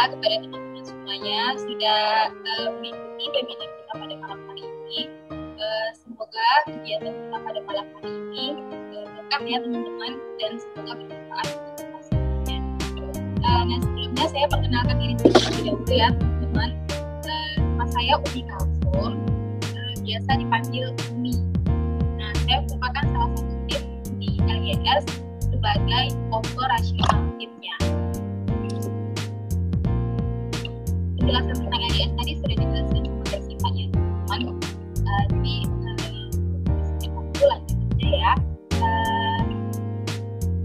kepada teman-teman semuanya sudah mengikuti webinar kita pada malam hari ini. Semoga kegiatan kita pada malam hari ini berkah ya teman-teman, dan semoga bermanfaat untuk kita semuanya. Nah, sebelumnya saya perkenalkan diri saya terlebih dahulu ya teman-teman. Nama saya Umi Kalsum, biasa dipanggil Umi. Nah, saya merupakan salah satu tim di LYS sebagai operasional timnya. Penjelasan tentang LYS tadi sudah dijelaskan kepada sifatnya teman-teman. Jadi setiap waktu lanjut saja ya.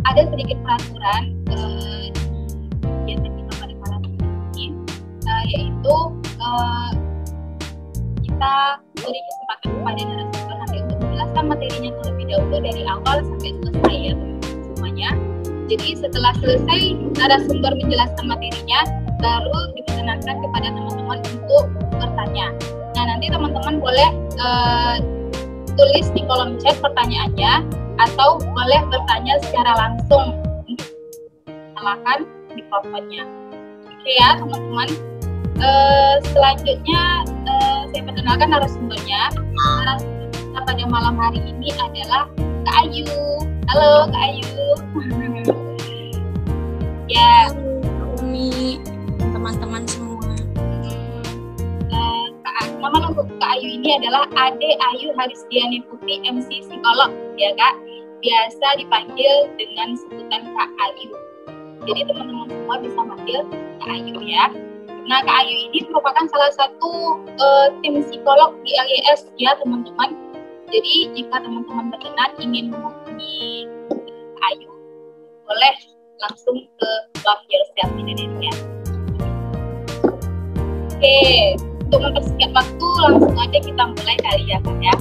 Ada sedikit peraturan kegiatan kita pada malam ini, yaitu kita beri kesempatan kepada narasumber nanti untuk menjelaskan materinya terlebih dahulu dari awal sampai selesai ya teman-teman semuanya. Jadi setelah selesai narasumber menjelaskan materinya, baru diperkenankan kepada teman-teman untuk bertanya. Nah, nanti teman-teman boleh tulis di kolom chat pertanyaannya, atau boleh bertanya secara langsung. Nyalakan mikrofonnya. Oke ya teman-teman. Selanjutnya saya perkenalkan narasumbernya. Narasumber kita pada malam hari ini adalah Kak Ayu. Halo Kak Ayu. Ya, Umi, teman-teman semua. Nama lengkap Kak Ayu ini adalah Ade Ayu Harisdiani Putri, MC psikolog ya Kak. Biasa dipanggil dengan sebutan Kak Ayu. Jadi teman-teman semua bisa manggil Kak Ayu ya. Nah, Kak Ayu ini merupakan salah satu tim psikolog di LYS ya teman-teman. Jadi jika teman-teman berkenan ingin menghubungi Kak Ayu, boleh langsung ke Love Yourself Indonesia. Oke, untuk mempersingkat waktu langsung aja kita mulai kali ya Kak ya.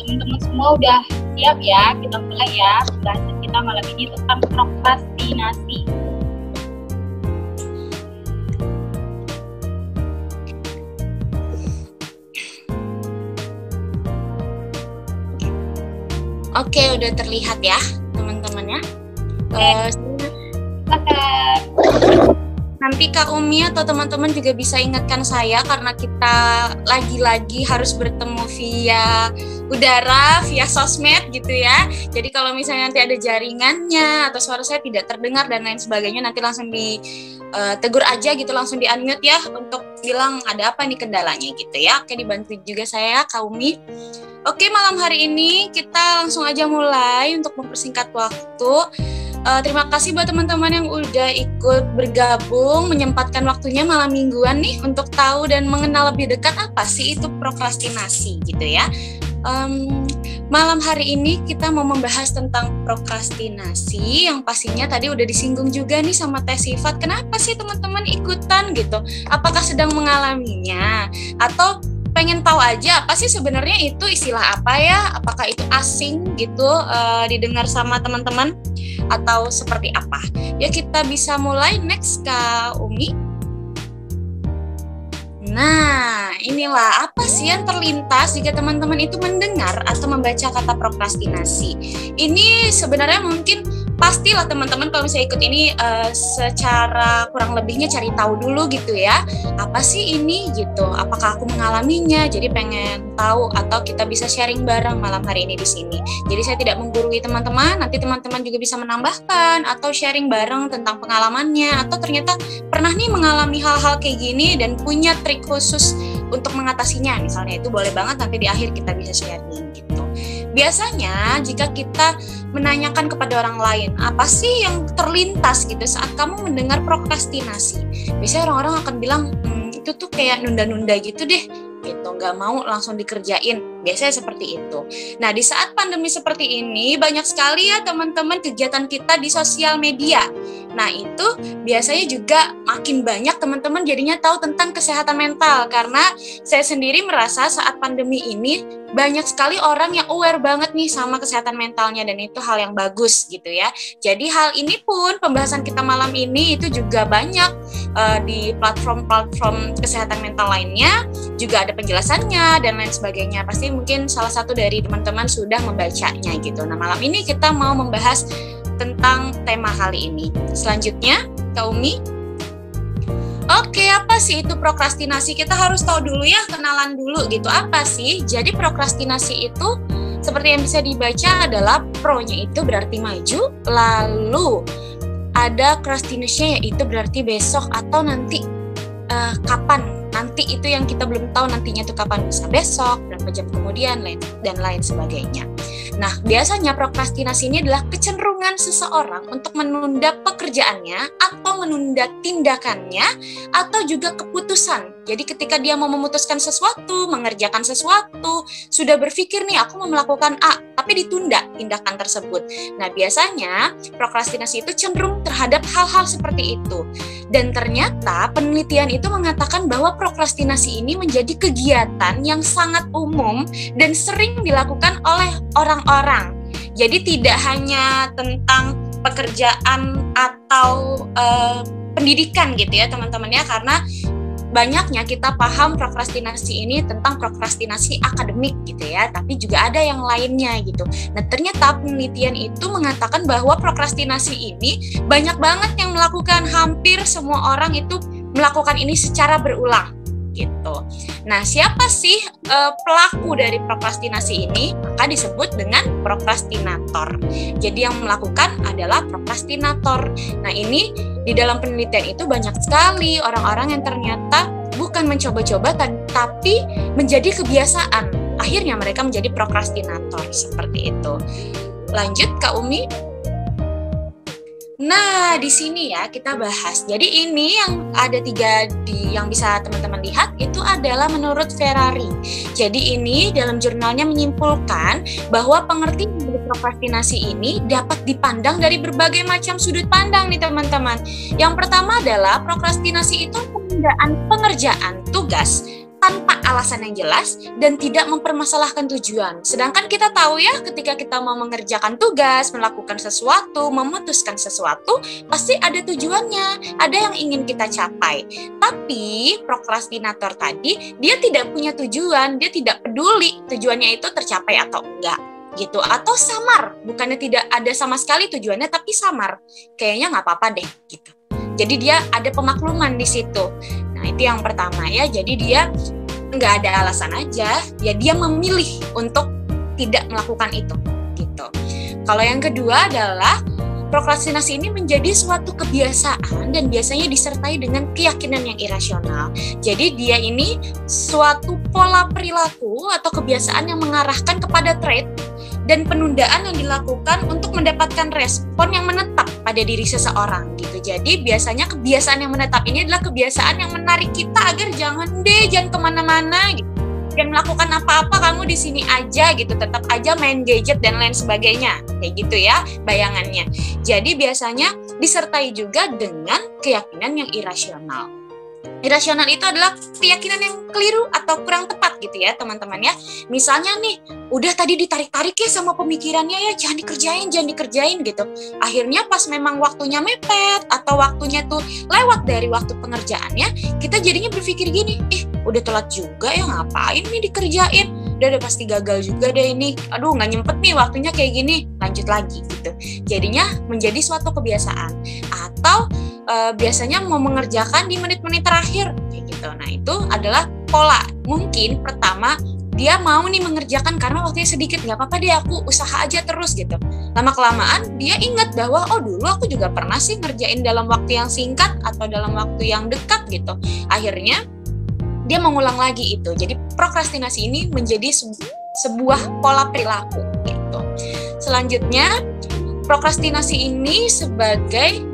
Teman-teman semua udah siap ya? Kita mulai ya pembahasan kita malam ini tentang prokrastinasi. Oke, udah terlihat ya teman-teman ya. Nanti Kak Umi atau teman-teman juga bisa ingatkan saya, karena kita lagi-lagi harus bertemu via udara, via sosmed gitu ya. Jadi kalau misalnya nanti ada jaringannya atau suara saya tidak terdengar dan lain sebagainya, nanti langsung ditegur aja gitu, langsung di-unmute ya untuk bilang ada apa nih kendalanya gitu ya. Oke, dibantu juga saya Kak Umi. Oke, malam hari ini kita langsung aja mulai untuk mempersingkat waktu. Terima kasih buat teman-teman yang udah ikut bergabung, menyempatkan waktunya malam mingguan nih untuk tahu dan mengenal lebih dekat apa sih itu prokrastinasi gitu ya. Malam hari ini kita mau membahas tentang prokrastinasi yang pastinya tadi udah disinggung juga nih sama Teh Sifat. Kenapa sih teman-teman ikutan gitu? Apakah sedang mengalaminya? Atau pengen tahu aja apa sih sebenarnya itu istilah apa ya? Apakah itu asing gitu didengar sama teman-teman atau seperti apa? Ya kita bisa mulai next Kak Umi. Nah, inilah apa sih yang terlintas jika teman-teman itu mendengar atau membaca kata prokrastinasi. Ini sebenarnya mungkin pastilah teman-teman kalau misalnya ikut ini secara kurang lebihnya cari tahu dulu gitu ya. Apa sih ini gitu? Apakah aku mengalaminya? Jadi pengen tahu, atau kita bisa sharing bareng malam hari ini di sini. Jadi saya tidak menggurui teman-teman, nanti teman-teman juga bisa menambahkan atau sharing bareng tentang pengalamannya, atau ternyata pernah nih mengalami hal-hal kayak gini dan punya trik khusus untuk mengatasinya. Misalnya itu boleh banget nanti di akhir kita bisa sharing gitu. Biasanya jika kita menanyakan kepada orang lain, apa sih yang terlintas gitu saat kamu mendengar prokrastinasi? Biasanya orang-orang akan bilang, itu tuh kayak nunda-nunda gitu deh, gitu, nggak mau langsung dikerjain. Biasanya seperti itu. Nah, di saat pandemi seperti ini, banyak sekali ya teman-teman kegiatan kita di sosial media. Nah, itu biasanya juga makin banyak teman-teman jadinya tahu tentang kesehatan mental, karena saya sendiri merasa saat pandemi ini banyak sekali orang yang aware banget nih sama kesehatan mentalnya, dan itu hal yang bagus gitu ya. Jadi hal ini pun pembahasan kita malam ini itu juga banyak di platform-platform kesehatan mental lainnya, juga ada penjelasannya dan lain sebagainya. Pasti mungkin salah satu dari teman-teman sudah membacanya gitu. Nah, malam ini kita mau membahas tentang tema kali ini. Selanjutnya, Kak Umi. Oke, apa sih itu prokrastinasi? Kita harus tahu dulu ya, kenalan dulu gitu. Apa sih? Jadi prokrastinasi itu seperti yang bisa dibaca adalah pro-nya itu berarti maju, lalu ada crastiness-nya yaitu berarti besok atau nanti, kapan. Nanti itu yang kita belum tahu nantinya itu kapan, bisa besok, berapa jam kemudian, dan lain sebagainya. Nah, biasanya prokrastinasi ini adalah kecenderungan seseorang untuk menunda pekerjaannya atau menunda tindakannya atau juga keputusan. Jadi ketika dia mau memutuskan sesuatu, mengerjakan sesuatu, sudah berpikir nih aku mau melakukan A, tapi ditunda tindakan tersebut. Nah, biasanya prokrastinasi itu cenderung terhadap hal-hal seperti itu. Dan ternyata penelitian itu mengatakan bahwa prokrastinasi ini menjadi kegiatan yang sangat umum dan sering dilakukan oleh orang-orang. Jadi tidak hanya tentang pekerjaan atau pendidikan gitu ya teman-teman ya, karena banyaknya kita paham prokrastinasi ini tentang prokrastinasi akademik gitu ya, tapi juga ada yang lainnya gitu. Nah, ternyata penelitian itu mengatakan bahwa prokrastinasi ini banyak banget yang melakukan, hampir semua orang itu melakukan ini secara berulang gitu. Nah, siapa sih pelaku dari prokrastinasi ini? Maka disebut dengan prokrastinator. Jadi yang melakukan adalah prokrastinator. Nah, ini di dalam penelitian itu banyak sekali orang-orang yang ternyata bukan mencoba-coba tapi menjadi kebiasaan. Akhirnya mereka menjadi prokrastinator seperti itu. Lanjut Kak Umi. Nah, di sini ya kita bahas. Jadi ini yang ada 3 yang bisa teman-teman lihat itu adalah menurut Ferrari. Jadi ini dalam jurnalnya menyimpulkan bahwa pengertian dari prokrastinasi ini dapat dipandang dari berbagai macam sudut pandang nih teman-teman. Yang pertama adalah prokrastinasi itu penundaan pengerjaan tugas tanpa alasan yang jelas dan tidak mempermasalahkan tujuan. Sedangkan kita tahu ya, ketika kita mau mengerjakan tugas, melakukan sesuatu, memutuskan sesuatu, pasti ada tujuannya, ada yang ingin kita capai. Tapi prokrastinator tadi, dia tidak punya tujuan, dia tidak peduli tujuannya itu tercapai atau enggak gitu, atau samar, bukannya tidak ada sama sekali tujuannya tapi samar, kayaknya nggak apa-apa deh gitu. Jadi dia ada pemakluman di situ. Nah, itu yang pertama ya. Jadi dia nggak ada alasan aja, ya dia memilih untuk tidak melakukan itu gitu. Kalau yang kedua adalah prokrastinasi ini menjadi suatu kebiasaan dan biasanya disertai dengan keyakinan yang irasional. Jadi dia ini suatu pola perilaku atau kebiasaan yang mengarahkan kepada trait dan penundaan yang dilakukan untuk mendapatkan respon yang menetap pada diri seseorang gitu. Jadi biasanya kebiasaan yang menetap ini adalah kebiasaan yang menarik kita agar jangan kemana-mana gitu. Dan melakukan apa-apa, kamu di sini aja gitu, tetap aja main gadget dan lain sebagainya, kayak gitu ya bayangannya. Jadi biasanya disertai juga dengan keyakinan yang irasional. Irasional itu adalah keyakinan yang keliru atau kurang tepat gitu ya teman-teman ya. Misalnya nih, udah tadi ditarik-tarik ya sama pemikirannya ya, jangan dikerjain gitu. Akhirnya pas memang waktunya mepet atau waktunya tuh lewat dari waktu pengerjaannya, kita jadinya berpikir gini, udah telat juga ya, ngapain nih dikerjain, udah pasti gagal juga deh ini, aduh nggak nyempet nih waktunya kayak gini, lanjut lagi gitu. Jadinya menjadi suatu kebiasaan. Atau biasanya mau mengerjakan di menit-menit terakhir kayak gitu. Nah, itu adalah pola. Mungkin pertama dia mau nih mengerjakan karena waktunya sedikit, nggak apa-apa deh aku usaha aja terus gitu. Lama-kelamaan dia ingat bahwa dulu aku juga pernah sih ngerjain dalam waktu yang singkat atau dalam waktu yang dekat gitu. Akhirnya dia mengulang lagi itu. Jadi prokrastinasi ini menjadi sebuah pola perilaku gitu. Selanjutnya, prokrastinasi ini sebagai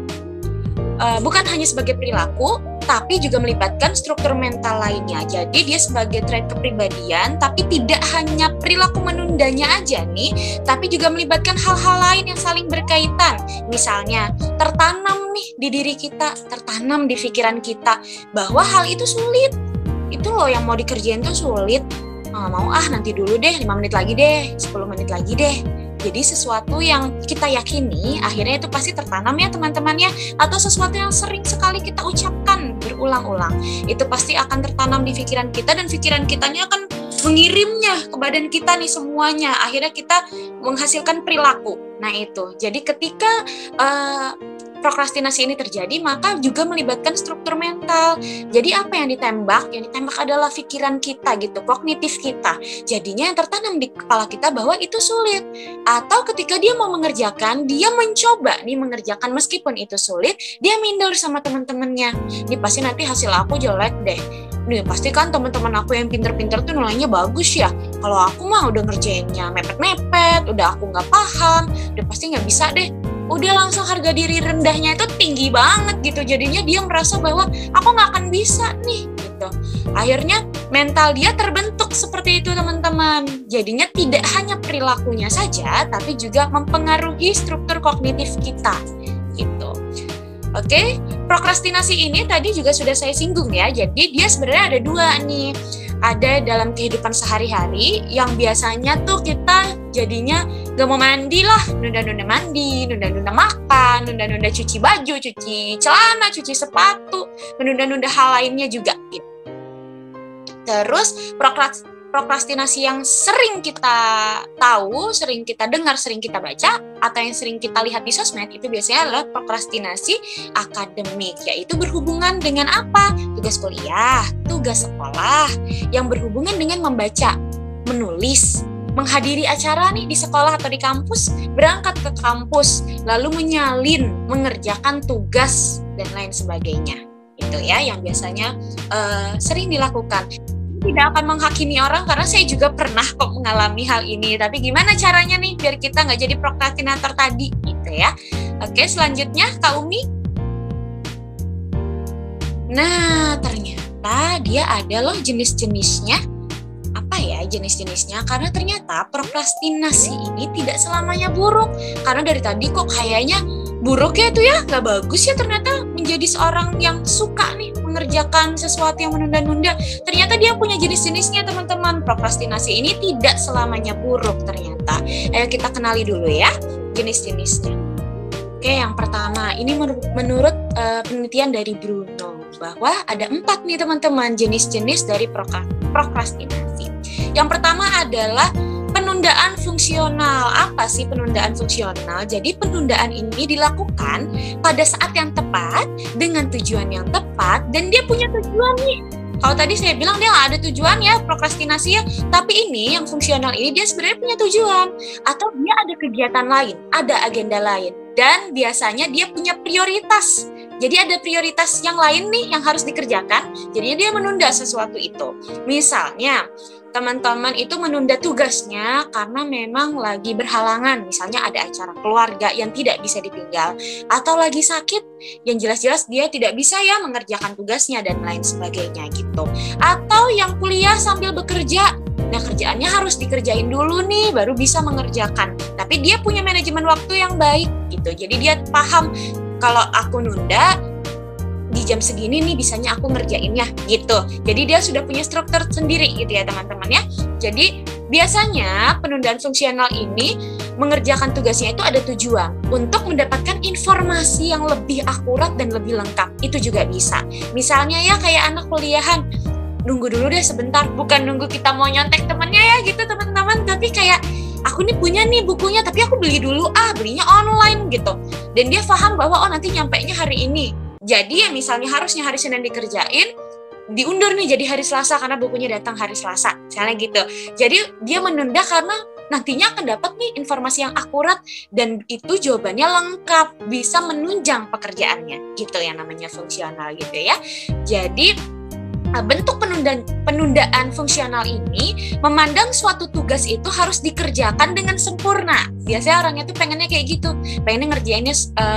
bukan hanya sebagai perilaku, tapi juga melibatkan struktur mental lainnya. Jadi dia sebagai trait kepribadian, tapi tidak hanya perilaku menundanya aja nih, tapi juga melibatkan hal-hal lain yang saling berkaitan. Misalnya, tertanam nih di diri kita, tertanam di pikiran kita, bahwa hal itu sulit. Itu loh yang mau dikerjain tuh sulit. Mau nanti dulu deh, 5 menit lagi deh, 10 menit lagi deh. Jadi sesuatu yang kita yakini akhirnya itu pasti tertanam ya teman-teman ya, atau sesuatu yang sering sekali kita ucapkan berulang-ulang itu pasti akan tertanam di pikiran kita dan pikiran kitanya akan mengirimnya ke badan kita nih semuanya, akhirnya kita menghasilkan perilaku. Nah itu, jadi ketika prokrastinasi ini terjadi, maka juga melibatkan struktur mental. Jadi apa yang ditembak? Yang ditembak adalah pikiran kita gitu, kognitif kita. Jadinya yang tertanam di kepala kita bahwa itu sulit. Atau ketika dia mau mengerjakan, dia mencoba nih mengerjakan meskipun itu sulit, dia minder sama teman-temannya. Ini pasti nanti hasil aku jelek deh. Nih pasti kan teman-teman aku yang pinter-pinter tuh nilainya bagus ya. Kalau aku mah udah ngerjainnya mepet-mepet, udah aku nggak paham, udah pasti nggak bisa deh. Udah langsung harga diri rendahnya itu tinggi banget gitu. Jadinya dia merasa bahwa aku nggak akan bisa nih gitu. Akhirnya mental dia terbentuk seperti itu teman-teman. Jadinya tidak hanya perilakunya saja, tapi juga mempengaruhi struktur kognitif kita gitu. Oke, prokrastinasi ini tadi juga sudah saya singgung ya. Jadi dia sebenarnya ada dua nih. Ada dalam kehidupan sehari-hari yang biasanya tuh kita jadinya gak mau mandi lah, nunda-nunda mandi, nunda-nunda makan, nunda-nunda cuci baju, cuci celana, cuci sepatu, menunda-nunda hal lainnya juga gitu. Terus prokrastinasi yang sering kita tahu, sering kita dengar, sering kita baca, atau yang sering kita lihat di sosmed itu biasanya adalah prokrastinasi akademik, yaitu berhubungan dengan apa? Tugas kuliah, tugas sekolah, yang berhubungan dengan membaca, menulis, menghadiri acara nih di sekolah atau di kampus, berangkat ke kampus, lalu menyalin, mengerjakan tugas, dan lain sebagainya. Itu ya yang biasanya sering dilakukan. Tidak akan menghakimi orang karena saya juga pernah kok mengalami hal ini. Tapi gimana caranya nih biar kita nggak jadi prokrastinator tadi gitu ya. Oke, selanjutnya Kak Umi. Nah, ternyata dia ada loh jenis-jenisnya. Apa ya jenis-jenisnya? Karena ternyata prokrastinasi ini tidak selamanya buruk. Karena dari tadi kok kayaknya buruk ya itu ya, nggak bagus ya ternyata menjadi seorang yang suka nih mengerjakan sesuatu yang menunda-nunda. Ternyata dia punya jenis-jenisnya teman-teman. Prokrastinasi ini tidak selamanya buruk ternyata. Ayo kita kenali dulu ya jenis-jenisnya. Oke, yang pertama ini menurut penelitian dari Bruno bahwa ada 4 nih teman-teman jenis-jenis dari prokrastinasi. Yang pertama adalah penundaan fungsional. Apa sih penundaan fungsional? Jadi penundaan ini dilakukan pada saat yang tepat, dengan tujuan yang tepat, dan dia punya tujuan nih. Kalau tadi saya bilang dia nggak ada tujuan ya, prokrastinasi ya, tapi ini yang fungsional ini dia sebenarnya punya tujuan. Atau dia ada kegiatan lain, ada agenda lain, dan biasanya dia punya prioritas. Jadi ada prioritas yang lain nih yang harus dikerjakan, jadinya dia menunda sesuatu itu. Misalnya, teman-teman itu menunda tugasnya karena memang lagi berhalangan, misalnya ada acara keluarga yang tidak bisa ditinggal, atau lagi sakit, yang jelas-jelas dia tidak bisa ya mengerjakan tugasnya dan lain sebagainya gitu. Atau yang kuliah sambil bekerja, nah kerjaannya harus dikerjain dulu nih baru bisa mengerjakan, tapi dia punya manajemen waktu yang baik gitu, jadi dia paham kalau aku nunda di jam segini nih bisanya aku ngerjainnya gitu. Jadi dia sudah punya struktur sendiri gitu ya teman-teman ya. Jadi biasanya penundaan fungsional ini mengerjakan tugasnya itu ada tujuan untuk mendapatkan informasi yang lebih akurat dan lebih lengkap. Itu juga bisa. Misalnya ya kayak anak kuliahan, nunggu dulu deh sebentar, bukan nunggu kita mau nyontek temannya ya gitu teman-teman, tapi kayak aku nih punya nih bukunya tapi aku beli dulu, belinya online gitu. Dan dia paham bahwa nanti nyampainya hari ini. Jadi ya misalnya harusnya hari Senin dikerjain, diundur nih jadi hari Selasa karena bukunya datang hari Selasa, misalnya gitu. Jadi dia menunda karena nantinya akan dapat nih informasi yang akurat dan itu jawabannya lengkap, bisa menunjang pekerjaannya, gitu yang namanya fungsional gitu ya. Jadi bentuk penundaan fungsional ini memandang suatu tugas itu harus dikerjakan dengan sempurna. Biasanya orangnya tuh pengennya kayak gitu, pengennya ngerjainnya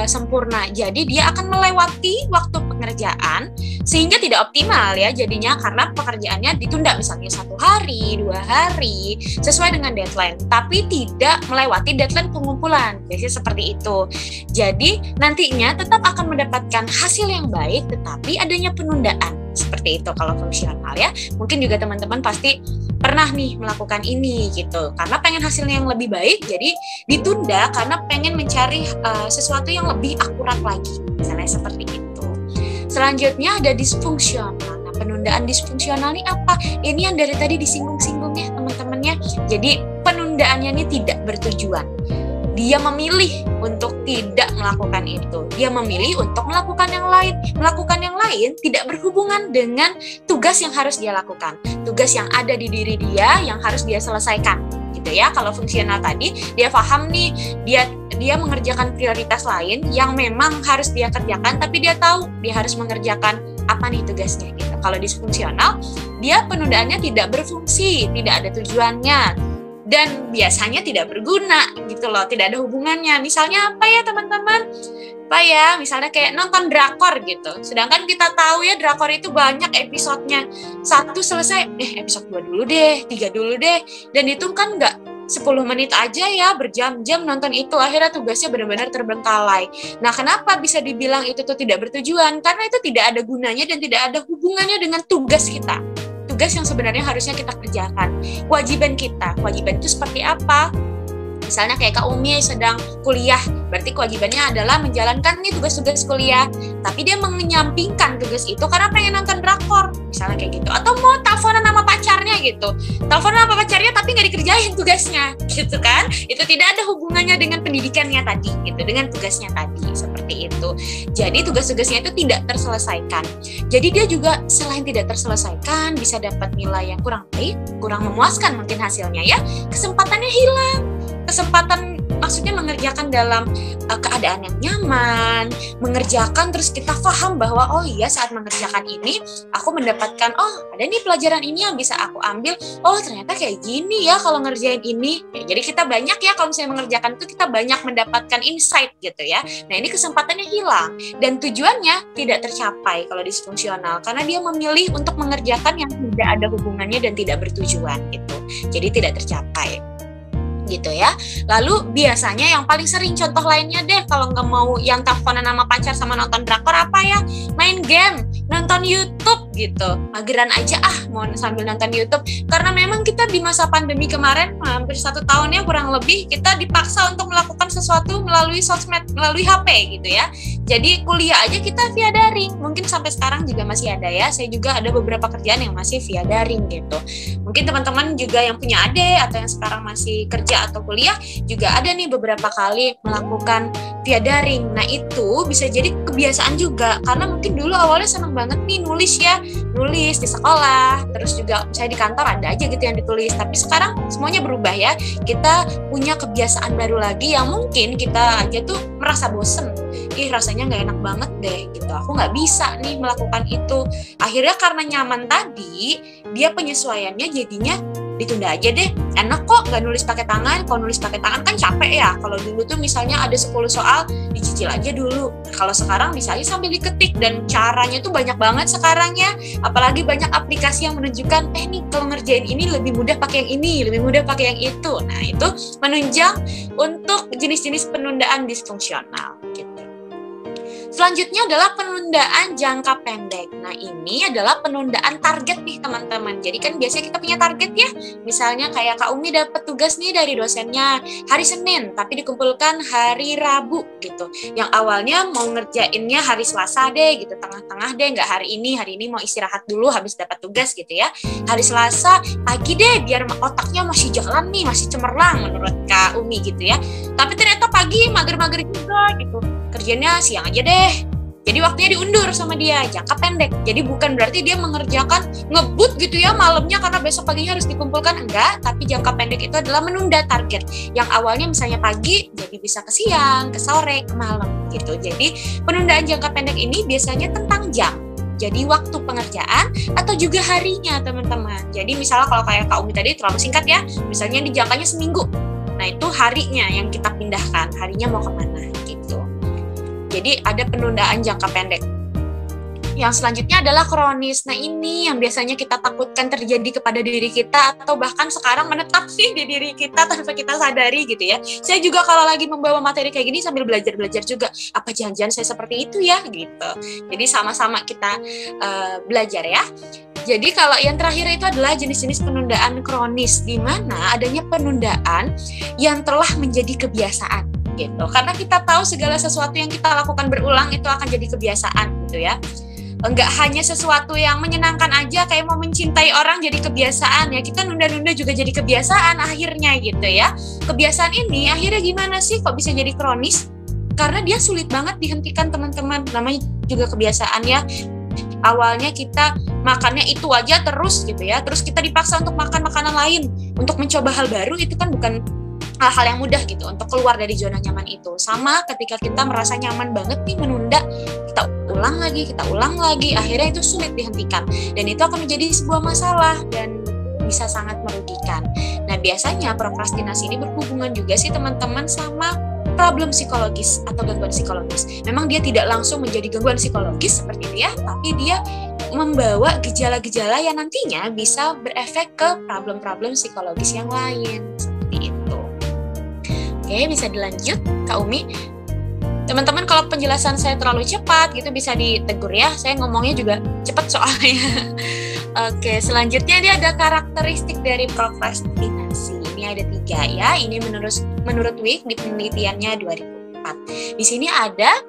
sempurna. Jadi dia akan melewati waktu pengerjaan sehingga tidak optimal ya jadinya karena pekerjaannya ditunda misalnya 1 hari, 2 hari sesuai dengan deadline, tapi tidak melewati deadline pengumpulan. Biasanya seperti itu. Jadi nantinya tetap akan mendapatkan hasil yang baik tetapi adanya penundaan. Seperti itu kalau fungsional ya. Mungkin juga teman-teman pasti pernah nih melakukan ini gitu. Karena pengen hasilnya yang lebih baik, jadi ditunda karena pengen mencari sesuatu yang lebih akurat lagi. Misalnya seperti itu. Selanjutnya ada disfungsional. Nah, penundaan disfungsional ini apa? Ini yang dari tadi disinggung-singgung ya teman-teman ya. Jadi penundaannya ini tidak bertujuan. dia memilih untuk tidak melakukan itu. Dia memilih untuk melakukan yang lain. Melakukan yang lain tidak berhubungan dengan tugas yang harus dia lakukan. Tugas yang ada di diri dia yang harus dia selesaikan. Gitu ya. Kalau fungsional tadi, dia paham nih, dia mengerjakan prioritas lain yang memang harus dia kerjakan, tapi dia tahu dia harus mengerjakan apa nih tugasnya gitu. Kalau disfungsional, dia penundaannya tidak berfungsi, tidak ada tujuannya, dan biasanya tidak berguna gitu loh, tidak ada hubungannya. Misalnya apa ya teman-teman? Apa ya? Misalnya kayak nonton drakor gitu. Sedangkan kita tahu ya drakor itu banyak episodenya. 1 selesai, episode 2 dulu deh, 3 dulu deh. Dan itu kan nggak 10 menit aja ya, berjam-jam nonton itu. Akhirnya tugasnya benar-benar terbengkalai. Nah, kenapa bisa dibilang itu tuh tidak bertujuan? Karena itu tidak ada gunanya dan tidak ada hubungannya dengan tugas kita. Tugas yang sebenarnya harusnya kita kerjakan. Kewajiban kita. Kewajiban itu seperti apa? Misalnya kayak Kak Umi sedang kuliah, berarti kewajibannya adalah menjalankan nih tugas-tugas kuliah. Tapi dia menyampingkan tugas itu karena pengen nonton drakor, misalnya kayak gitu. Atau mau teleponan sama pacarnya gitu. Teleponan sama pacarnya tapi nggak dikerjain tugasnya, gitu kan? Itu tidak ada hubungannya dengan pendidikannya tadi, gitu, dengan tugasnya tadi, seperti itu. Jadi tugas-tugasnya itu tidak terselesaikan. Jadi dia juga selain tidak terselesaikan, bisa dapat nilai yang kurang baik, kurang memuaskan mungkin hasilnya ya. Kesempatannya hilang. Kesempatan maksudnya mengerjakan dalam keadaan yang nyaman, mengerjakan terus kita paham bahwa oh iya saat mengerjakan ini aku mendapatkan ada nih pelajaran ini yang bisa aku ambil, ternyata kayak gini ya kalau ngerjain ini. Ya, jadi kita banyak ya kalau misalnya mengerjakan itu kita banyak mendapatkan insight gitu ya. Nah ini kesempatannya hilang dan tujuannya tidak tercapai kalau disfungsional karena dia memilih untuk mengerjakan yang tidak ada hubungannya dan tidak bertujuan gitu. Jadi tidak tercapai. Gitu ya. Lalu biasanya yang paling sering contoh lainnya deh kalau nggak mau yang teleponan sama pacar sama nonton drakor apa ya? Main game, nonton YouTube gitu. Mageran aja mau sambil nonton YouTube karena memang kita di masa pandemi kemarin hampir 1 tahun ya kurang lebih kita dipaksa untuk melakukan sesuatu melalui sosmed, melalui HP gitu ya. Jadi kuliah aja kita via daring. Mungkin sampai sekarang juga masih ada ya. Saya juga ada beberapa kerjaan yang masih via daring gitu. Mungkin teman-teman juga yang punya adik atau yang sekarang masih kerja atau kuliah juga ada nih beberapa kali melakukan via daring. Nah itu bisa jadi kebiasaan juga karena mungkin dulu awalnya senang banget nih nulis di sekolah, terus juga misalnya di kantor ada aja gitu yang ditulis, tapi sekarang semuanya berubah ya. Kita punya kebiasaan baru lagi yang mungkin kita aja tuh merasa bosen, rasanya nggak enak banget deh gitu, aku nggak bisa nih melakukan itu. Akhirnya karena nyaman tadi, dia penyesuaiannya jadinya ditunda aja deh, enak kok nggak nulis pakai tangan. Kalau nulis pakai tangan kan capek ya. Kalau dulu tuh misalnya ada 10 soal dicicil aja dulu. Kalau sekarang misalnya sambil diketik dan caranya tuh banyak banget sekarang ya. Apalagi banyak aplikasi yang menunjukkan nih kalau ngerjain ini lebih mudah pakai yang ini, lebih mudah pakai yang itu. Nah itu menunjang untuk jenis-jenis penundaan disfungsional gitu. Selanjutnya adalah penundaan jangka pendek. Nah ini adalah penundaan target nih teman-teman. Jadi kan biasanya kita punya target ya. Misalnya kayak Kak Umi dapat tugas nih dari dosennya hari Senin, tapi dikumpulkan hari Rabu gitu. Yang awalnya mau ngerjainnya hari Selasa deh gitu, tengah-tengah deh, nggak hari ini mau istirahat dulu habis dapat tugas gitu ya. Hari Selasa pagi deh biar otaknya masih jalan nih, masih cemerlang menurut Kak Umi gitu ya. Tapi ternyata pagi mager-mager juga gitu. Kerjanya siang aja deh. Jadi waktunya diundur sama dia, jangka pendek. Jadi bukan berarti dia mengerjakan ngebut gitu ya malamnya karena besok paginya harus dikumpulkan, enggak. Tapi jangka pendek itu adalah menunda target. Yang awalnya misalnya pagi, jadi bisa ke siang, ke sore, ke malam gitu. Jadi penundaan jangka pendek ini biasanya tentang jam. Jadi waktu pengerjaan atau juga harinya teman-teman. Jadi misalnya kalau kayak Kak Umi tadi terlalu singkat ya, misalnya di jangkanya seminggu. Nah itu harinya yang kita pindahkan, harinya mau kemana gitu. Jadi ada penundaan jangka pendek. Yang selanjutnya adalah kronis. Nah ini yang biasanya kita takutkan terjadi kepada diri kita atau bahkan sekarang menetap sih di diri kita tanpa kita sadari gitu ya. Saya juga kalau lagi membawa materi kayak gini sambil belajar-belajar juga. Apa jangan-jangan saya seperti itu ya gitu. Jadi sama-sama kita belajar ya. Jadi kalau yang terakhir itu adalah jenis-jenis penundaan kronis, di mana adanya penundaan yang telah menjadi kebiasaan gitu. Karena kita tahu segala sesuatu yang kita lakukan berulang itu akan jadi kebiasaan gitu ya. Nggak hanya sesuatu yang menyenangkan aja kayak mau mencintai orang jadi kebiasaan ya, kita nunda-nunda juga jadi kebiasaan akhirnya gitu ya. Kebiasaan ini akhirnya gimana sih kok bisa jadi kronis? Karena dia sulit banget dihentikan teman-teman, namanya juga kebiasaan ya. Awalnya kita makannya itu aja terus gitu ya, terus kita dipaksa untuk makan makanan lain, untuk mencoba hal baru, itu kan bukan hal-hal yang mudah gitu untuk keluar dari zona nyaman itu. Sama ketika kita merasa nyaman banget nih menunda, kita ulang lagi, akhirnya itu sulit dihentikan dan itu akan menjadi sebuah masalah dan bisa sangat merugikan. Nah, biasanya prokrastinasi ini berhubungan juga sih teman-teman sama problem psikologis atau gangguan psikologis. Memang dia tidak langsung menjadi gangguan psikologis seperti itu ya, tapi dia membawa gejala-gejala yang nantinya bisa berefek ke problem-problem psikologis yang lain seperti itu. Oke, bisa dilanjut Kak Umi. Teman-teman kalau penjelasan saya terlalu cepat gitu bisa ditegur ya, saya ngomongnya juga cepat soalnya. Oke, selanjutnya dia ada karakteristik dari prokrastinasi. Ini ada 3 ya, ini menurut Wick di penelitiannya 2004. Di sini ada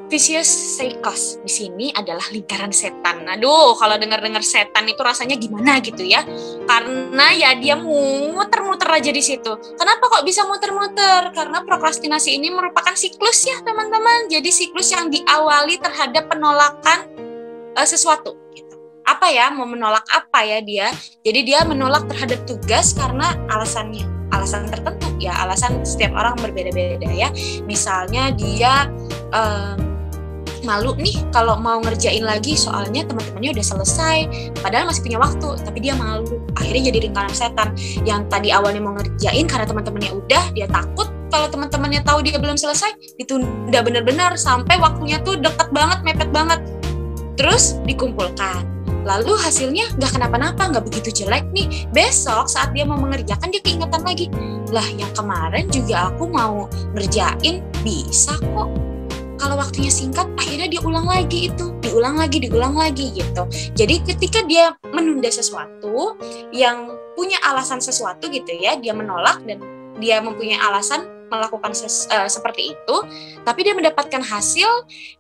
vicious cycle. Di sini adalah lingkaran setan. Aduh, kalau dengar-dengar setan itu rasanya gimana gitu ya? Karena ya dia muter-muter aja di situ. Kenapa kok bisa muter-muter? Karena prokrastinasi ini merupakan siklus ya, teman-teman. Jadi siklus yang diawali terhadap penolakan sesuatu gitu. Apa ya? Mau menolak apa ya dia? Jadi dia menolak terhadap tugas karena alasan tertentu ya. Alasan setiap orang berbeda-beda ya. Misalnya dia malu nih kalau mau ngerjain lagi soalnya teman-temannya udah selesai, padahal masih punya waktu tapi dia malu, akhirnya jadi lingkaran setan. Yang tadi awalnya mau ngerjain karena teman-temannya udah, dia takut kalau teman-temannya tahu dia belum selesai, ditunda benar-benar sampai waktunya tuh deket banget, mepet banget, terus dikumpulkan, lalu hasilnya nggak kenapa-napa, nggak begitu jelek nih. Besok saat dia mau mengerjakan dia keingetan lagi, lah yang kemarin juga aku mau ngerjain bisa kok. Kalau waktunya singkat, akhirnya dia ulang lagi itu, diulang lagi gitu. Jadi ketika dia menunda sesuatu, yang punya alasan sesuatu gitu ya, dia menolak dan dia mempunyai alasan melakukan seperti itu, tapi dia mendapatkan hasil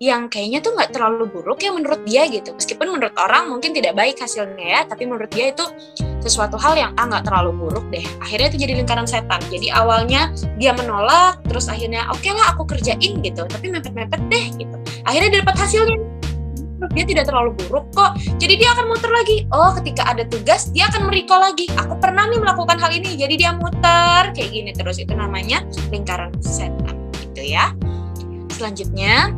yang kayaknya tuh nggak terlalu buruk ya menurut dia gitu. Meskipun menurut orang mungkin tidak baik hasilnya ya, tapi menurut dia itu sesuatu hal yang nggak terlalu buruk deh. Akhirnya itu jadi lingkaran setan. Jadi awalnya dia menolak, terus akhirnya oke lah aku kerjain gitu, tapi mepet-mepet deh gitu. Akhirnya dia dapat hasilnya, dia tidak terlalu buruk kok. Jadi dia akan muter lagi. Oh, ketika ada tugas dia akan merecall lagi. Aku pernah nih melakukan hal ini. Jadi dia muter kayak gini terus. Itu namanya lingkaran setan gitu ya. Selanjutnya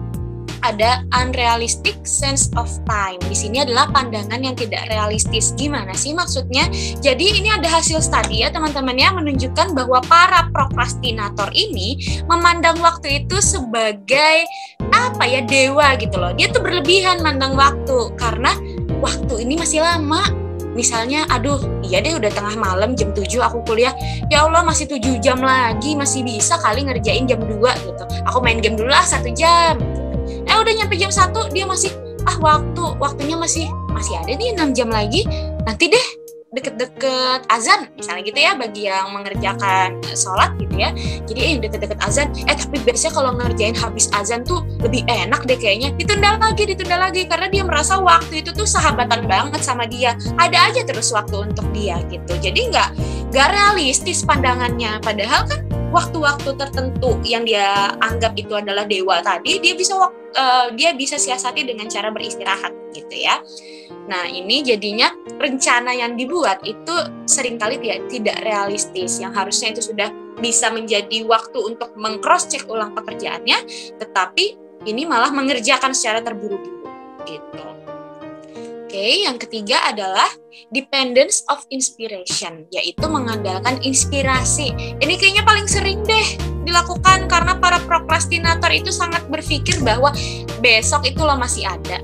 ada unrealistic sense of time. Di sini adalah pandangan yang tidak realistis. Gimana sih maksudnya? Jadi ini ada hasil studi ya teman-teman ya, menunjukkan bahwa para prokrastinator ini memandang waktu itu sebagai apa ya, dewa gitu loh. Dia tuh berlebihan mandang waktu karena waktu ini masih lama. Misalnya, aduh iya deh udah tengah malam jam 7 aku kuliah, ya Allah masih 7 jam lagi, masih bisa kali ngerjain jam 2 gitu. Aku main game dulu 1 jam. Udah nyampe jam 1 dia masih waktunya masih ada nih 6 jam lagi, nanti deh deket-deket azan misalnya gitu ya, bagi yang mengerjakan sholat gitu ya. Jadi deket-deket azan, tapi biasanya kalau ngerjain habis azan tuh lebih enak deh kayaknya, ditunda lagi karena dia merasa waktu itu tuh sahabatan banget sama dia, ada aja terus waktu untuk dia gitu. Jadi nggak realistis pandangannya, padahal kan waktu-waktu tertentu yang dia anggap itu adalah dewa tadi, dia bisa siasati dengan cara beristirahat gitu ya. Nah, ini jadinya rencana yang dibuat itu seringkali tidak realistis, yang harusnya itu sudah bisa menjadi waktu untuk meng-cross check ulang pekerjaannya, tetapi ini malah mengerjakan secara terburu-buru gitu. Oke, yang ketiga adalah dependence of inspiration, yaitu mengandalkan inspirasi. Ini kayaknya paling sering deh dilakukan karena para prokrastinator itu sangat berpikir bahwa besok itu loh masih ada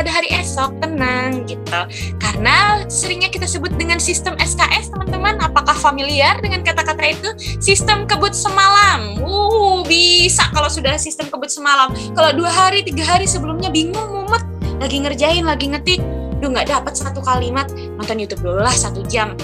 hari esok, tenang gitu. Karena seringnya kita sebut dengan sistem SKS, teman-teman. Apakah familiar dengan kata-kata itu? Sistem kebut semalam. Bisa kalau sudah sistem kebut semalam. Kalau 2 hari, 3 hari sebelumnya bingung, mumet, lagi ngerjain, lagi ngetik, nggak dapat satu kalimat, nonton YouTube dulu lah 1 jam,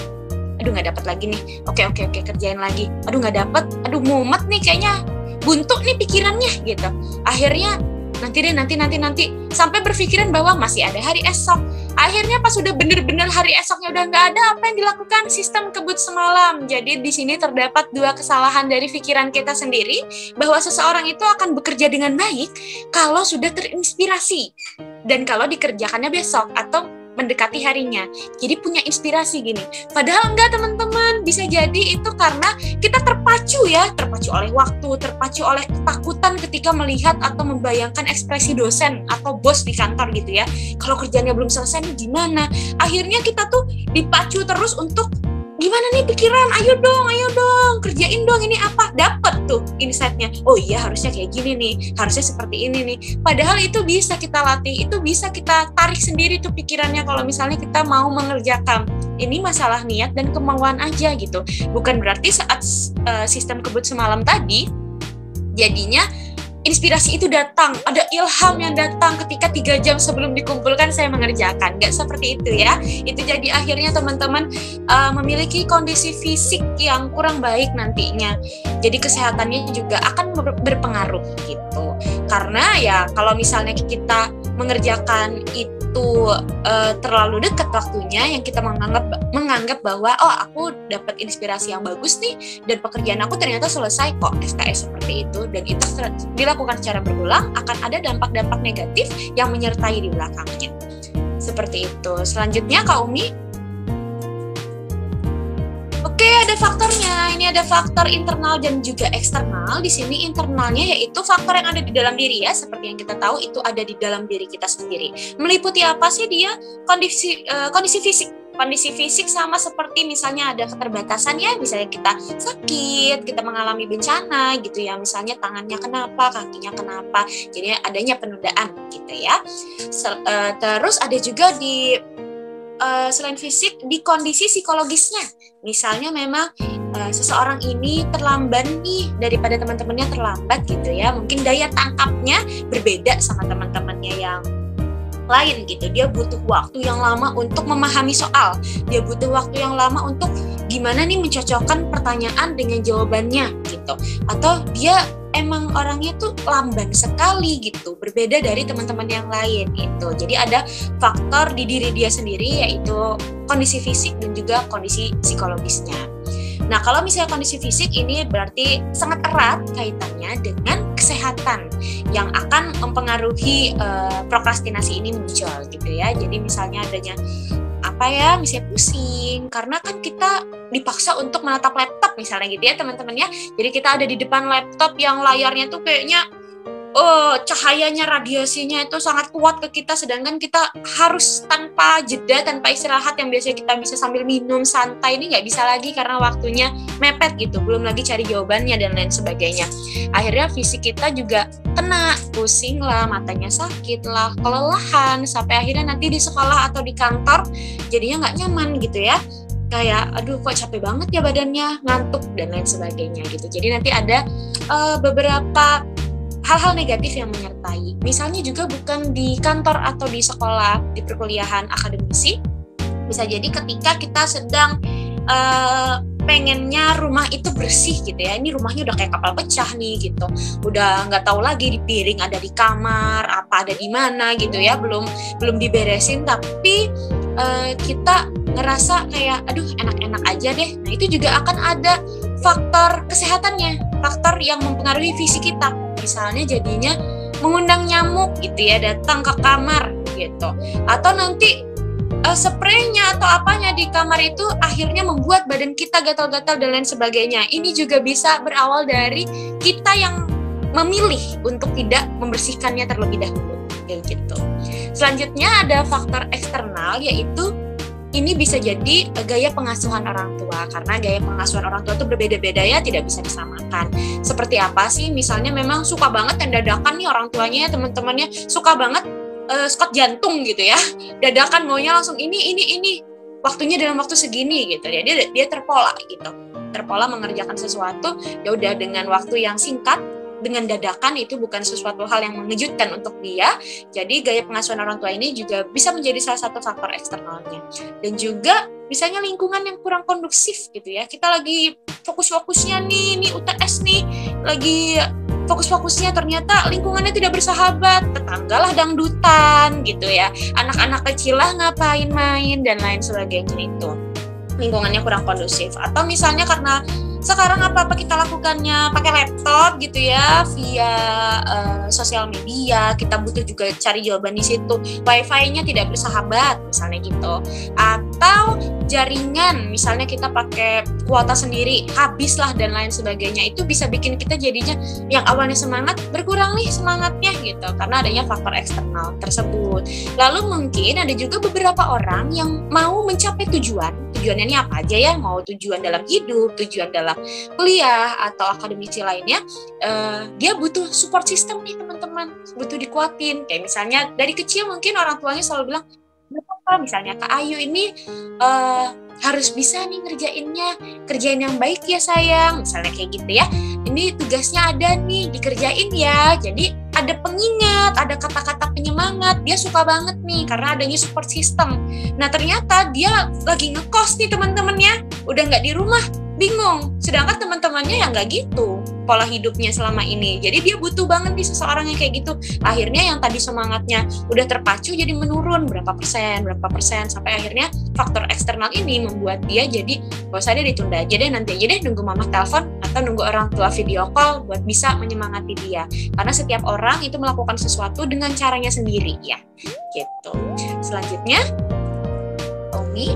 nggak dapat lagi nih, oke kerjain lagi, nggak dapat, mumet nih kayaknya, buntu nih pikirannya gitu. Akhirnya nanti sampai berpikiran bahwa masih ada hari esok. Akhirnya pas sudah benar-benar hari esoknya udah nggak ada, apa yang dilakukan? Sistem kebut semalam. Jadi di sini terdapat dua kesalahan dari pikiran kita sendiri, bahwa seseorang itu akan bekerja dengan baik kalau sudah terinspirasi dan kalau dikerjakannya besok atau mendekati harinya. Jadi punya inspirasi gini. Padahal enggak, teman-teman. Bisa jadi itu karena kita terpacu oleh waktu, terpacu oleh ketakutan ketika melihat atau membayangkan ekspresi dosen atau bos di kantor gitu ya. Kalau kerjanya belum selesai nih gimana? Akhirnya kita tuh dipacu terus untuk gimana nih pikiran, ayo dong, kerjain dong, ini apa? Dapat tuh insight-nya. Oh iya, harusnya kayak gini nih, harusnya seperti ini nih. Padahal itu bisa kita latih, itu bisa kita tarik sendiri tuh pikirannya kalau misalnya kita mau mengerjakan. Ini masalah niat dan kemauan aja gitu. Bukan berarti saat sistem kebut semalam tadi, jadinya inspirasi itu datang, ada ilham yang datang ketika 3 jam sebelum dikumpulkan saya mengerjakan. Nggak seperti itu ya. Itu jadi akhirnya teman-teman memiliki kondisi fisik yang kurang baik nantinya. Jadi kesehatannya juga akan berpengaruh gitu. Karena ya kalau misalnya kita mengerjakan itu terlalu dekat waktunya, yang kita menganggap bahwa oh aku dapat inspirasi yang bagus nih dan pekerjaan aku ternyata selesai kok, SKS seperti itu, dan itu dilakukan secara berulang, akan ada dampak-dampak negatif yang menyertai di belakangnya. Seperti itu. Selanjutnya Kak Umi. Oke, ada faktornya. Ini ada faktor internal dan juga eksternal. Di sini internalnya yaitu faktor yang ada di dalam diri ya. Seperti yang kita tahu itu ada di dalam diri kita sendiri. Meliputi apa sih dia? Kondisi fisik. Kondisi fisik sama seperti misalnya ada keterbatasan ya, misalnya kita sakit, kita mengalami bencana gitu ya, misalnya tangannya kenapa, kakinya kenapa, jadi adanya penundaan gitu ya. Terus ada juga di selain fisik, di kondisi psikologisnya. Misalnya memang seseorang ini terlambat nih daripada teman-temannya terlambat gitu ya, mungkin daya tangkapnya berbeda sama teman-temannya yang lain gitu. Dia butuh waktu yang lama untuk memahami soal, dia butuh waktu yang lama untuk gimana nih mencocokkan pertanyaan dengan jawabannya gitu, atau dia emang orangnya tuh lamban sekali gitu, berbeda dari teman-teman yang lain itu. Jadi ada faktor di diri dia sendiri yaitu kondisi fisik dan juga kondisi psikologisnya. Nah, kalau misalnya kondisi fisik ini berarti sangat erat kaitannya dengan kesehatan yang akan mempengaruhi prokrastinasi ini muncul gitu ya. Jadi misalnya adanya misalnya pusing karena kan kita dipaksa untuk menatap laptop misalnya gitu ya teman-teman ya. Jadi kita ada di depan laptop yang layarnya tuh kayaknya cahayanya, radiasinya itu sangat kuat ke kita, sedangkan kita harus tanpa jeda, tanpa istirahat yang biasanya kita bisa sambil minum santai, ini nggak bisa lagi karena waktunya mepet gitu, belum lagi cari jawabannya dan lain sebagainya. Akhirnya fisik kita juga kena, pusing lah, matanya sakit lah, kelelahan, sampai akhirnya nanti di sekolah atau di kantor jadinya nggak nyaman gitu ya. Kayak aduh kok capek banget ya badannya, ngantuk dan lain sebagainya gitu. Jadi nanti ada beberapa hal-hal negatif yang menyertai. Misalnya juga bukan di kantor atau di sekolah, di perkuliahan akademisi. Bisa jadi ketika kita sedang pengennya rumah itu bersih gitu ya. Ini rumahnya udah kayak kapal pecah nih gitu. Udah nggak tahu lagi di piring ada di kamar, apa ada di mana gitu ya. Belum diberesin tapi kita ngerasa kayak aduh enak-enak aja deh. Nah itu juga akan ada faktor kesehatannya, faktor yang mempengaruhi fisik kita. Misalnya jadinya mengundang nyamuk gitu ya, datang ke kamar gitu. Atau nanti spraynya atau apanya di kamar itu akhirnya membuat badan kita gatal-gatal dan lain sebagainya. Ini juga bisa berawal dari kita yang memilih untuk tidak membersihkannya terlebih dahulu kayak gitu. Selanjutnya ada faktor eksternal, yaitu ini bisa jadi gaya pengasuhan orang tua, karena gaya pengasuhan orang tua itu berbeda-beda ya, tidak bisa disamakan. Seperti apa sih? Misalnya memang suka banget dan dadakan nih orang tuanya ya, teman-temannya suka banget skot jantung gitu ya, dadakan maunya langsung ini waktunya dalam waktu segini gitu ya. Dia terpola gitu, terpola mengerjakan sesuatu ya udah dengan waktu yang singkat, dengan dadakan, itu bukan sesuatu hal yang mengejutkan untuk dia. Jadi gaya pengasuhan orang tua ini juga bisa menjadi salah satu faktor eksternalnya. Dan juga misalnya lingkungan yang kurang kondusif gitu ya. Kita lagi fokus-fokusnya nih UTS nih, lagi fokus-fokusnya ternyata lingkungannya tidak bersahabat, tetanggalah dangdutan gitu ya, anak-anak kecil lah ngapain main dan lain sebagainya, itu lingkungannya kurang kondusif. Atau misalnya karena sekarang apa-apa kita lakukannya pakai laptop gitu ya, via sosial media, kita butuh juga cari jawaban di situ, wifi-nya tidak bersahabat misalnya gitu. Atau jaringan, misalnya kita pakai kuota sendiri, habislah dan lain sebagainya, itu bisa bikin kita jadinya yang awalnya semangat berkurang nih semangatnya gitu, karena adanya faktor eksternal tersebut. Lalu mungkin ada juga beberapa orang yang mau mencapai tujuannya ini apa aja ya, mau tujuan dalam hidup, tujuan dalam kuliah atau akademisi lainnya, dia butuh support system nih teman-teman, butuh dikuatin. Kayak misalnya dari kecil mungkin orang tuanya selalu bilang, misalnya Kak Ayu ini harus bisa nih kerjain yang baik ya sayang, misalnya kayak gitu ya, ini tugasnya ada nih, dikerjain ya. Jadi ada pengingat, ada kata-kata penyemangat, dia suka banget nih karena adanya support system. Nah ternyata dia lagi ngekos nih teman-temannya, udah nggak di rumah, bingung, sedangkan teman-temannya yang nggak gitu pola hidupnya selama ini. Jadi dia butuh banget nih seseorang yang kayak gitu. Akhirnya yang tadi semangatnya udah terpacu jadi menurun berapa persen, sampai akhirnya faktor eksternal ini membuat dia jadi gak usah deh, ditunda aja deh, nanti aja deh, nunggu mama telepon atau nunggu orang tua video call buat bisa menyemangati dia. Karena setiap orang itu melakukan sesuatu dengan caranya sendiri ya, gitu. Selanjutnya, Omi.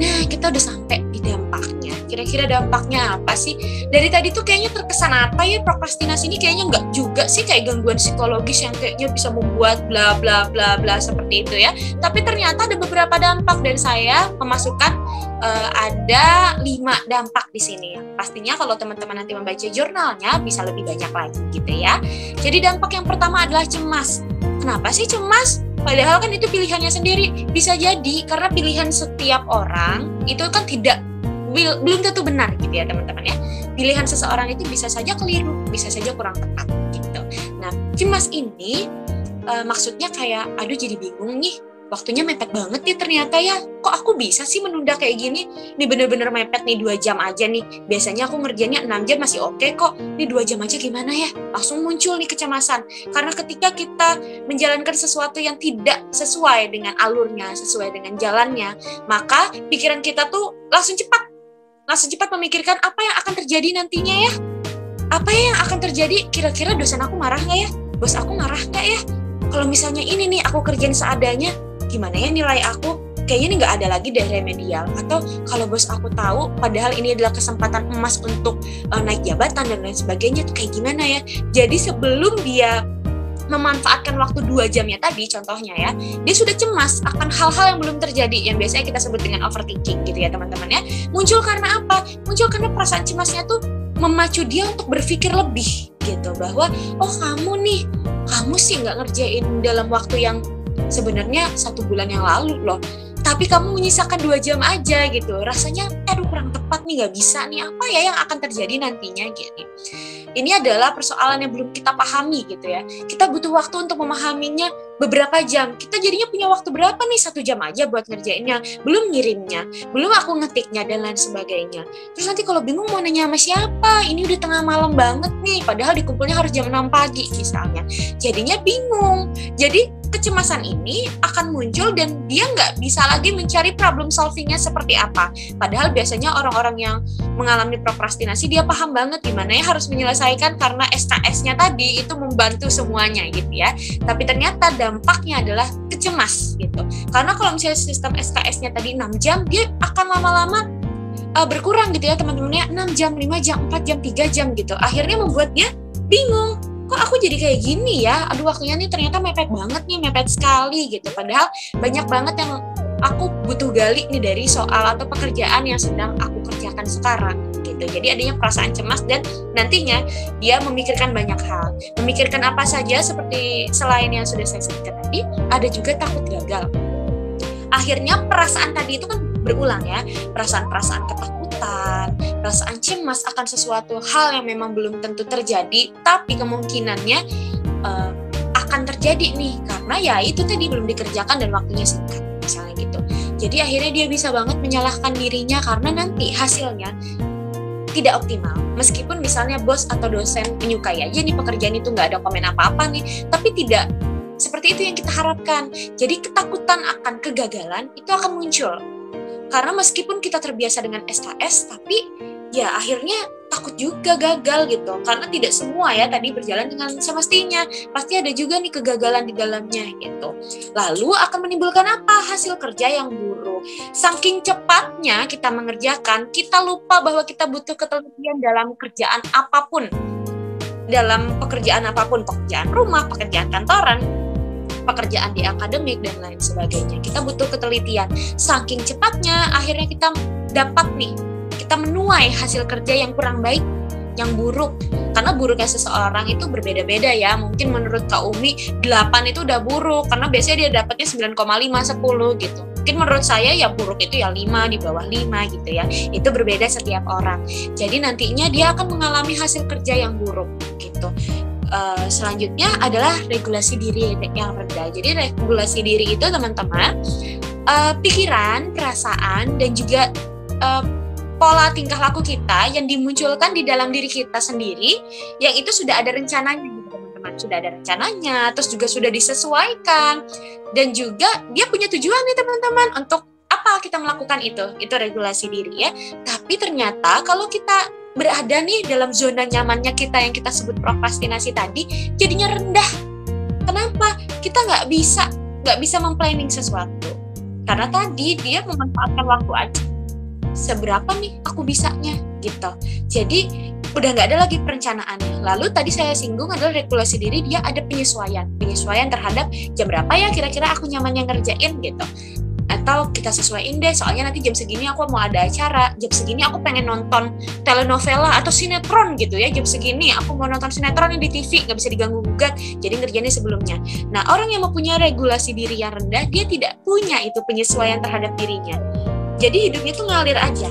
Nah, kita udah sampai di dampaknya. Kira-kira dampaknya apa sih? Dari tadi tuh kayaknya terkesan apa ya, prokrastinasi ini kayaknya nggak juga sih, kayak gangguan psikologis yang kayaknya bisa membuat bla bla bla bla seperti itu ya. Tapi ternyata ada beberapa dampak, dan saya memasukkan ada 5 dampak di sini. Pastinya kalau teman-teman nanti membaca jurnalnya bisa lebih banyak lagi gitu ya. Jadi dampak yang pertama adalah cemas. Kenapa sih cemas? Padahal kan itu pilihannya sendiri. Bisa jadi karena pilihan setiap orang itu kan belum tentu benar gitu ya teman-teman ya. Pilihan seseorang itu bisa saja keliru, bisa saja kurang tepat gitu. Nah, cemas ini maksudnya kayak, aduh jadi bingung nih, waktunya mepet banget nih ternyata ya. Kok aku bisa sih menunda kayak gini? Ini bener-bener mepet nih, 2 jam aja nih. Biasanya aku ngerjainnya 6 jam masih oke kok. Ini 2 jam aja gimana ya? Langsung muncul nih kecemasan. Karena ketika kita menjalankan sesuatu yang tidak sesuai dengan alurnya, sesuai dengan jalannya, maka pikiran kita tuh langsung cepat memikirkan apa yang akan terjadi nantinya ya. Apa yang akan terjadi? Kira-kira dosen aku marah nggak ya? Bos aku marah nggak ya? Kalau misalnya ini nih aku kerjain seadanya, gimana ya nilai aku? Kayaknya ini nggak ada lagi deh remedial. Atau kalau bos aku tahu, padahal ini adalah kesempatan emas untuk naik jabatan dan lain sebagainya, tuh kayak gimana ya? Jadi sebelum dia memanfaatkan waktu 2 jamnya tadi, contohnya ya, dia sudah cemas akan hal-hal yang belum terjadi, yang biasanya kita sebut dengan overthinking gitu ya teman-teman ya. Muncul karena apa? Muncul karena perasaan cemasnya tuh memacu dia untuk berpikir lebih gitu, bahwa oh kamu sih nggak ngerjain dalam waktu yang sebenarnya 1 bulan yang lalu loh, tapi kamu menyisakan 2 jam aja gitu. Rasanya aduh kurang tepat nih, nggak bisa nih, apa ya yang akan terjadi nantinya gitu. Ini adalah persoalan yang belum kita pahami gitu ya. Kita butuh waktu untuk memahaminya beberapa jam. Kita jadinya punya waktu berapa nih? 1 jam aja buat ngerjainnya, belum ngirimnya, belum aku ngetiknya dan lain sebagainya. Terus nanti kalau bingung mau nanya sama siapa, ini udah tengah malam banget nih, padahal dikumpulnya harus jam 6 pagi misalnya. Jadinya bingung. Jadi kecemasan ini akan muncul dan dia nggak bisa lagi mencari problem solvingnya seperti apa. Padahal biasanya orang-orang yang mengalami prokrastinasi dia paham banget gimana ya harus menyelesaikan karena SKS-nya tadi itu membantu semuanya gitu ya. Tapi ternyata dampaknya adalah kecemas gitu. Karena kalau misalnya sistem SKS-nya tadi 6 jam, dia akan lama-lama berkurang gitu ya teman-temannya, 6 jam, 5 jam, 4 jam, 3 jam gitu. Akhirnya membuat dia bingung. Kok aku jadi kayak gini ya? Aduh waktunya nih ternyata mepet banget nih, mepet sekali gitu. Padahal banyak banget yang aku butuh gali nih dari soal atau pekerjaan yang sedang aku kerjakan sekarang gitu. Jadi adanya perasaan cemas dan nantinya dia memikirkan banyak hal. Memikirkan apa saja seperti selain yang sudah saya sebutkan tadi, ada juga takut gagal. Akhirnya perasaan tadi itu kan berulang ya. Perasaan-perasaan ketakutan, perasaan cemas akan sesuatu hal yang memang belum tentu terjadi, tapi kemungkinannya akan terjadi nih karena ya itu tadi belum dikerjakan dan waktunya singkat misalnya gitu. Jadi akhirnya dia bisa banget menyalahkan dirinya karena nanti hasilnya tidak optimal. Meskipun misalnya bos atau dosen menyukai aja nih pekerjaan itu, nggak ada komen apa-apa nih, tapi tidak seperti itu yang kita harapkan. Jadi ketakutan akan kegagalan itu akan muncul. Karena meskipun kita terbiasa dengan SKS, tapi ya akhirnya takut juga gagal gitu. Karena tidak semua ya tadi berjalan dengan semestinya. Pasti ada juga nih kegagalan di dalamnya gitu. Lalu akan menimbulkan apa? Hasil kerja yang buruk. Saking cepatnya kita mengerjakan, kita lupa bahwa kita butuh ketelitian dalam kerjaan apapun. Dalam pekerjaan apapun, pekerjaan rumah, pekerjaan kantoran, pekerjaan di akademik, dan lain sebagainya. Kita butuh ketelitian. Saking cepatnya, akhirnya kita dapat nih, kita menuai hasil kerja yang kurang baik, yang buruk. Karena buruknya seseorang itu berbeda-beda ya. Mungkin menurut Kak Umi, 8 itu udah buruk, karena biasanya dia dapatnya 9,5, 10 gitu. Mungkin menurut saya ya buruk itu ya 5, di bawah 5 gitu ya. Itu berbeda setiap orang. Jadi nantinya dia akan mengalami hasil kerja yang buruk gitu. Selanjutnya adalah regulasi diri yang rendah. Jadi regulasi diri itu teman-teman, pikiran, perasaan, dan juga pola tingkah laku kita yang dimunculkan di dalam diri kita sendiri, yang itu sudah ada rencananya gitu teman-teman. Sudah ada rencananya, terus juga sudah disesuaikan, dan juga dia punya tujuan nih teman-teman untuk apa kita melakukan itu regulasi diri ya. Tapi ternyata kalau kita berada nih dalam zona nyamannya kita yang kita sebut prokrastinasi tadi, jadinya rendah. Kenapa? Kita nggak bisa memplanning sesuatu. Karena tadi dia memanfaatkan waktu aja. Seberapa nih aku bisanya gitu. Jadi udah nggak ada lagi perencanaannya. Lalu tadi saya singgung adalah regulasi diri, dia ada penyesuaian terhadap jam berapa ya kira-kira aku nyamannya ngerjain gitu. Atau kita sesuaiin deh, soalnya nanti jam segini aku mau ada acara, jam segini aku pengen nonton telenovela atau sinetron gitu ya, jam segini aku mau nonton sinetron yang di TV, nggak bisa diganggu-gugat, jadi ngerjainnya sebelumnya. Nah, orang yang mempunyai regulasi diri yang rendah, dia tidak punya itu penyesuaian terhadap dirinya. Jadi hidupnya tuh ngalir aja.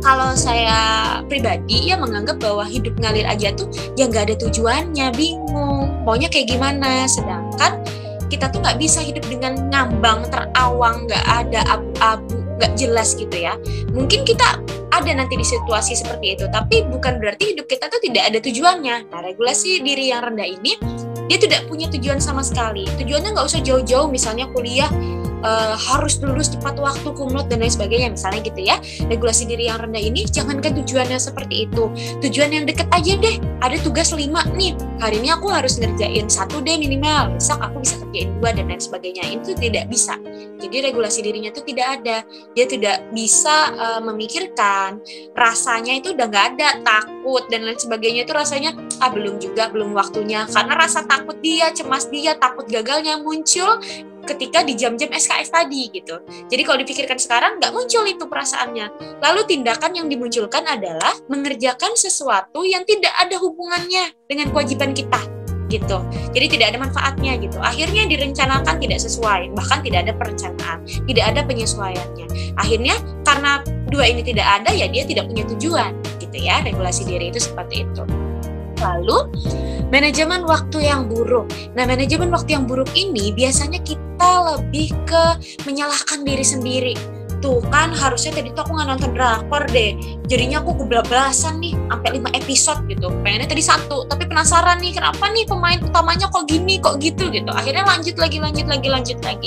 Kalau saya pribadi ya menganggap bahwa hidup ngalir aja tuh ya nggak ada tujuannya, bingung, maunya kayak gimana. Sedangkan kita tuh nggak bisa hidup dengan ngambang, terawang, nggak ada abu-abu, nggak jelas gitu ya. Mungkin kita ada nanti di situasi seperti itu, tapi bukan berarti hidup kita tuh tidak ada tujuannya. Nah, regulasi diri yang rendah ini, dia tidak punya tujuan sama sekali. Tujuannya nggak usah jauh-jauh, misalnya kuliah, harus lulus tepat waktu, kumlot, dan lain sebagainya misalnya gitu ya. Regulasi diri yang rendah ini jangankan tujuannya seperti itu, tujuan yang deket aja deh. Ada tugas 5 nih, hari ini aku harus ngerjain 1 deh minimal, besok aku bisa kerjain 2 dan lain sebagainya. Itu tidak bisa. Jadi regulasi dirinya itu tidak ada. Dia tidak bisa memikirkan, rasanya itu udah nggak ada, takut dan lain sebagainya. Itu rasanya belum waktunya, karena rasa takut dia, cemas dia, takut gagalnya muncul ketika di jam-jam SKS tadi gitu. Jadi kalau dipikirkan sekarang nggak muncul itu perasaannya. Lalu tindakan yang dimunculkan adalah mengerjakan sesuatu yang tidak ada hubungannya dengan kewajiban kita gitu. Jadi tidak ada manfaatnya gitu. Akhirnya direncanakan tidak sesuai, bahkan tidak ada perencanaan, tidak ada penyesuaiannya. Akhirnya karena 2 ini tidak ada, ya dia tidak punya tujuan gitu ya. Regulasi diri itu seperti itu. Lalu manajemen waktu yang buruk. Nah, manajemen waktu yang buruk ini biasanya kita lebih ke menyalahkan diri sendiri. Tuh kan harusnya tadi tuh aku nggak nonton drakor deh, jadinya aku kebablasan nih sampai 5 episode gitu. Pengennya tadi 1, tapi penasaran nih kenapa nih pemain utamanya kok gini kok gitu gitu. Akhirnya lanjut lagi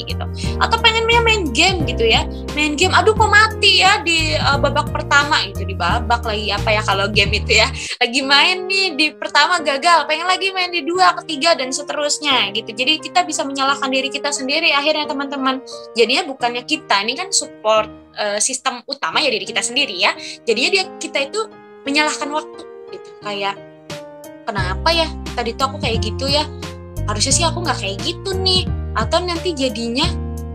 gitu. Atau pengennya main game gitu ya, main game, aduh kok mati ya di babak pertama itu, di babak lagi apa ya kalau game itu ya, lagi main nih di pertama gagal, pengen lagi main di 2, ketiga dan seterusnya gitu. Jadi kita bisa menyalahkan diri kita sendiri akhirnya teman-teman. Jadinya bukannya kita ini kan support sistem utama ya diri kita sendiri ya. Jadinya kita itu menyalahkan waktu gitu. Kayak kenapa ya tadi tuh aku kayak gitu ya, harusnya sih aku nggak kayak gitu nih. Atau nanti jadinya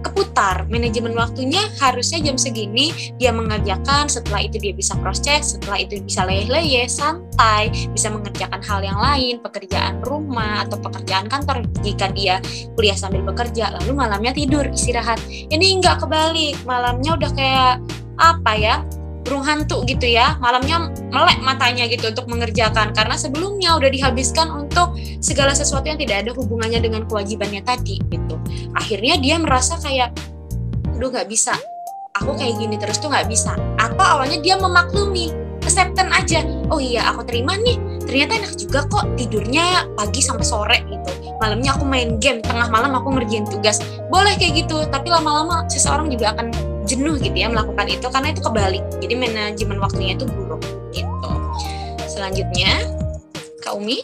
keputar, manajemen waktunya harusnya jam segini dia mengerjakan, setelah itu dia bisa cross check, setelah itu bisa leyeh-leyeh, santai, bisa mengerjakan hal yang lain, pekerjaan rumah atau pekerjaan kantor jika dia kuliah sambil bekerja, lalu malamnya tidur istirahat. Ini nggak kebalik, malamnya udah kayak apa ya, burung hantu gitu ya, malamnya melek matanya gitu untuk mengerjakan, karena sebelumnya udah dihabiskan untuk segala sesuatu yang tidak ada hubungannya dengan kewajibannya tadi gitu. Akhirnya dia merasa kayak, aduh nggak bisa, aku kayak gini terus tuh nggak bisa. Atau awalnya dia memaklumi acceptance aja. Oh iya, aku terima nih, ternyata enak juga kok tidurnya pagi sampai sore gitu, malamnya aku main game, tengah malam aku ngerjain tugas. Boleh kayak gitu, tapi lama-lama seseorang juga akan jenuh gitu ya melakukan itu, karena itu kebalik, jadi manajemen waktunya itu buruk gitu. Selanjutnya Kak Umi.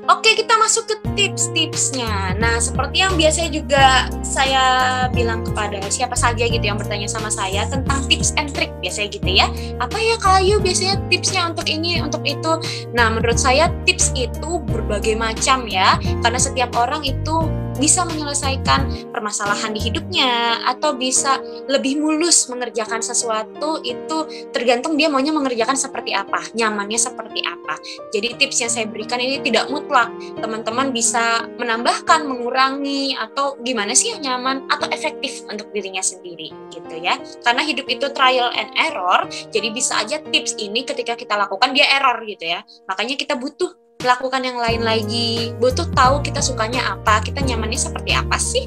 Oke, kita masuk ke tips-tipsnya. Nah, seperti yang biasanya juga saya bilang kepada siapa saja gitu yang bertanya sama saya tentang tips and trick biasanya gitu ya. Apa ya Kak Ayu biasanya tipsnya untuk ini, untuk itu? Nah, menurut saya tips itu berbagai macam ya, karena setiap orang itu bisa menyelesaikan permasalahan di hidupnya atau bisa lebih mulus mengerjakan sesuatu, itu tergantung dia maunya mengerjakan seperti apa, nyamannya seperti apa. Jadi tips yang saya berikan ini tidak mutlak, teman-teman bisa menambahkan, mengurangi, atau gimana sih yang nyaman atau efektif untuk dirinya sendiri gitu ya. Karena hidup itu trial and error, jadi bisa aja tips ini ketika kita lakukan dia error gitu ya. Makanya kita butuh lakukan yang lain lagi, butuh tahu kita sukanya apa, kita nyamannya seperti apa sih,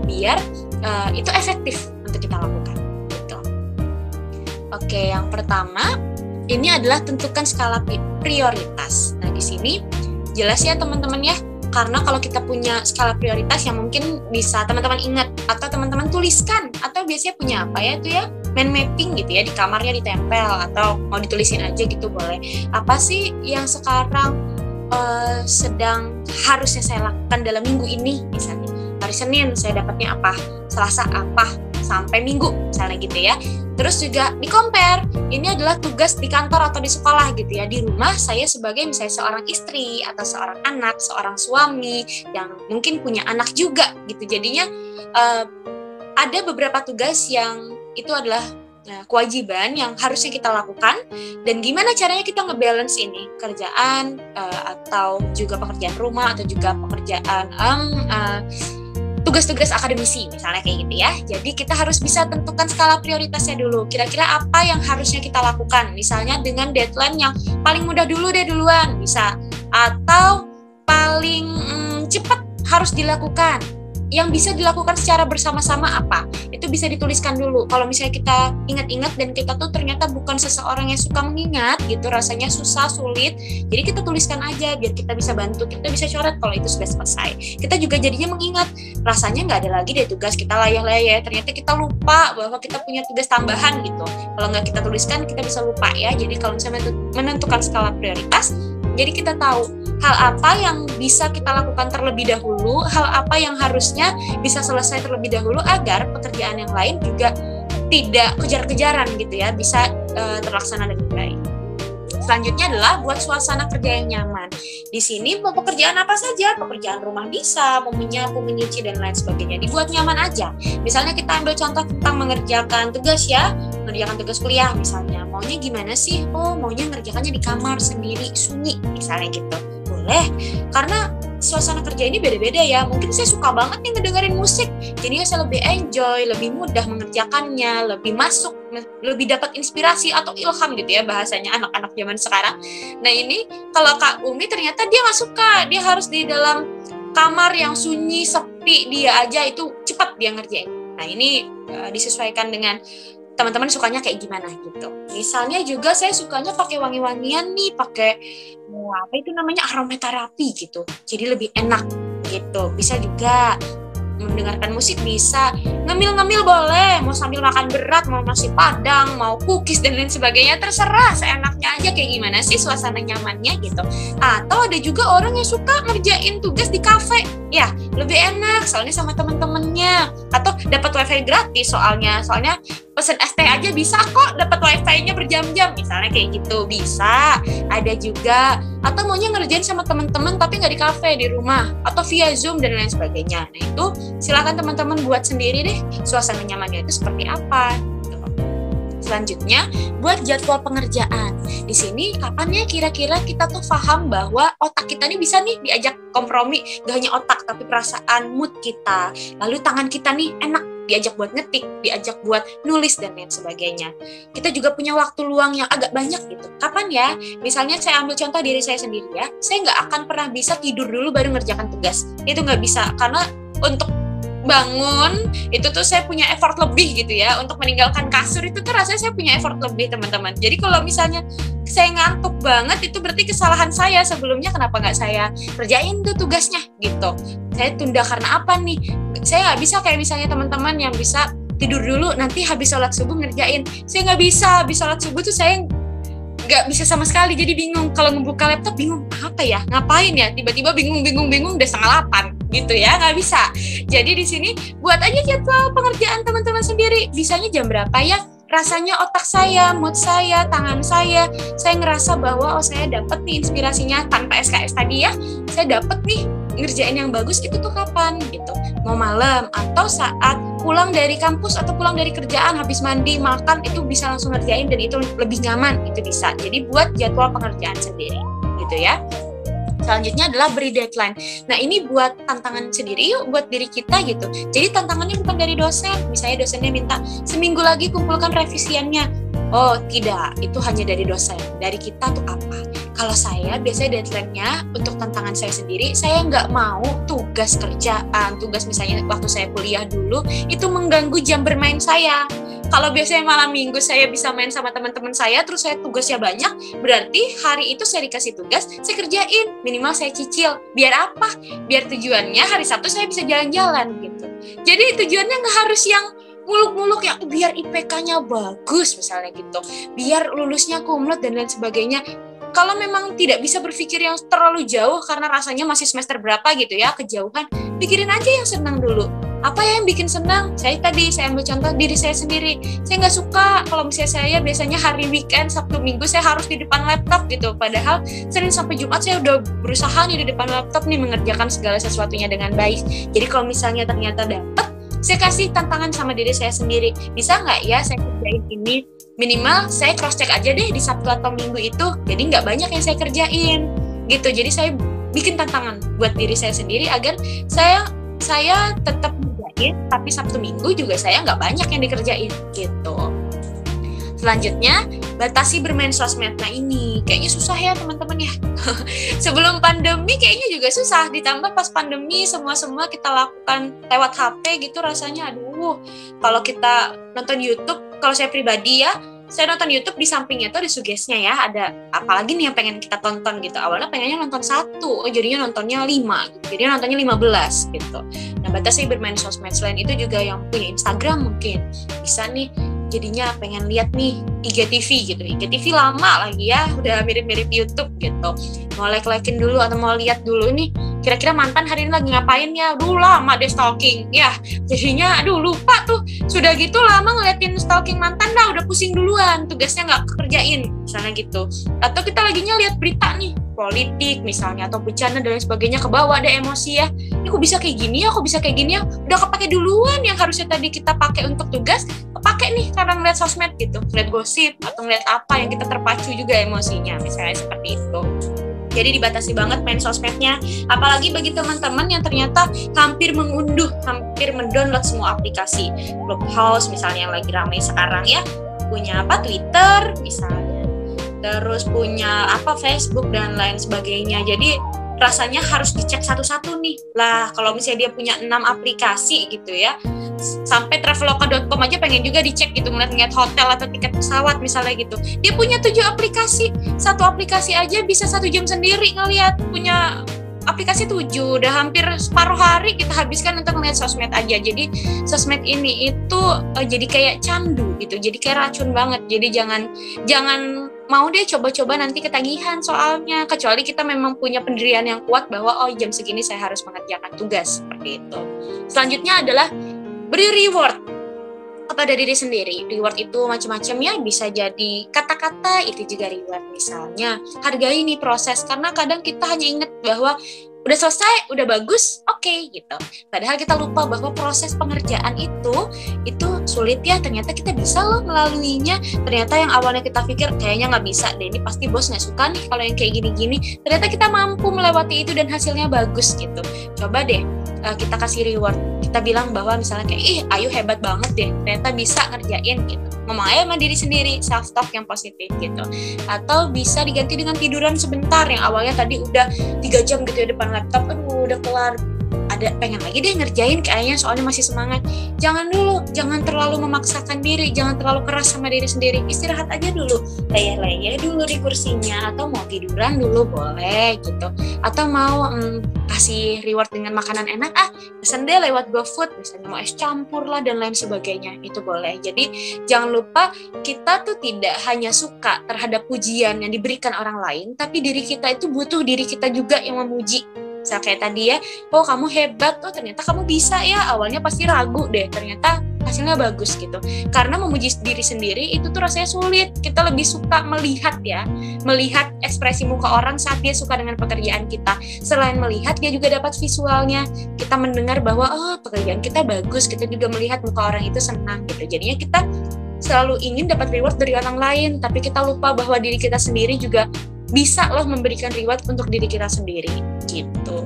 biar itu efektif untuk kita lakukan gitu. Oke, yang pertama ini adalah tentukan skala prioritas. Nah, di sini jelas ya teman-teman ya, karena kalau kita punya skala prioritas yang mungkin bisa teman-teman ingat atau teman-teman tuliskan, atau biasanya punya apa ya itu ya, mind mapping gitu ya, di kamarnya ditempel atau mau ditulisin aja gitu boleh. Apa sih yang sekarang sedang harusnya saya lakukan dalam minggu ini, misalnya hari Senin saya dapatnya apa, Selasa apa, sampai Minggu misalnya gitu ya. Terus juga di compare, ini adalah tugas di kantor atau di sekolah gitu ya. Di rumah saya sebagai misalnya seorang istri atau seorang anak, seorang suami yang mungkin punya anak juga gitu. Jadinya ada beberapa tugas yang itu adalah kewajiban yang harusnya kita lakukan, dan gimana caranya kita ngebalance ini, kerjaan atau juga pekerjaan rumah atau juga pekerjaan tugas-tugas akademisi misalnya kayak gitu ya. Jadi kita harus bisa tentukan skala prioritasnya dulu, kira-kira apa yang harusnya kita lakukan, misalnya dengan deadline yang paling mudah dulu deh duluan bisa, atau paling cepat harus dilakukan, yang bisa dilakukan secara bersama-sama apa, itu bisa dituliskan dulu. Kalau misalnya kita ingat-ingat dan kita tuh ternyata bukan seseorang yang suka mengingat gitu, rasanya susah, sulit, jadi kita tuliskan aja biar kita bisa bantu, kita bisa coret kalau itu sudah selesai. Kita juga jadinya mengingat, rasanya nggak ada lagi deh tugas kita layah-layah, ternyata kita lupa bahwa kita punya tugas tambahan gitu. Kalau nggak kita tuliskan, kita bisa lupa ya. Jadi kalau misalnya menentukan skala prioritas, jadi kita tahu hal apa yang bisa kita lakukan terlebih dahulu, hal apa yang harusnya bisa selesai terlebih dahulu agar pekerjaan yang lain juga tidak kejar-kejaran gitu ya, bisa terlaksana dengan baik. Selanjutnya adalah buat suasana kerja yang nyaman. Di sini mau pekerjaan apa saja, pekerjaan rumah bisa, mau menyapu, menyuci dan lain sebagainya, dibuat nyaman aja. Misalnya kita ambil contoh tentang mengerjakan tugas ya, mengerjakan tugas kuliah misalnya, maunya gimana sih? Oh, maunya ngerjakannya di kamar sendiri, sunyi misalnya gitu. Boleh, karena suasana kerja ini beda-beda ya. Mungkin saya suka banget nih ngedengerin musik, jadi saya lebih enjoy, lebih mudah mengerjakannya, lebih masuk, lebih dapat inspirasi atau ilham gitu ya bahasanya anak-anak zaman sekarang. Nah ini kalau Kak Umi ternyata dia nggak suka, dia harus di dalam kamar yang sunyi, sepi, dia aja itu cepat dia ngerjain. Nah ini disesuaikan dengan teman-teman sukanya kayak gimana gitu. Misalnya juga saya sukanya pakai wangi-wangian nih, pakai apa itu namanya, aromaterapi gitu. Jadi lebih enak gitu. Bisa juga mendengarkan musik, bisa ngemil-ngemil boleh, mau sambil makan berat, mau nasi padang, mau cookies dan lain sebagainya, terserah seenaknya aja kayak gimana sih suasana nyamannya gitu. Atau ada juga orang yang suka ngerjain tugas di kafe, ya lebih enak soalnya sama temen-temennya, atau dapat wifi gratis soalnya pesen es teh aja bisa kok dapat wifi-nya berjam-jam misalnya kayak gitu, bisa. Ada juga, atau maunya ngerjain sama teman-teman tapi nggak di kafe, di rumah atau via Zoom dan lain sebagainya. Nah itu silakan teman-teman buat sendiri deh suasana nyamannya itu seperti apa. Selanjutnya, buat jadwal pengerjaan. Di sini kapan ya kira-kira kita tuh paham bahwa otak kita nih bisa nih diajak kompromi, gak hanya otak tapi perasaan, mood kita. Lalu tangan kita nih enak diajak buat ngetik, diajak buat nulis dan lain sebagainya. Kita juga punya waktu luang yang agak banyak gitu. Kapan ya? Misalnya saya ambil contoh diri saya sendiri ya. Saya nggak akan pernah bisa tidur dulu baru ngerjakan tugas. Itu nggak bisa, karena untuk bangun itu tuh saya punya effort lebih gitu ya. Untuk meninggalkan kasur itu tuh rasanya saya punya effort lebih, teman-teman. Jadi kalau misalnya saya ngantuk banget, itu berarti kesalahan saya sebelumnya, kenapa nggak saya kerjain tuh tugasnya gitu. Saya tunda karena apa nih? Saya nggak bisa kayak misalnya teman-teman yang bisa tidur dulu, nanti habis sholat subuh ngerjain. Saya nggak bisa, habis sholat subuh tuh saya nggak bisa sama sekali, jadi bingung. Kalau ngebuka laptop bingung, apa ya, ngapain ya, tiba-tiba bingung udah 7:30 gitu ya, nggak bisa. Jadi di sini buat aja jadwal pengerjaan teman-teman sendiri, bisanya jam berapa ya, rasanya otak saya, mood saya, tangan saya ngerasa bahwa oh saya dapat nih inspirasinya tanpa SKS tadi ya, saya dapat nih ngerjain yang bagus itu tuh kapan gitu, mau malam atau saat pulang dari kampus atau pulang dari kerjaan, habis mandi, makan, itu bisa langsung ngerjain dan itu lebih nyaman, itu bisa. Jadi buat jadwal pengerjaan sendiri gitu ya. Selanjutnya adalah beri deadline. Nah ini buat tantangan sendiri yuk, buat diri kita gitu. Jadi tantangannya bukan dari dosen, misalnya dosennya minta seminggu lagi kumpulkan revisiannya. Oh tidak, itu hanya dari dosen. Dari kita tuh apa? Kalau saya biasanya deadline-nya untuk tantangan saya sendiri, saya nggak mau tugas kerjaan, tugas misalnya waktu saya kuliah dulu, itu mengganggu jam bermain saya. Kalau biasanya malam minggu saya bisa main sama teman-teman saya, terus saya tugasnya banyak, berarti hari itu saya dikasih tugas, saya kerjain, minimal saya cicil. Biar apa? Biar tujuannya hari Sabtu saya bisa jalan-jalan gitu. Jadi tujuannya nggak harus yang muluk-muluk ya, biar IPK-nya bagus misalnya gitu, biar lulusnya kumlot dan lain sebagainya. Kalau memang tidak bisa berpikir yang terlalu jauh karena rasanya masih semester berapa gitu ya, kejauhan, pikirin aja yang senang dulu. Apa ya yang bikin senang? Saya ambil contoh diri saya sendiri. Saya nggak suka kalau misalnya saya biasanya hari weekend, Sabtu Minggu saya harus di depan laptop gitu. Padahal Senin sampai Jumat saya udah berusaha nih di depan laptop nih mengerjakan segala sesuatunya dengan baik. Jadi kalau misalnya ternyata dapat, saya kasih tantangan sama diri saya sendiri. Bisa nggak ya saya kerjain ini? Minimal saya cross check aja deh di Sabtu atau Minggu itu. Jadi nggak banyak yang saya kerjain gitu. Jadi saya bikin tantangan buat diri saya sendiri agar saya tetap ngerjain, tapi Sabtu Minggu juga saya nggak banyak yang dikerjain gitu. Selanjutnya, batasi bermain sosmed. Nah ini kayaknya susah ya teman-teman ya. Sebelum pandemi kayaknya juga susah, ditambah pas pandemi semua kita lakukan lewat HP gitu, rasanya aduh. Kalau kita nonton YouTube, kalau saya pribadi ya, saya nonton YouTube di sampingnya tuh ada sugesnya ya, ada apalagi nih yang pengen kita tonton gitu. Awalnya pengennya nonton 1, jadinya nontonnya 5 gitu. Jadinya nontonnya 15 gitu. Nah, batasi bermain sosmed. Selain itu juga yang punya Instagram mungkin bisa nih, jadinya pengen lihat nih IGTV gitu. IGTV lama lagi ya, udah mirip-mirip YouTube gitu. Mau like-likein dulu atau mau lihat dulu nih, kira-kira mantan hari ini lagi ngapain ya. Aduh lama deh stalking ya. Jadinya aduh lupa tuh. Sudah gitu lama ngeliatin stalking mantan, dah udah pusing duluan, tugasnya nggak kerjain misalnya gitu. Atau kita laginya lihat berita nih, politik misalnya atau bencana dan lain sebagainya, kebawa ada emosi ya. Ini kok bisa kayak gini ya, udah kepake duluan yang harusnya tadi kita pakai untuk tugas, kepake nih karena ngeliat sosmed gitu, ngeliat gosip atau ngeliat apa yang kita terpacu juga emosinya, misalnya seperti itu. Jadi dibatasi banget main sosmednya, apalagi bagi teman-teman yang ternyata hampir mendownload semua aplikasi. Clubhouse misalnya yang lagi ramai sekarang ya, punya Twitter misalnya, terus punya Facebook dan lain sebagainya. Jadi rasanya harus dicek satu-satu nih. Lah kalau misalnya dia punya 6 aplikasi gitu ya, sampai traveloka.com aja pengen juga dicek gitu, ngeliat hotel atau tiket pesawat misalnya gitu. Dia punya 7 aplikasi, satu aplikasi aja bisa 1 jam sendiri ngeliat. Punya aplikasi 7, udah hampir separuh hari kita habiskan untuk ngeliat sosmed aja. Jadi sosmed ini itu jadi kayak candu gitu, jadi kayak racun banget. Jadi jangan mau deh coba-coba, nanti ketagihan soalnya, kecuali kita memang punya pendirian yang kuat bahwa oh jam segini saya harus mengerjakan tugas, seperti itu. Selanjutnya adalah beri reward kepada diri sendiri. Reward itu macam-macam ya, bisa jadi kata-kata, itu juga reward. Misalnya hargai nih proses, karena kadang kita hanya ingat bahwa udah selesai, udah bagus, oke, gitu. Padahal kita lupa bahwa proses pengerjaan itu sulit ya, ternyata kita bisa loh melaluinya. Ternyata yang awalnya kita pikir kayaknya nggak bisa deh, ini pasti bos nggak suka nih kalau yang kayak gini-gini, ternyata kita mampu melewati itu dan hasilnya bagus gitu. Coba deh kita kasih reward, kita bilang bahwa misalnya kayak Ayu hebat banget deh, ternyata bisa ngerjain gitu. Ngomong aja sama diri sendiri, self talk yang positif gitu. Atau bisa diganti dengan tiduran sebentar, yang awalnya tadi udah 3 jam gitu ya depan laptop, udah kelar. ada pengen lagi deh ngerjain kayaknya soalnya masih semangat. Jangan dulu, jangan terlalu memaksakan diri, jangan terlalu keras sama diri sendiri. Istirahat aja dulu, leyeh-leyeh dulu di kursinya, atau mau tiduran dulu boleh gitu. Atau mau kasih reward dengan makanan enak, pesen deh lewat GoFood, misalnya mau es campur lah dan lain sebagainya, itu boleh. Jadi jangan lupa kita tuh tidak hanya suka terhadap pujian yang diberikan orang lain, tapi diri kita itu butuh diri kita juga yang memuji. Misalnya kayak tadi ya, oh kamu hebat, oh ternyata kamu bisa ya, awalnya pasti ragu deh, ternyata hasilnya bagus gitu. Karena memuji diri sendiri itu tuh rasanya sulit, kita lebih suka melihat ekspresi muka orang saat dia suka dengan pekerjaan kita. Selain melihat, dia juga dapat visualnya, kita mendengar bahwa oh pekerjaan kita bagus, kita juga melihat muka orang itu senang gitu. Jadinya kita selalu ingin dapat reward dari orang lain, tapi kita lupa bahwa diri kita sendiri juga bisa loh memberikan reward untuk diri kita sendiri gitu.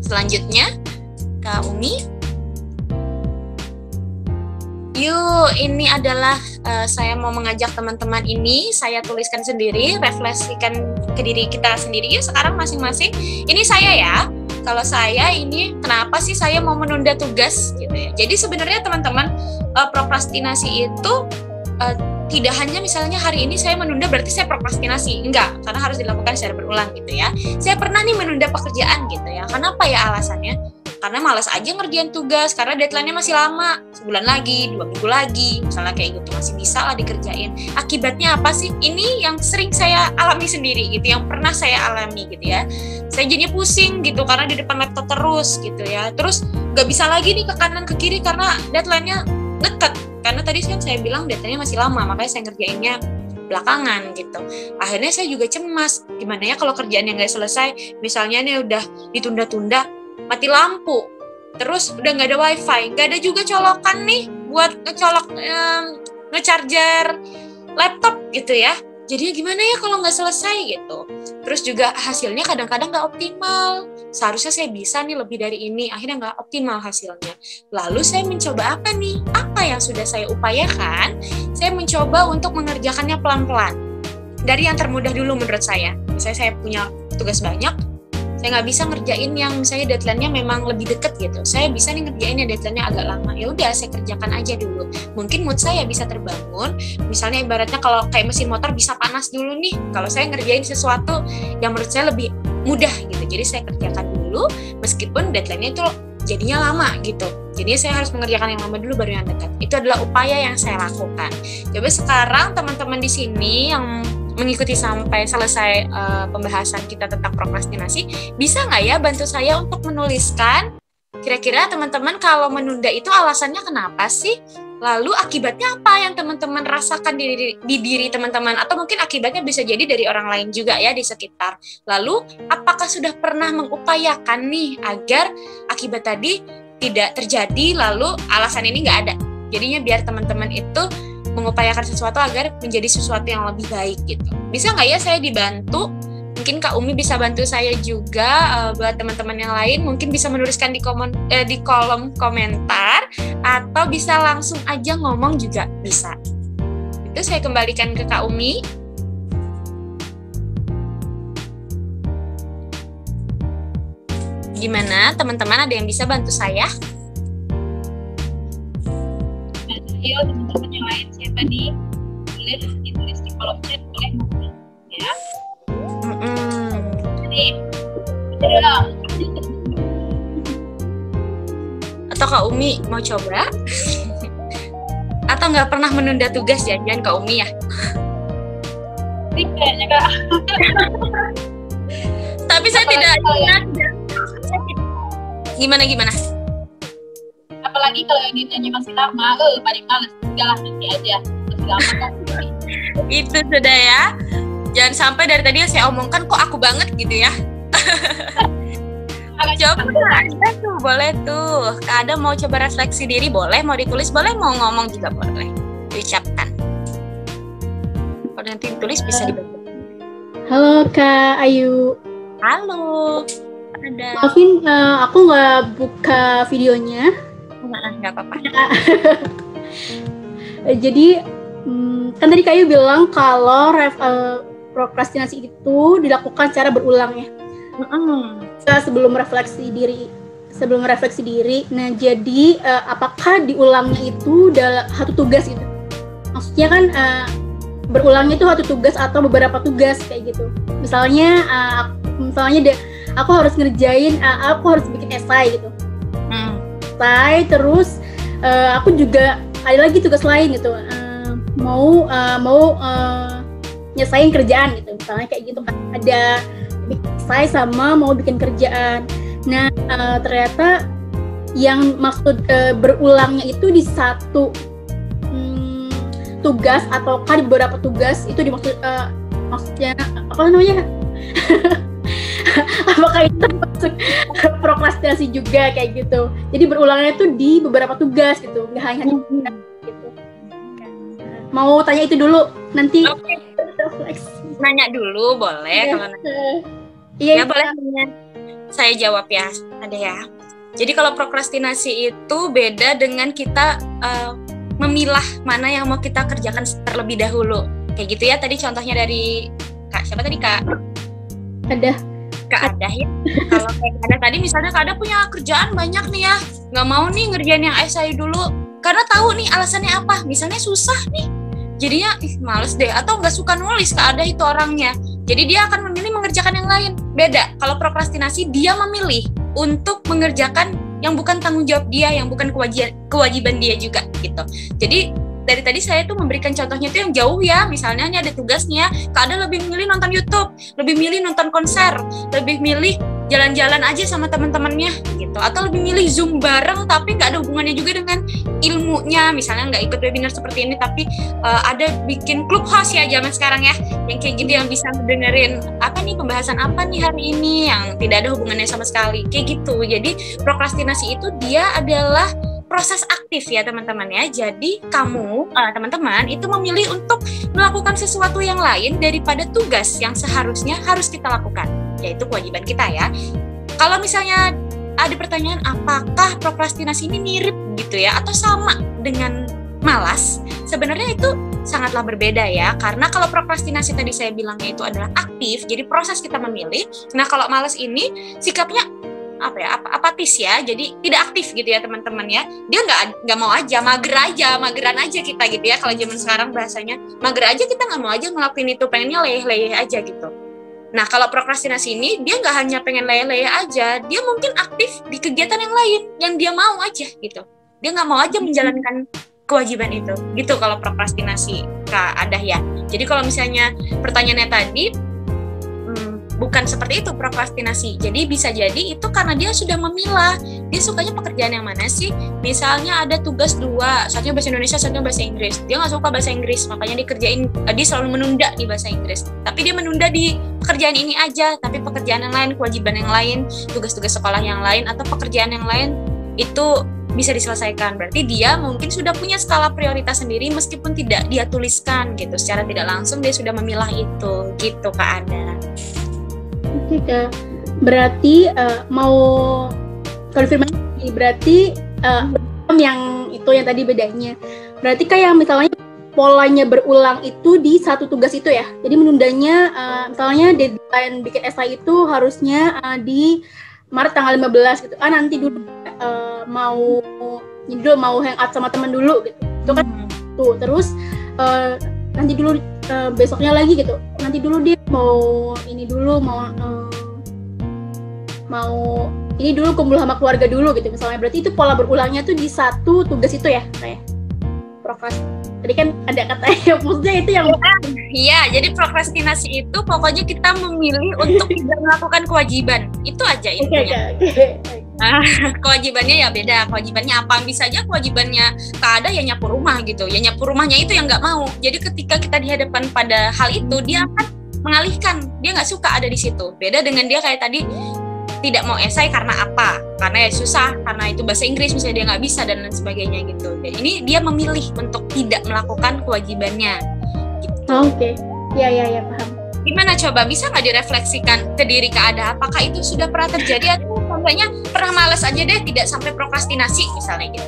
Selanjutnya Kak Umi, yuk ini adalah saya mau mengajak teman-teman ini, saya tuliskan sendiri, refleksikan ke diri kita sendiri yuk sekarang masing-masing. Ini saya ya, kalau saya ini kenapa sih saya mau menunda tugas gitu ya. Jadi sebenarnya teman-teman, prokrastinasi itu tidak hanya misalnya hari ini saya menunda berarti saya prokrastinasi, enggak, karena harus dilakukan secara berulang gitu ya. Saya pernah nih menunda pekerjaan gitu ya, kenapa ya alasannya? Karena malas aja ngerjain tugas, karena deadline-nya masih lama, sebulan lagi, 2 minggu lagi, misalnya kayak gitu, masih bisa lah dikerjain. Akibatnya apa sih? Ini yang sering saya alami sendiri gitu, yang pernah saya alami gitu ya. Saya jadinya pusing gitu, karena di depan laptop terus gitu ya. Terus gak bisa lagi nih ke kanan ke kiri karena deadline-nya deket. Karena tadi kan saya bilang deadline-nya masih lama, makanya saya ngerjainnya belakangan gitu. Akhirnya saya juga cemas, gimana ya kalau kerjaan yang gak selesai, misalnya nih udah ditunda-tunda, mati lampu, terus udah nggak ada wifi, nggak ada juga colokan nih buat ngecharger laptop gitu ya. Jadi gimana ya kalau nggak selesai gitu. Terus juga hasilnya kadang-kadang nggak optimal. Seharusnya saya bisa nih lebih dari ini, akhirnya nggak optimal hasilnya. Lalu saya mencoba apa nih? Apa yang sudah saya upayakan? Saya mencoba untuk mengerjakannya pelan-pelan. Dari yang termudah dulu menurut saya. Misalnya saya punya tugas banyak, saya nggak bisa ngerjain yang misalnya deadline-nya memang lebih deket gitu. Saya bisa nih ngerjain yang deadline-nya agak lama. Ya udah, saya kerjakan aja dulu. Mungkin mood saya bisa terbangun. Misalnya ibaratnya kalau kayak mesin motor bisa panas dulu nih. Kalau saya ngerjain sesuatu yang menurut saya lebih mudah gitu. Jadi saya kerjakan dulu meskipun deadline-nya itu jadinya lama gitu. Jadi saya harus mengerjakan yang lama dulu baru yang dekat. Itu adalah upaya yang saya lakukan. Coba sekarang teman-teman di sini yang mengikuti sampai selesai pembahasan kita tentang prokrastinasi, bisa nggak ya bantu saya untuk menuliskan kira-kira teman-teman kalau menunda itu alasannya kenapa sih? Lalu akibatnya apa yang teman-teman rasakan di diri teman-teman, atau mungkin akibatnya bisa jadi dari orang lain juga ya di sekitar. Lalu apakah sudah pernah mengupayakan nih agar akibat tadi tidak terjadi, lalu alasan ini nggak ada? Jadinya biar teman-teman itu mengupayakan sesuatu agar menjadi sesuatu yang lebih baik gitu. Bisa nggak ya saya dibantu? Mungkin Kak Umi bisa bantu saya juga, buat teman-teman yang lain mungkin bisa menuliskan di kolom komentar, atau bisa langsung aja ngomong juga bisa. Itu saya kembalikan ke Kak Umi. Gimana teman-teman, ada yang bisa bantu saya? Ayo teman-teman yang lain, saya tadi boleh ditulis di kolom chat, boleh ya. Jadi udah. Atau Kak Umi mau coba? Atau nggak pernah menunda tugas jangan Kak Umi ya? Ini kayaknya Kak. Tapi saya tidak. Gimana? Apalagi kalau deadline-nya masih lama, paling males, udahlah nanti aja, masih lama kan. Itu sudah ya. Jangan sampai dari tadi saya omongkan kok aku banget gitu ya. Coba ada tuh, boleh tuh. Kak Ada mau coba refleksi diri, boleh, mau ditulis boleh, mau ngomong juga boleh. Diucapkan. Kalau nanti ditulis bisa dibaca. Halo Kak Ayu. Halo. Ada. Maafin, aku nggak buka videonya. Nggak apa-apa. Jadi kan tadi Kak Ayu bilang kalau prokrastinasi itu dilakukan secara berulang ya. Sebelum refleksi diri sebelum refleksi diri. Nah, jadi apakah diulangnya itu dalam satu tugas gitu? Maksudnya kan berulangnya itu satu tugas atau beberapa tugas kayak gitu. Misalnya aku harus ngerjain, aku harus bikin esai gitu. Esai, terus aku juga ada lagi tugas lain gitu. Mau nyesain kerjaan gitu. Misalnya kayak gitu kan. Ada bikin esai sama mau bikin kerjaan. Nah, ternyata yang maksud berulangnya itu di satu tugas ataukah di beberapa tugas itu dimaksud maksudnya apa namanya? Apakah itu masuk prokrastinasi juga kayak gitu? Jadi berulangnya itu di beberapa tugas gitu, nggak hanya gitu. Mau tanya itu dulu nanti. Oke. Nanya dulu boleh kalau nanya. Iya, ya boleh nanya. Saya jawab ya, ada ya. Jadi kalau prokrastinasi itu beda dengan kita memilah mana yang mau kita kerjakan terlebih dahulu. Kayak gitu ya, tadi contohnya dari Kak, siapa tadi Kak? Kak Adah ya. Kalau kayak Kak Adah tadi misalnya Kak Adah punya kerjaan banyak nih ya, nggak mau nih ngerjain yang esai dulu, karena tahu nih alasannya apa, misalnya susah nih, jadinya males deh, atau nggak suka nulis Kak Adah itu orangnya. Jadi dia akan memilih mengerjakan yang lain. Beda, kalau prokrastinasi dia memilih untuk mengerjakan yang bukan tanggung jawab dia, yang bukan kewajiban dia juga gitu. Jadi dari tadi saya tuh memberikan contohnya tuh yang jauh ya, misalnya ini ada tugasnya, Kak Ada lebih milih nonton YouTube, lebih milih nonton konser, lebih milih jalan-jalan aja sama teman-temannya gitu, atau lebih milih Zoom bareng tapi nggak ada hubungannya juga dengan ilmunya, misalnya nggak ikut webinar seperti ini tapi ada bikin Clubhouse ya zaman sekarang ya, yang kayak gitu yang bisa dengerin apa nih pembahasan apa nih hari ini yang tidak ada hubungannya sama sekali kayak gitu. Jadi prokrastinasi itu dia adalah proses aktif ya teman-teman ya. Jadi kamu teman-teman itu memilih untuk melakukan sesuatu yang lain daripada tugas yang seharusnya harus kita lakukan, yaitu kewajiban kita ya. Kalau misalnya ada pertanyaan apakah prokrastinasi ini mirip gitu ya atau sama dengan malas, sebenarnya itu sangatlah berbeda ya. Karena kalau prokrastinasi tadi saya bilangnya itu adalah aktif, jadi proses kita memilih. Nah kalau malas ini sikapnya apatis ya, jadi tidak aktif gitu ya teman-teman ya. Dia nggak mau aja, mageran aja kita gitu ya. Kalau zaman sekarang bahasanya mager aja, kita nggak mau aja ngelakuin itu, pengennya leyeh-leyeh aja gitu. Nah kalau prokrastinasi ini dia nggak hanya pengen leyeh-leyeh aja, dia mungkin aktif di kegiatan yang lain yang dia mau aja gitu. Dia nggak mau aja menjalankan kewajiban itu gitu kalau prokrastinasi Kak Adah ya. Jadi kalau misalnya pertanyaannya tadi bukan seperti itu prokrastinasi. Jadi bisa jadi itu karena dia sudah memilah, dia sukanya pekerjaan yang mana sih. Misalnya ada tugas 2, satunya bahasa Indonesia, satunya bahasa Inggris. Dia nggak suka bahasa Inggris, makanya dia selalu menunda di bahasa Inggris. Tapi dia menunda di pekerjaan ini aja, tapi pekerjaan yang lain, kewajiban yang lain, tugas-tugas sekolah yang lain, atau pekerjaan yang lain itu bisa diselesaikan. Berarti dia mungkin sudah punya skala prioritas sendiri meskipun tidak dia tuliskan gitu. Secara tidak langsung dia sudah memilah itu gitu Kak Ada. Oke Kak, berarti mau konfirmasi, berarti yang itu yang tadi bedanya. Berarti kayak misalnya polanya berulang itu di satu tugas itu ya. Jadi menundanya misalnya deadline bikin esai itu harusnya di Maret tanggal 15 gitu. Nanti dulu mau hangout sama teman dulu gitu. Itu kan tuh. Terus nanti dulu besoknya lagi gitu. Nanti dulu dia mau ini dulu mau ini dulu kumpul sama keluarga dulu gitu misalnya. Berarti itu pola berulangnya tuh di satu tugas itu ya kayak tadi kan ada katanya maksudnya itu yang iya. Jadi prokrastinasi itu pokoknya kita memilih untuk tidak melakukan kewajiban itu aja intinya. Okay. Kewajibannya ya beda. Kewajibannya apa? Bisa aja kewajibannya Kak Ada ya nyapu rumah gitu. Ya nyapu rumahnya itu yang nggak mau. Jadi ketika kita dihadapkan pada hal itu, dia akan mengalihkan. Dia nggak suka ada di situ. Beda dengan dia kayak tadi tidak mau esai karena apa? Karena ya susah, karena itu bahasa Inggris misalnya dia nggak bisa dan lain sebagainya gitu. Dan ini dia memilih untuk tidak melakukan kewajibannya. Gitu. Oke. Ya paham. Gimana coba bisa nggak direfleksikan ke diri Kak Ada? Apakah itu sudah pernah terjadi atau contohnya pernah malas aja deh, tidak sampai prokrastinasi misalnya gitu?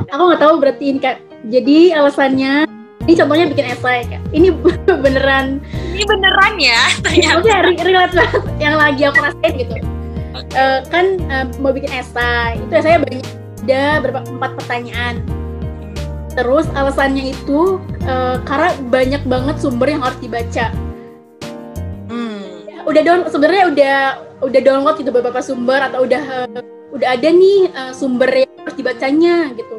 Aku nggak tahu berarti ini Kak. Jadi alasannya ini contohnya bikin esai Kak. Ini beneran. Ini beneran ya ternyata. Maksudnya relate banget yang lagi aku rasain gitu. mau bikin esai. Itu esainya banyak, ada berapa 4 pertanyaan. Terus alasannya itu karena banyak banget sumber yang harus dibaca. Sebenarnya udah download gitu beberapa sumber, atau udah ada nih sumber yang harus dibacanya gitu.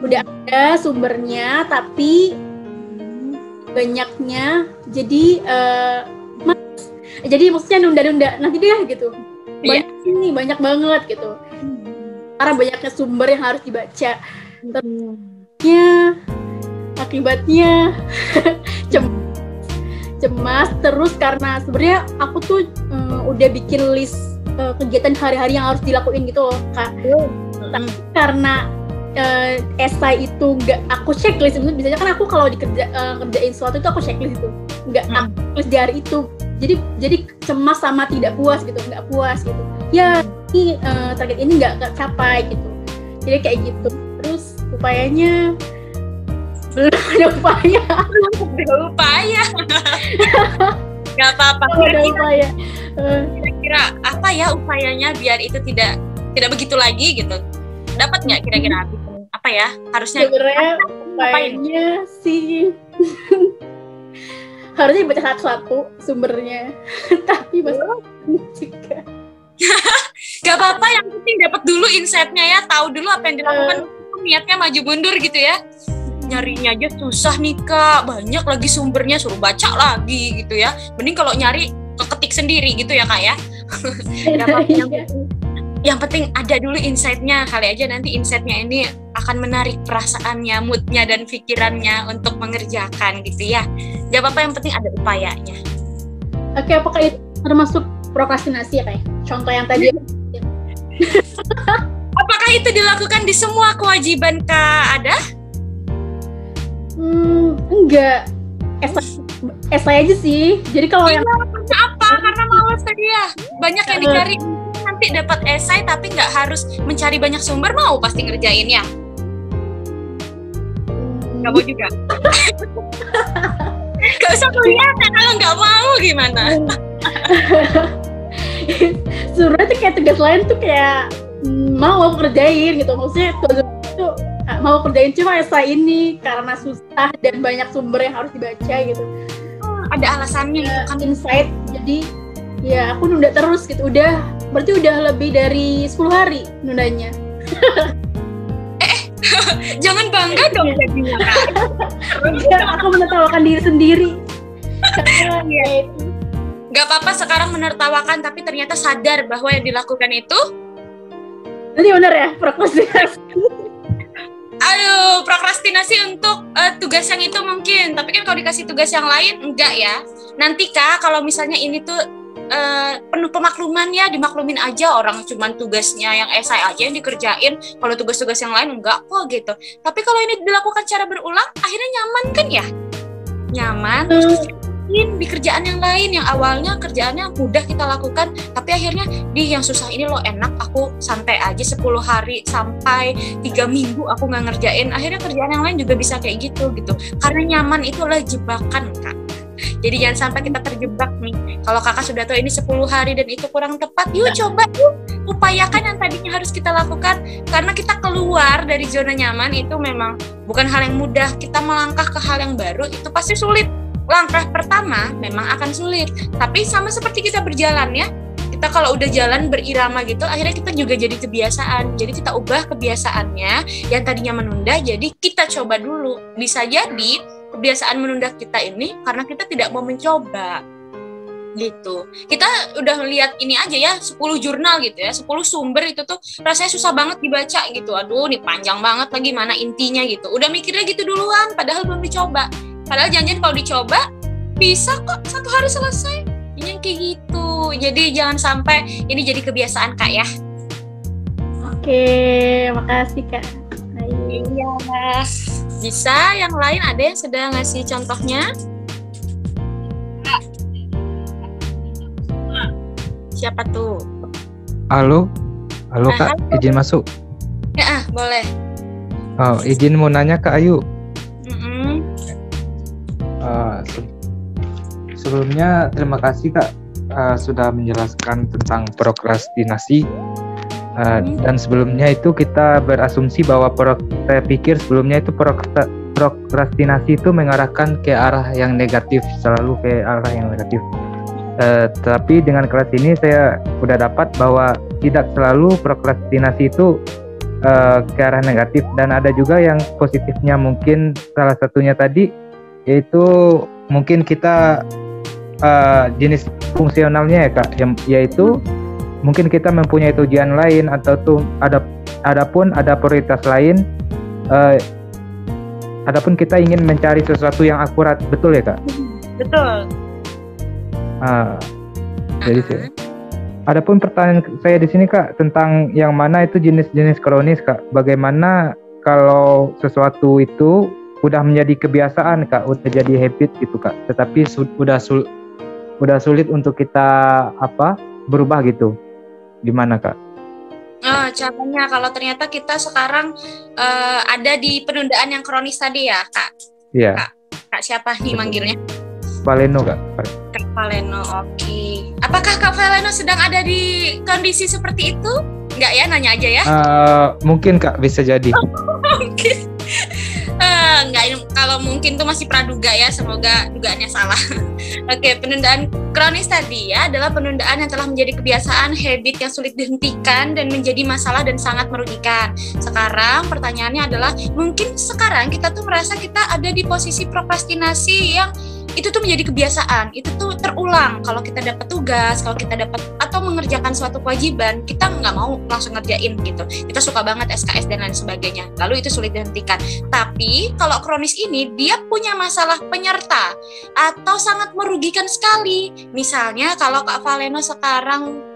Udah ada sumbernya, tapi banyaknya jadi maksudnya nunda-nunda nanti deh gitu. Banyak banget gitu. Karena banyaknya sumber yang harus dibaca. Akibatnya cemas terus, karena sebenarnya aku tuh udah bikin list kegiatan hari-hari yang harus dilakuin gitu loh, Kak. Tapi karena esai itu nggak aku checklist, biasanya kan aku kalau kerjain sesuatu itu aku checklist itu, nggak aku checklist di hari itu. Jadi cemas sama tidak puas gitu, nggak puas gitu. Ya ini target ini nggak capai gitu. Jadi kayak gitu. Terus upayanya belum ada upaya. Nggak apa-apa. Kira-kira apa ya upayanya biar itu tidak begitu lagi gitu? Dapat nggak kira-kira apa ya harusnya? Sebenarnya upayanya sih harusnya baca satu-satu sumbernya, tapi juga gak apa-apa, yang penting dapat dulu insight-nya ya, tahu dulu apa yang dilakukan, niatnya maju mundur gitu ya. Nyarinya aja susah nih Kak, banyak lagi sumbernya, suruh baca lagi gitu ya. Mending kalau nyari keketik sendiri gitu ya Kak ya. Gak apa-apa, yang penting ada dulu insight-nya, kali aja nanti insight-nya ini akan menarik perasaannya, mood-nya dan pikirannya untuk mengerjakan gitu ya. Gak apa-apa, yang penting ada upayanya. Oke, apakah itu termasuk prokrastinasi ya Kak? Contoh yang tadi. Apakah itu dilakukan di semua kewajiban Kak Ada? Enggak. Esai aja sih. Jadi kalau yang apa? Karena malas tadi ya. Banyak yang dicari. Nanti dapat esai tapi nggak harus mencari banyak sumber, mau pasti ngerjainnya. Nggak mau juga. Gak usah kuliah kalau nggak mau gimana? Sebenarnya tuh kayak tugas lain tuh kayak mau aku kerjain gitu. Maksudnya tugas itu mau kerjain, cuma esai ini karena susah dan banyak sumber yang harus dibaca gitu. Ada alasannya gitu kan, insight. Jadi ya aku nunda terus gitu. Berarti udah lebih dari 10 hari nundanya. Jangan bangga dong jadinya Kak. Aku menertawakan diri sendiri. Gak apa-apa sekarang menertawakan, tapi ternyata sadar bahwa yang dilakukan itu nanti bener ya, prokrastinasi. Aduh, prokrastinasi untuk tugas yang itu mungkin, tapi kan kalau dikasih tugas yang lain enggak ya. Nanti Kak, kalau misalnya ini tuh penuh pemakluman ya, dimaklumin aja, orang cuman tugasnya yang esai aja yang dikerjain, kalau tugas-tugas yang lain enggak kok gitu. Tapi kalau ini dilakukan cara berulang, akhirnya nyaman kan ya? Nyaman, terus di kerjaan yang lain yang awalnya kerjaannya mudah kita lakukan, tapi akhirnya yang susah ini loh enak, aku santai aja 10 hari sampai 3 minggu aku nggak ngerjain, akhirnya kerjaan yang lain juga bisa kayak gitu. Karena nyaman itu adalah jebakan Kak. Jadi jangan sampai kita terjebak nih. Kalau Kakak sudah tahu ini 10 hari dan itu kurang tepat, yuk coba upayakan yang tadinya harus kita lakukan. Karena kita keluar dari zona nyaman itu memang bukan hal yang mudah. Kita melangkah ke hal yang baru itu pasti sulit. Langkah pertama memang akan sulit, tapi sama seperti kita berjalan ya. Kita kalau udah jalan berirama gitu, akhirnya kita juga jadi kebiasaan. Jadi kita ubah kebiasaannya yang tadinya menunda, jadi kita coba dulu. Bisa jadi kebiasaan menunda kita ini karena kita tidak mau mencoba gitu. Kita udah lihat ini aja ya, 10 jurnal gitu ya, 10 sumber itu tuh rasanya susah banget dibaca gitu. Aduh, ini panjang banget lagi, mana intinya gitu. Udah mikirnya gitu duluan, padahal belum dicoba. Padahal janjian kalau dicoba bisa kok 1 hari selesai. Ini kayak gitu. Jadi jangan sampai ini jadi kebiasaan Kak ya. Oke, makasih Kak. Iya. Bisa yang lain ada yang sudah ngasih contohnya? Siapa tuh? Halo Kak, izin masuk. Ya, boleh. Oh, izin mau nanya Kak Ayu. Sebelumnya terima kasih Kak sudah menjelaskan tentang prokrastinasi. Dan sebelumnya itu kita berasumsi bahwa saya pikir sebelumnya itu prokrastinasi itu mengarahkan ke arah yang negatif, selalu ke arah yang negatif. Tapi dengan kelas ini saya sudah dapat bahwa tidak selalu prokrastinasi itu ke arah negatif, dan ada juga yang positifnya. Mungkin salah satunya tadi yaitu mungkin kita jenis fungsionalnya ya Kak, yaitu mungkin kita mempunyai tujuan lain atau ada prioritas lain. Adapun kita ingin mencari sesuatu yang akurat, betul ya Kak? Betul. Jadi adapun pertanyaan saya di sini Kak tentang yang mana itu jenis-jenis kronis Kak. Bagaimana kalau sesuatu itu udah menjadi kebiasaan Kak, udah jadi habit gitu Kak, tetapi udah sulit untuk kita berubah gitu. Gimana Kak? Caranya kalau ternyata kita sekarang ada di penundaan yang kronis tadi ya Kak? Iya. Kak siapa nih manggilnya? Valeno Kak. Kak Valeno, oke. Apakah Kak Valeno sedang ada di kondisi seperti itu? Enggak ya, nanya aja ya. Mungkin Kak, bisa jadi. Mungkin. Enggak, kalau mungkin tuh masih praduga ya, semoga dugaannya salah. Oke, penundaan kronis tadi ya adalah penundaan yang telah menjadi kebiasaan, habit yang sulit dihentikan dan menjadi masalah dan sangat merugikan. Sekarang pertanyaannya adalah, mungkin sekarang kita tuh merasa kita ada di posisi prokrastinasi yang itu tuh menjadi kebiasaan, itu tuh terulang. Kalau kita dapat tugas, kalau kita dapat atau mengerjakan suatu kewajiban, kita nggak mau langsung ngerjain gitu. Kita suka banget SKS dan lain sebagainya. Lalu itu sulit dihentikan. Tapi kalau kronis ini dia punya masalah penyerta atau sangat merugikan sekali. Misalnya kalau Kak Valeno sekarang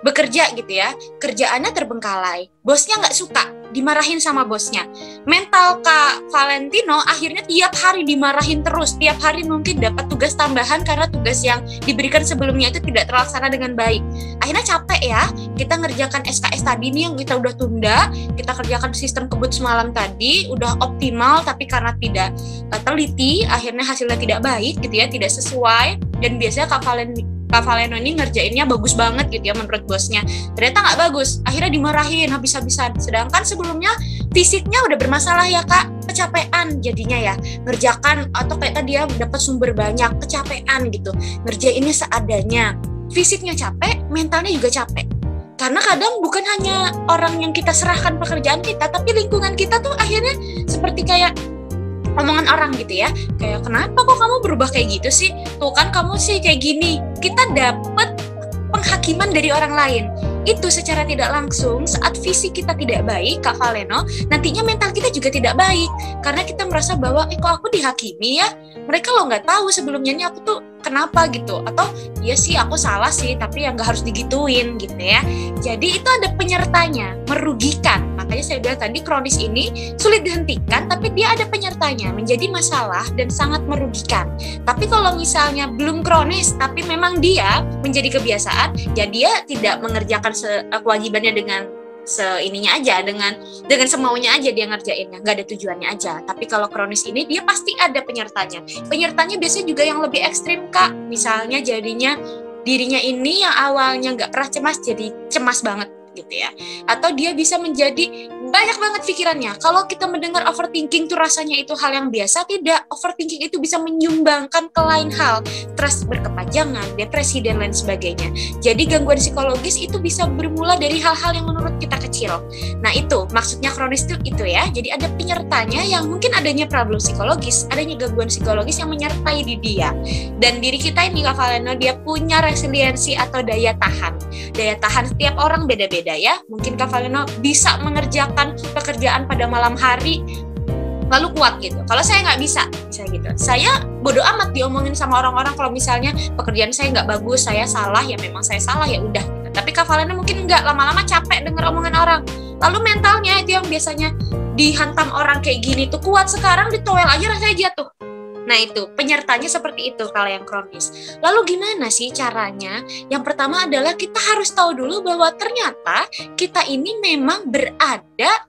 bekerja gitu ya, kerjaannya terbengkalai, bosnya nggak suka, dimarahin sama bosnya. Mental Kak Valentino akhirnya tiap hari dimarahin terus, tiap hari mungkin dapat tugas tambahan karena tugas yang diberikan sebelumnya itu tidak terlaksana dengan baik. Akhirnya capek ya, kita ngerjakan SKS tadi nih yang kita udah tunda, kita kerjakan sistem kebut semalam tadi, udah optimal tapi karena tidak teliti, akhirnya hasilnya tidak baik gitu ya, tidak sesuai. Dan biasanya Kak Valeno ini ngerjainnya bagus banget gitu ya menurut bosnya. Ternyata nggak bagus, akhirnya dimarahin habis-habisan. Sedangkan sebelumnya fisiknya udah bermasalah ya Kak, kecapean jadinya ya. Ngerjakan atau kayak tadi ya dapat sumber banyak, kecapean gitu. Ngerjainnya seadanya. Fisiknya capek, mentalnya juga capek. Karena kadang bukan hanya orang yang kita serahkan pekerjaan kita, tapi lingkungan kita tuh akhirnya seperti kayak omongan orang gitu ya, kayak kenapa kok kamu berubah kayak gitu sih, tuh kan kamu sih kayak gini. Kita dapat penghakiman dari orang lain. Itu secara tidak langsung saat fisik kita tidak baik Kak Valeno, nantinya mental kita juga tidak baik karena kita merasa bahwa kok aku dihakimi ya, mereka lo nggak tahu sebelumnya ini aku tuh kenapa gitu, atau ya sih aku salah sih tapi yang nggak harus digituin gitu ya. Jadi itu ada penyertanya, merugikan. Makanya saya bilang tadi kronis ini sulit dihentikan tapi dia ada penyertanya, menjadi masalah dan sangat merugikan. Tapi kalau misalnya belum kronis tapi memang dia menjadi kebiasaan, ya dia tidak mengerjakan kewajibannya dengan seininya aja, dengan semaunya aja dia ngerjainnya, nggak ada tujuannya aja. Tapi kalau kronis ini dia pasti ada penyertanya. Penyertanya biasanya juga yang lebih ekstrim Kak. Misalnya jadinya dirinya ini yang awalnya nggak pernah cemas jadi cemas banget gitu ya. Atau dia bisa menjadi banyak banget pikirannya. Kalau kita mendengar overthinking tuh rasanya itu hal yang biasa, tidak. Overthinking itu bisa menyumbangkan ke lain hal, stres berkepanjangan, depresi dan lain sebagainya. Jadi gangguan psikologis itu bisa bermula dari hal-hal yang menurut kita kecil. Nah itu maksudnya kronis itu ya. Jadi ada penyertanya yang mungkin adanya problem psikologis, adanya gangguan psikologis yang menyertai di dia. Dan diri kita ini Kak Valeno, dia punya resiliensi atau daya tahan. Daya tahan setiap orang beda-beda ya. Mungkin Kak Valeno bisa mengerjakan pekerjaan pada malam hari lalu kuat gitu. Kalau saya nggak bisa gitu. Saya bodoh amat diomongin sama orang-orang kalau misalnya pekerjaan saya nggak bagus, saya salah, ya memang saya salah ya udah gitu. Tapi Kak Valeno mungkin nggak, lama-lama capek denger omongan orang. Lalu mentalnya itu yang biasanya dihantam orang kayak gini tuh kuat, sekarang ditoel aja rasanya jatuh. Nah itu, penyertanya seperti itu kalau yang kronis. Lalu gimana sih caranya? Yang pertama adalah kita harus tahu dulu bahwa ternyata kita ini memang berada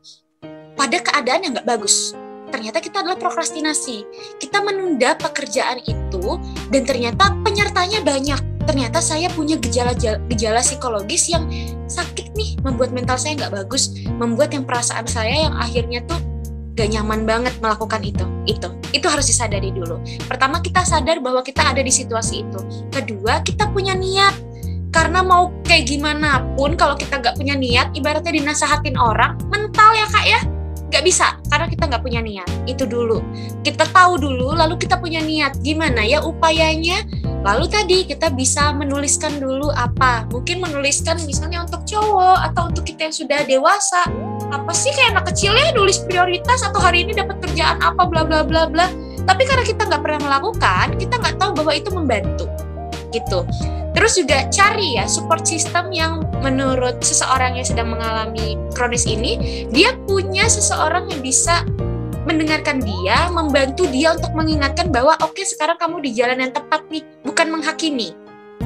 pada keadaan yang nggak bagus. Ternyata kita adalah prokrastinasi. Kita menunda pekerjaan itu dan ternyata penyertanya banyak. ternyata saya punya gejala psikologis yang sakit nih, membuat mental saya nggak bagus, membuat yang perasaan saya yang akhirnya tuh gak nyaman banget melakukan itu harus disadari dulu. Pertama, kita sadar bahwa kita ada di situasi itu. Kedua, kita punya niat, karena mau kayak gimana pun kalau kita gak punya niat, ibaratnya dinasehatin orang mental ya kak ya, gak bisa karena kita gak punya niat. Itu dulu, kita tahu dulu, lalu kita punya niat gimana ya upayanya. Lalu tadi kita bisa menuliskan dulu apa, mungkin menuliskan misalnya untuk cowok atau untuk kita yang sudah dewasa, apa sih kayak anak kecil ya nulis prioritas atau hari ini dapat kerjaan apa bla bla bla bla. Tapi karena kita nggak pernah melakukan, kita nggak tahu bahwa itu membantu gitu. Terus juga cari ya support system yang menurut seseorang yang sedang mengalami kronis ini, dia punya seseorang yang bisa mendengarkan dia, membantu dia untuk mengingatkan bahwa oke, sekarang kamu di jalan yang tepat nih, bukan menghakimi.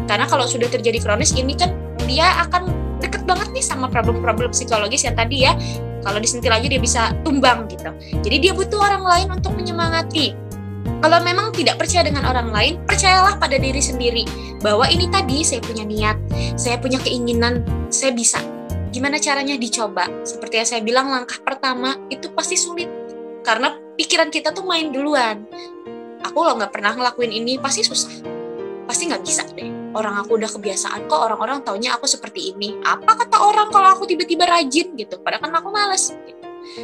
Karena kalau sudah terjadi kronis ini kan dia akan deket banget nih sama problem-problem psikologis yang tadi ya, kalau disentil aja dia bisa tumbang gitu. Jadi dia butuh orang lain untuk menyemangati. Kalau memang tidak percaya dengan orang lain, percayalah pada diri sendiri bahwa ini tadi saya punya niat, saya punya keinginan, saya bisa. Gimana caranya? Dicoba. Seperti yang saya bilang, langkah pertama itu pasti sulit karena pikiran kita tuh main duluan. Aku lo nggak pernah ngelakuin ini, pasti susah, pasti nggak bisa deh. Orang aku udah kebiasaan kok, orang-orang taunya aku seperti ini. Apa kata orang kalau aku tiba-tiba rajin gitu? Padahal kan aku malas. Gitu.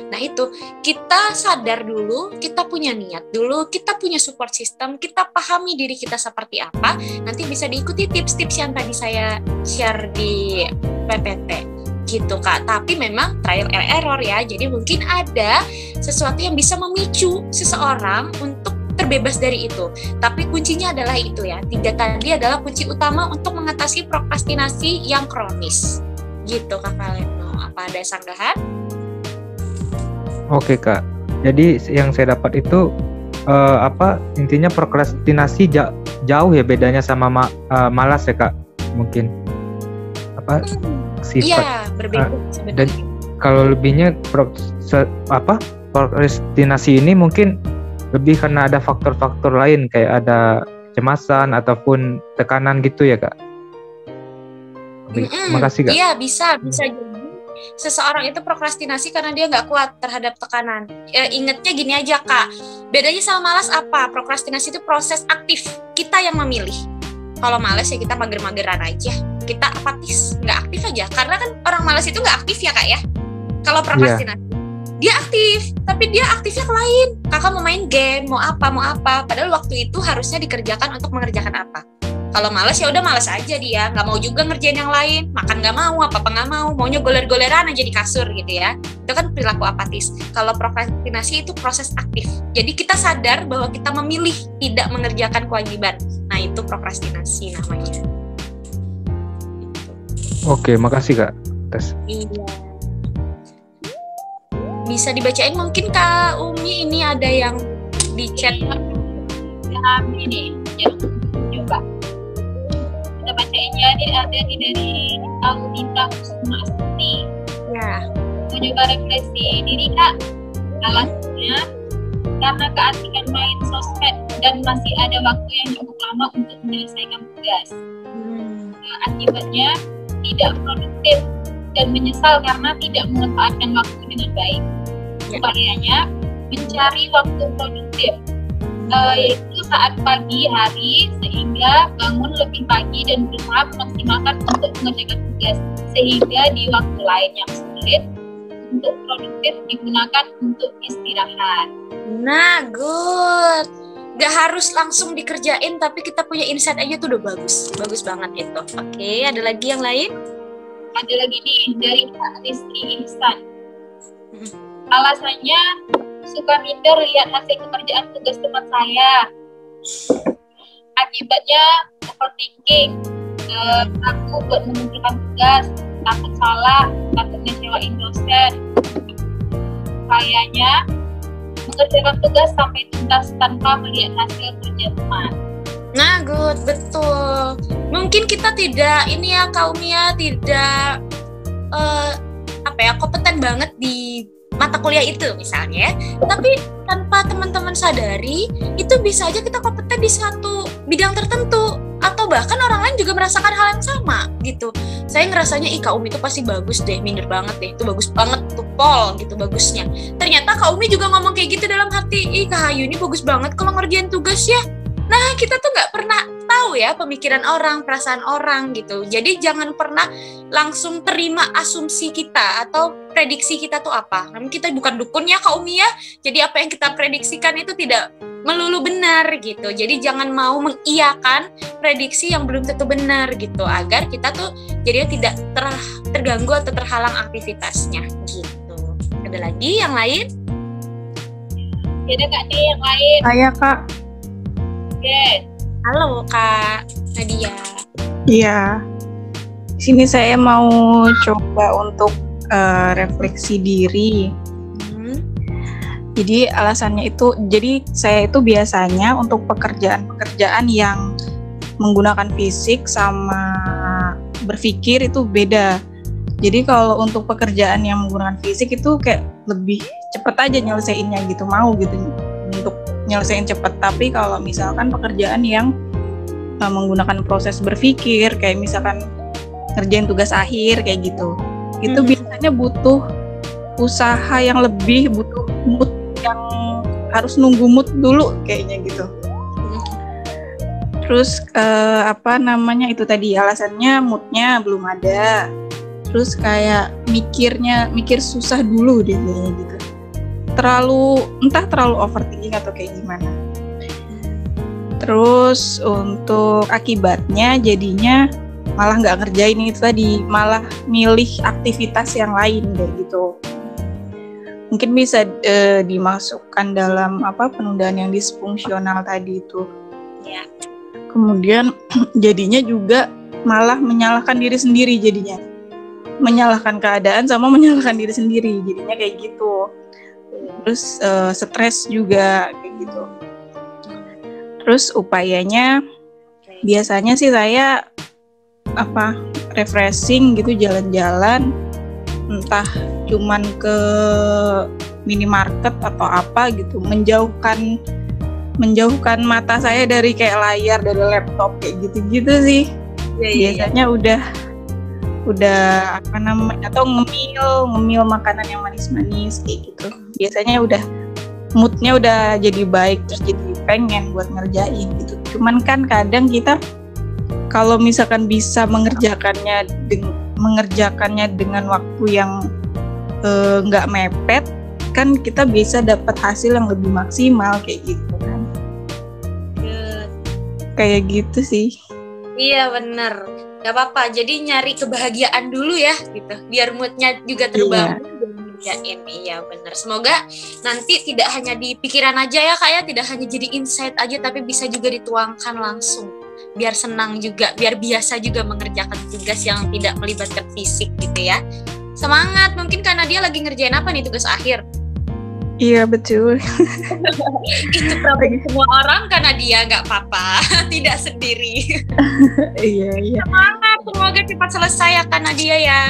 Nah itu, kita sadar dulu, kita punya niat dulu, kita punya support system, kita pahami diri kita seperti apa. Nanti bisa diikuti tips-tips yang tadi saya share di PPT. Gitu kak, tapi memang trial and error ya. Jadi mungkin ada sesuatu yang bisa memicu seseorang untuk terbebas dari itu. Tapi kuncinya adalah itu ya. 3 tadi adalah kunci utama untuk mengatasi prokrastinasi yang kronis. Gitu Kak Valeno. Apa ada sanggahan? Oke Kak. Jadi yang saya dapat itu intinya prokrastinasi jauh ya bedanya sama malas ya Kak. Mungkin sifat. Iya, berbeda sebenarnya. Dan kalau lebihnya prokrastinasi ini mungkin lebih karena ada faktor-faktor lain kayak ada kecemasan ataupun tekanan gitu ya Kak. Makasih Kak. Iya bisa jadi seseorang itu prokrastinasi karena dia nggak kuat terhadap tekanan. Ingatnya gini aja Kak, bedanya sama malas apa? Prokrastinasi itu proses aktif, kita yang memilih. Kalau malas ya kita mager-mageran aja, kita apatis, nggak aktif aja. Karena kan orang malas itu nggak aktif ya Kak ya. Kalau prokrastinasi dia aktif, tapi dia aktifnya ke lain. Kakak mau main game, mau apa. Padahal waktu itu harusnya dikerjakan untuk mengerjakan apa. Kalau malas ya udah malas aja dia, nggak mau juga ngerjain yang lain, makan nggak mau, apa nggak mau, maunya goler-goleran aja di kasur gitu ya. Itu kan perilaku apatis. Kalau prokrastinasi itu proses aktif. Jadi kita sadar bahwa kita memilih tidak mengerjakan kewajiban. Nah itu prokrastinasi namanya. Oke, makasih Kak. Iya. Bisa dibacain mungkin Kak Umi, ini ada yang di chat. Ini ya, coba kita bacainnya. Ada dari Aulinta Kusuma Astuti. Ya. Mencoba refleksi diri Kak. Alasannya karena keasikan main sosmed dan masih ada waktu yang cukup lama untuk menyelesaikan tugas. Akibatnya tidak produktif dan menyesal karena tidak memanfaatkan waktu dengan baik. Upayanya mencari waktu produktif, yaitu saat pagi hari, sehingga bangun lebih pagi dan berusaha memaksimalkan untuk mengerjakan tugas, sehingga di waktu lain yang sulit untuk produktif digunakan untuk istirahat. Nah, good. Gak harus langsung dikerjain, tapi kita punya insight aja tuh udah bagus banget itu. Oke, ada lagi yang lain? Ada lagi nih dari Kak Rizky Ihsan. Alasannya suka minder lihat hasil pekerjaan tugas teman saya. Akibatnya overthinking, takut buat mengumpulkan tugas, takut salah, takut ngecewain dosen. Kayaknya mengerjakan tugas sampai tuntas tanpa melihat hasil kerja teman. Nah, good, betul. Mungkin kita tidak kaumnya tidak kompeten banget di mata kuliah itu misalnya, tapi tanpa teman-teman sadari itu bisa aja kita kompeten di suatu bidang tertentu atau bahkan orang lain juga merasakan hal yang sama gitu. Saya ngerasanya Kak Umi itu pasti bagus deh, minder banget deh, itu bagus banget tuh Pol gitu bagusnya. Ternyata Kak Umi juga ngomong kayak gitu dalam hati, Kak Hayu ini bagus banget kalau ngerjain tugas ya. Nah, kita tuh nggak pernah tahu ya pemikiran orang, perasaan orang gitu. Jadi jangan pernah langsung terima asumsi kita atau prediksi kita tuh apa. Namun kita bukan dukun ya Kak Umi ya. Jadi apa yang kita prediksikan itu tidak melulu benar gitu. Jadi jangan mau mengiyakan prediksi yang belum tentu benar gitu, agar kita tuh jadinya tidak terganggu atau terhalang aktivitasnya gitu. Ada lagi yang lain? Ada Kak nih yang lain. Saya Kak. Yes. Halo Kak Nadia. Iya. Di sini saya mau coba untuk refleksi diri. Jadi alasannya itu, jadi saya itu biasanya untuk pekerjaan yang menggunakan fisik sama berpikir itu beda. Jadi kalau untuk pekerjaan yang menggunakan fisik itu kayak lebih cepet aja nyelesainnya gitu, mau gitu untuk nyelesain cepet. Tapi kalau misalkan pekerjaan yang menggunakan proses berpikir, kayak misalkan ngerjain tugas akhir kayak gitu, itu biasanya butuh usaha yang lebih, butuh mood yang harus nunggu mood dulu kayaknya gitu. Terus itu tadi alasannya moodnya belum ada. Terus kayak mikir susah dulu deh kayaknya gitu. Terlalu overthinking atau kayak gimana. Terus untuk akibatnya jadinya malah nggak ngerjain itu tadi, malah milih aktivitas yang lain kayak gitu. Mungkin bisa dimasukkan dalam penundaan yang disfungsional tadi itu. Ya. Kemudian jadinya juga malah menyalahkan diri sendiri jadinya. Menyalahkan keadaan sama menyalahkan diri sendiri, jadinya kayak gitu. Terus stres juga kayak gitu. Terus upayanya biasanya sih saya refreshing gitu, jalan-jalan, entah cuman ke minimarket atau apa gitu, menjauhkan mata saya dari kayak layar, dari laptop kayak gitu-gitu sih. Biasanya udah atau ngemil makanan yang manis-manis kayak gitu. Biasanya udah moodnya udah jadi baik, terus jadi pengen buat ngerjain gitu. Cuman kan kadang kita kalau misalkan bisa mengerjakannya dengan waktu yang nggak mepet, kan kita bisa dapat hasil yang lebih maksimal kayak gitu kan. Kayak gitu sih. Iya bener, gak apa-apa. Jadi nyari kebahagiaan dulu ya gitu, biar moodnya juga terbangun. Iya bener. Semoga nanti tidak hanya di pikiran aja ya Kak ya, tidak hanya jadi insight aja, tapi bisa juga dituangkan langsung. Biar senang juga, biar biasa juga mengerjakan tugas yang tidak melibatkan fisik gitu ya. Semangat, mungkin karena dia lagi ngerjain apa nih tugas akhir? Iya betul. Itu problem semua orang, karena dia nggak apa-apa, tidak sendiri. Iya. Semangat, semoga cepat selesai ya karena dia ya.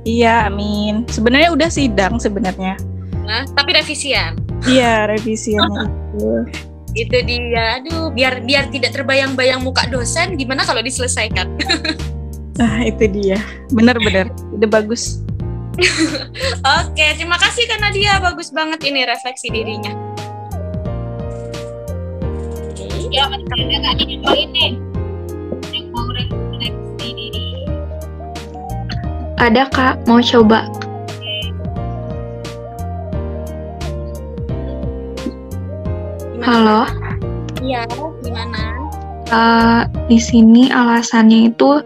Iya, amin. Sebenarnya udah sidang sebenarnya. Nah, tapi revisian. Iya, revisian itu. Itu dia. Aduh, biar tidak terbayang-bayang muka dosen, gimana kalau diselesaikan? Nah, itu dia. Benar-benar. Udah bagus. Oke, terima kasih karena dia bagus banget ini refleksi dirinya. Ya, masih ada Kak di nih yang mau refleksi diri. Ada Kak, mau coba. Halo. Iya, gimana? Di sini alasannya itu,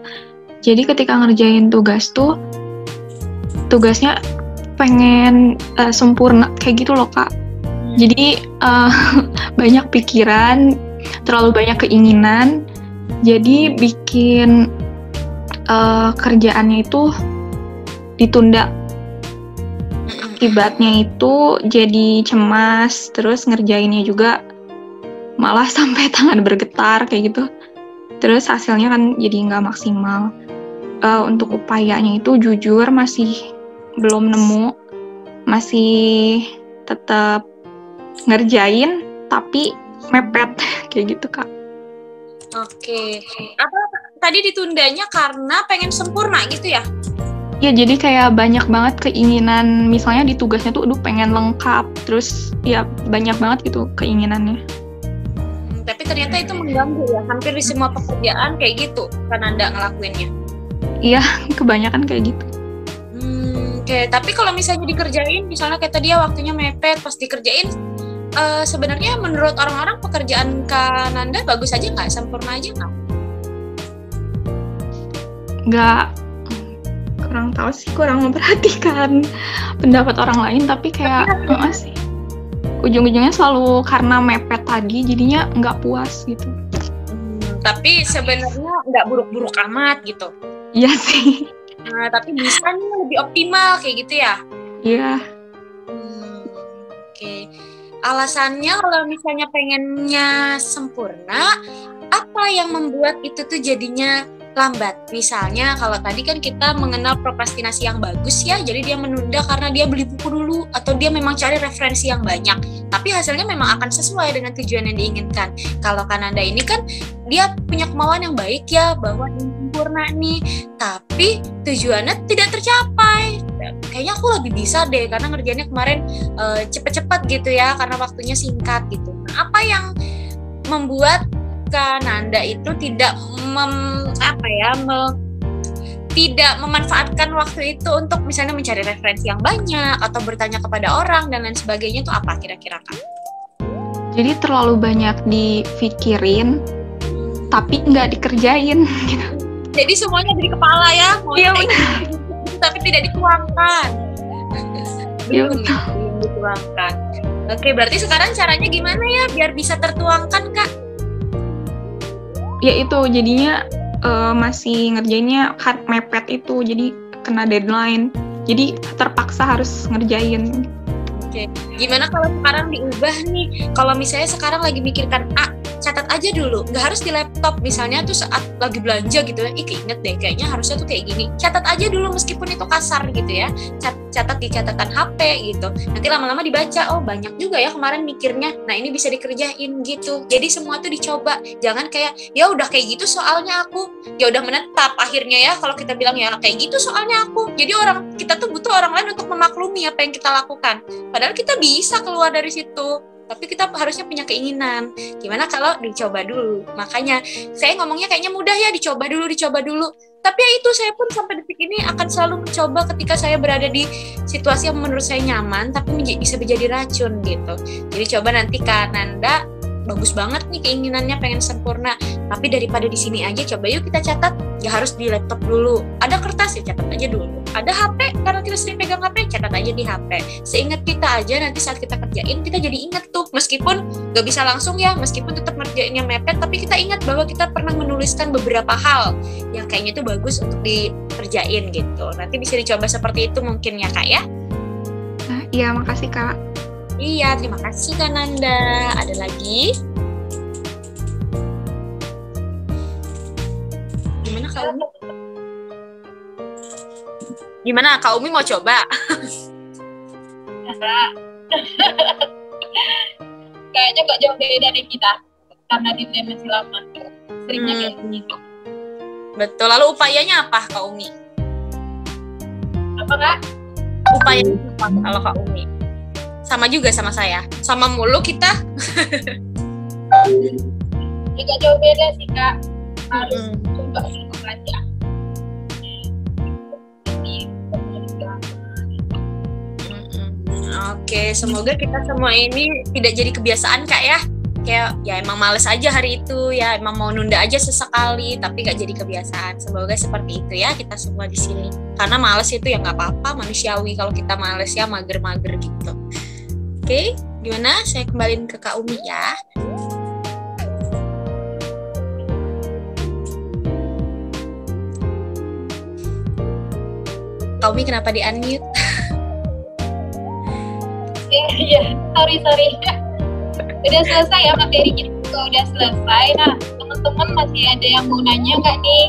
jadi ketika ngerjain tugas tuh, tugasnya pengen sempurna kayak gitu loh Kak. Jadi banyak pikiran, terlalu banyak keinginan, jadi bikin kerjaannya itu ditunda. Akibatnya itu jadi cemas, terus ngerjainnya juga malah sampai tangan bergetar kayak gitu. Terus hasilnya kan jadi nggak maksimal. Untuk upayanya itu jujur masih belum nemu, masih tetap ngerjain tapi mepet kayak gitu Kak. Oke. Apa tadi ditundanya karena pengen sempurna gitu ya? Ya jadi kayak banyak banget keinginan, misalnya di tugasnya tuh pengen lengkap, terus ya banyak banget gitu keinginannya. Tapi ternyata itu mengganggu ya, hampir di semua pekerjaan kayak gitu kan Anda ngelakuinnya. Iya, kebanyakan kayak gitu. Oke, tapi kalau misalnya dikerjain, misalnya kayak tadi ya waktunya mepet, pas dikerjain, sebenarnya menurut orang-orang pekerjaan Kak Nanda bagus aja nggak? Sempurna aja nggak? Nggak, kurang tahu sih, kurang memperhatikan pendapat orang lain, tapi kayak sih ujung-ujungnya selalu karena mepet tadi jadinya nggak puas gitu. Tapi sebenarnya nggak buruk-buruk amat gitu. Iya sih. Nah, tapi bisa nih lebih optimal kayak gitu ya? Iya. Oke. Alasannya kalau misalnya pengennya sempurna, apa yang membuat itu tuh jadinya lambat? Misalnya kalau tadi kan kita mengenal prokrastinasi yang bagus ya, jadi dia menunda karena dia beli buku dulu atau dia memang cari referensi yang banyak, tapi hasilnya memang akan sesuai dengan tujuan yang diinginkan. Kalau Kananda ini kan dia punya kemauan yang baik ya, bahwa ingin sempurna nih, tapi tujuannya tidak tercapai. Kayaknya aku lebih bisa deh karena ngerjainnya kemarin cepet-cepet gitu ya, karena waktunya singkat gitu. Nah, apa yang membuat Kananda itu tidak tidak memanfaatkan waktu itu untuk misalnya mencari referensi yang banyak atau bertanya kepada orang dan lain sebagainya, itu apa kira-kira Kak? Jadi terlalu banyak dipikirin tapi nggak dikerjain gitu. Jadi semuanya ada di kepala ya, Iya, tapi tidak dituangkan. Belum dituangkan. Oke, berarti sekarang caranya gimana ya biar bisa tertuangkan Kak? Ya itu jadinya masih ngerjainnya mepet itu, jadi kena deadline, jadi terpaksa harus ngerjain. Oke, gimana kalau sekarang diubah nih? Kalau misalnya sekarang lagi mikirkan catat aja dulu, nggak harus di laptop misalnya tuh saat lagi belanja gitu ya, keinget deh kayaknya harusnya tuh kayak gini, catat aja dulu meskipun itu kasar gitu ya, catat di catatan HP gitu, nanti lama-lama dibaca, oh banyak juga ya kemarin mikirnya, nah ini bisa dikerjain gitu. Jadi semua tuh dicoba, jangan kayak ya udah kayak gitu soalnya aku, ya udah menetap akhirnya ya. Kalau kita bilang ya kayak gitu soalnya aku, jadi kita tuh butuh orang lain untuk memaklumi apa yang kita lakukan, padahal kita bisa keluar dari situ. Tapi kita harusnya punya keinginan. Gimana kalau dicoba dulu? Makanya saya ngomongnya kayaknya mudah ya, dicoba dulu. Tapi ya itu, saya pun sampai detik ini akan selalu mencoba ketika saya berada di situasi yang menurut saya nyaman, tapi bisa menjadi racun gitu. Jadi coba nanti Kak Nanda, bagus banget nih keinginannya pengen sempurna. Tapi daripada di sini aja, coba yuk kita catat. Ya harus di laptop dulu. Ada kertas ya catat aja dulu. Ada HP, karena kita sering pegang HP, catat aja di HP. Seingat kita aja, nanti saat kita kerjain, kita jadi ingat tuh. Meskipun gak bisa langsung ya, meskipun tetap ngerjainnya mepet, tapi kita ingat bahwa kita pernah menuliskan beberapa hal yang kayaknya itu bagus untuk dikerjain gitu. Nanti bisa dicoba seperti itu mungkin ya Kak ya? Nah, iya makasih Kak. Iya, terima kasih Kak Nanda. Ada lagi? Gimana Kak Umi? Gimana Kak Umi mau coba? Kayaknya gak jauh beda dari kita karena di masih lama. Seringnya kayak gitu. Betul. Lalu upayanya apa Kak Umi? Apa Kak? Upayanya apa kalau Kak Umi? Sama juga sama saya. Sama mulu kita. Ya gak jauh beda sih Kak. Harus coba dulu aja. Oke, semoga kita semua ini tidak jadi kebiasaan Kak ya. Kayak ya emang males aja hari itu ya, emang mau nunda aja sesekali, tapi gak jadi kebiasaan. Semoga seperti itu ya kita semua di sini. Karena males itu ya nggak apa-apa, manusiawi kalau kita males ya, mager-mager gitu. Oke, gimana? Saya kembaliin ke Kak Umi ya. Kak Umi kenapa di-unmute? Iya, sorry. Udah selesai ya materinya, udah selesai. Nah, teman-teman masih ada yang mau nanya nggak nih?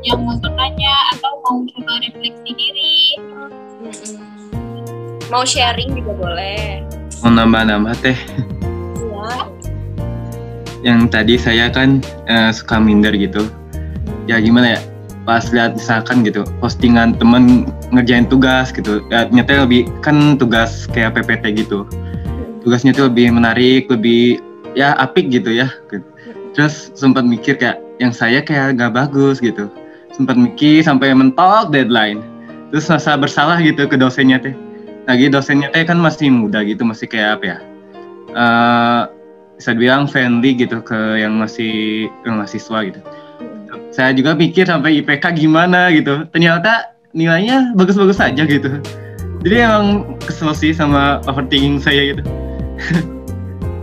Yang mau bertanya atau mau coba refleksi diri? Mau sharing juga boleh. Mau nambah-nambah teh. Iya. yang tadi saya kan suka minder gitu. Ya gimana ya, pas lihat misalkan gitu postingan temen ngerjain tugas gitu, ya ternyata lebih kan tugas kayak PPT gitu, tugasnya tuh lebih menarik, lebih ya apik gitu ya. Terus sempat mikir kayak yang saya kayak gak bagus gitu, sempat mikir sampai mentok deadline. Terus merasa bersalah gitu ke dosennya teh. Lagi dosennya teh kan masih muda gitu, masih kayak apa ya, bisa dibilang friendly gitu ke yang masih mahasiswa gitu. Saya juga pikir sampai IPK gimana gitu, ternyata nilainya bagus-bagus saja gitu. Jadi emang kesel sih sama overthinking saya gitu.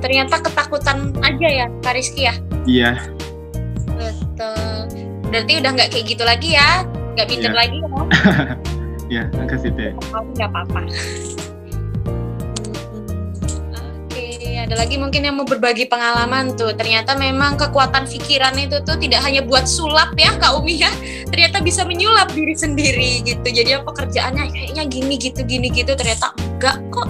Ternyata ketakutan aja ya Kak Rizky ya? Iya. Betul. Berarti udah nggak kayak gitu lagi ya? Nggak minder lagi ya? Ya, makasih Teh. Nggak apa-apa. Ada lagi mungkin yang mau berbagi pengalaman tuh, ternyata memang kekuatan pikiran itu tuh tidak hanya buat sulap ya Kak Umi ya, ternyata bisa menyulap diri sendiri gitu. Jadi pekerjaannya kayaknya gini gitu, ternyata enggak kok.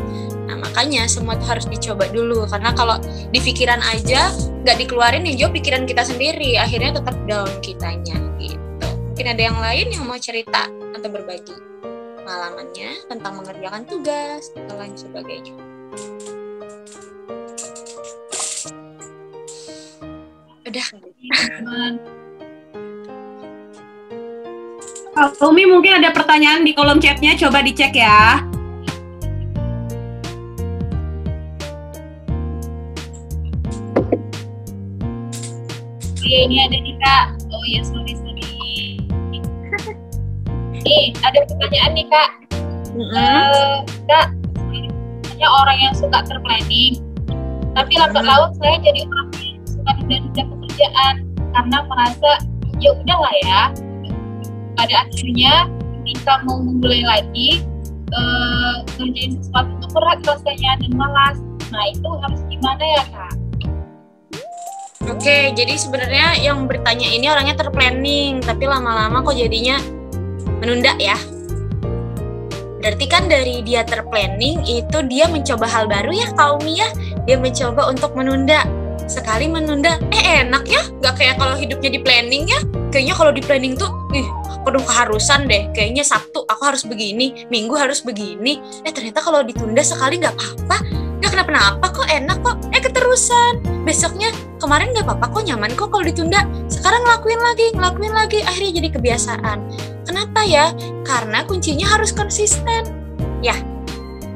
Nah makanya semua tuh harus dicoba dulu, karena kalau di pikiran aja nggak dikeluarin ya jauh pikiran kita sendiri, akhirnya tetap down kitanya gitu. Mungkin ada yang lain yang mau cerita atau berbagi pengalamannya tentang mengerjakan tugas atau lain sebagainya. Udah. Kak Umi mungkin ada pertanyaan di kolom chatnya, coba dicek ya. Iya, ini ada nih Kak. Oh ya, sorry. Nih, ada pertanyaan nih Kak. Kak, hanya orang yang suka terplanning, tapi lambat laun saya jadi orang yang suka tunda-tunda pekerjaan karena merasa ya udahlah ya. Pada akhirnya ketika mau memulai lagi ngerjain sesuatu itu berat rasanya dan malas. Nah itu harus gimana ya Kak? Oke, jadi sebenarnya yang bertanya ini orangnya terplanning, tapi lama-lama kok jadinya menunda ya. Berarti kan dari dia terplanning itu dia mencoba hal baru ya Kak Umi ya. Dia mencoba untuk menunda. Sekali menunda, enak ya, gak kayak kalau hidupnya di planning ya. Kayaknya kalau di planning tuh, penuh keharusan deh. Kayaknya Sabtu aku harus begini, Minggu harus begini. Ternyata kalau ditunda sekali gak apa-apa, gak kenapa-napa kok, enak kok. Keterusan. Besoknya, kemarin gak apa-apa kok, nyaman kok kalau ditunda. Sekarang ngelakuin lagi, akhirnya jadi kebiasaan. Kenapa ya? Karena kuncinya harus konsisten. Ya,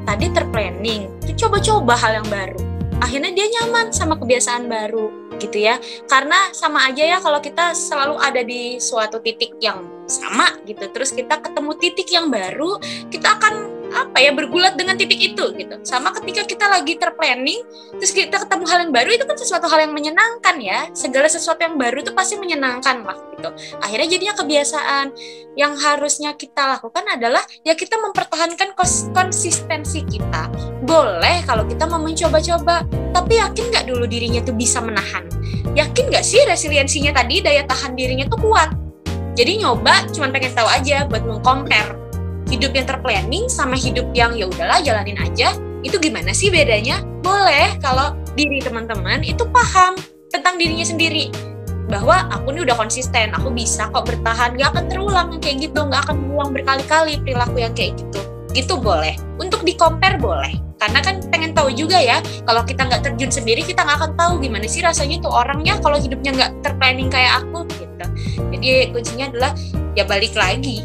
tadi terplanning, coba-coba hal yang baru. Akhirnya dia nyaman sama kebiasaan baru gitu ya, karena sama aja ya kalau kita selalu ada di suatu titik yang sama gitu, terus kita ketemu titik yang baru, kita akan bergulat dengan titik itu gitu. Sama ketika kita lagi terplanning terus kita ketemu hal yang baru, itu kan sesuatu hal yang menyenangkan ya, segala sesuatu yang baru itu pasti menyenangkan lah gitu. Akhirnya jadinya kebiasaan. Yang harusnya kita lakukan adalah ya kita mempertahankan konsistensi kita. Boleh kalau kita mau mencoba-coba, tapi yakin nggak dulu dirinya tuh bisa menahan? Yakin nggak sih resiliensinya tadi, daya tahan dirinya tuh kuat? Jadi nyoba cuman pengen tahu aja buat meng-compare hidup yang terplanning sama hidup yang ya udahlah jalanin aja, itu gimana sih bedanya? Boleh kalau diri teman-teman itu paham tentang dirinya sendiri, bahwa aku ini udah konsisten, aku bisa kok bertahan, gak akan terulang yang kayak gitu, gak akan berulang berkali-kali perilaku yang kayak gitu boleh. Untuk di-compare boleh, karena kan pengen tahu juga ya, kalau kita nggak terjun sendiri kita nggak akan tahu gimana sih rasanya tuh orangnya kalau hidupnya nggak terplanning kayak aku gitu. Jadi kuncinya adalah ya balik lagi,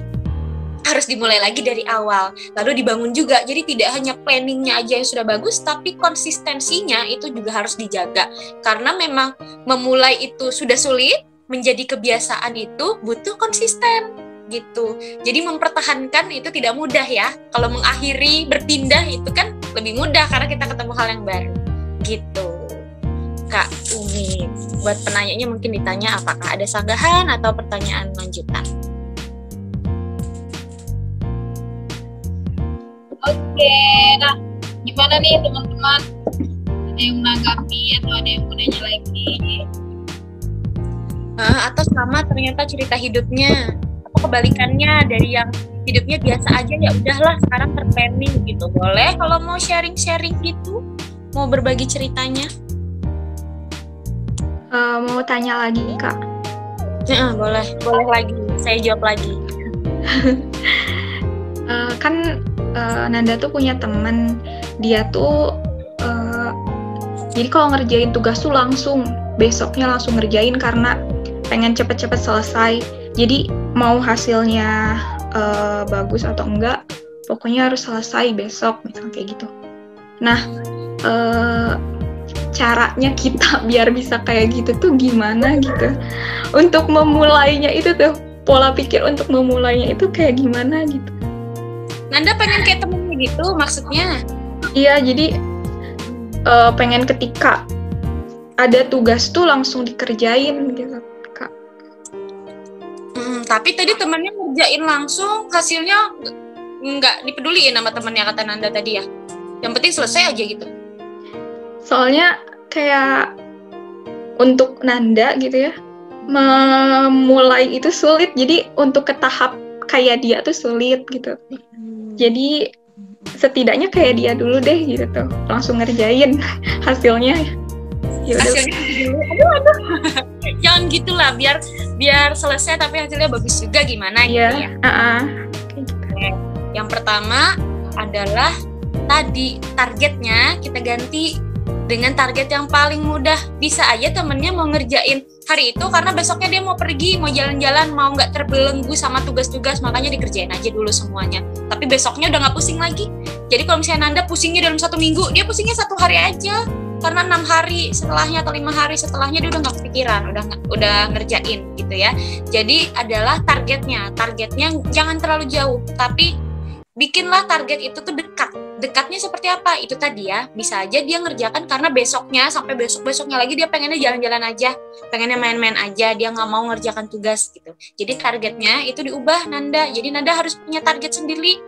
harus dimulai lagi dari awal, lalu dibangun juga. Jadi tidak hanya planningnya aja yang sudah bagus, tapi konsistensinya itu juga harus dijaga. Karena memang memulai itu sudah sulit, menjadi kebiasaan itu butuh konsisten gitu. Jadi mempertahankan itu tidak mudah ya. Kalau mengakhiri, berpindah itu kan lebih mudah karena kita ketemu hal yang baru gitu. Kak Umi, buat penanyanya mungkin ditanya apakah ada sanggahan atau pertanyaan lanjutan? Oke, nah gimana nih teman-teman? Ada yang menanggapi atau ada yang mau nanya lagi? Atau sama ternyata cerita hidupnya, atau kebalikannya dari yang hidupnya biasa aja ya udahlah sekarang terplanning gitu. Boleh kalau mau sharing-sharing gitu, mau berbagi ceritanya. Mau tanya lagi Kak. Boleh lagi. Saya jawab lagi. Kan Nanda tuh punya teman, dia tuh jadi kalau ngerjain tugas tuh langsung besoknya langsung ngerjain karena pengen cepet-cepet selesai. Jadi mau hasilnya bagus atau enggak, pokoknya harus selesai besok, misalnya kayak gitu. Nah, caranya kita biar bisa kayak gitu tuh gimana gitu? Untuk memulainya itu tuh, pola pikir untuk memulainya itu kayak gimana gitu? Nanda pengen kayak temennya gitu maksudnya? Iya, jadi pengen ketika ada tugas tuh langsung dikerjain gitu, Kak. Tapi tadi temannya ngerjain langsung, hasilnya nggak dipeduliin sama temannya kata Nanda tadi ya. Yang penting selesai aja gitu. Soalnya kayak untuk Nanda gitu ya, memulai itu sulit. Jadi untuk ke tahap kayak dia tuh sulit gitu. Jadi setidaknya kayak dia dulu deh gitu tuh, langsung ngerjain hasilnya. Hasilnya dulu. Aduh. Jangan gitulah, biar selesai tapi hasilnya bagus juga gimana gitu ya. Yang pertama adalah tadi targetnya kita ganti dengan target yang paling mudah. Bisa aja temennya mau ngerjain hari itu karena besoknya dia mau pergi, mau jalan-jalan, mau nggak terbelenggu sama tugas-tugas, makanya dikerjain aja dulu semuanya. Tapi besoknya udah nggak pusing lagi. Jadi kalau misalnya Nanda pusingnya dalam 1 minggu, dia pusingnya 1 hari aja. Karena 6 hari setelahnya atau 5 hari setelahnya dia udah nggak kepikiran, udah ngerjain gitu ya. Jadi adalah targetnya jangan terlalu jauh, tapi bikinlah target itu tuh dekat. Dekatnya seperti apa? Itu tadi ya, bisa aja dia ngerjakan karena besoknya sampai besoknya lagi dia pengennya jalan-jalan aja, pengennya main-main aja, dia nggak mau ngerjakan tugas gitu. Jadi targetnya itu diubah Nanda. Jadi Nanda harus punya target sendiri,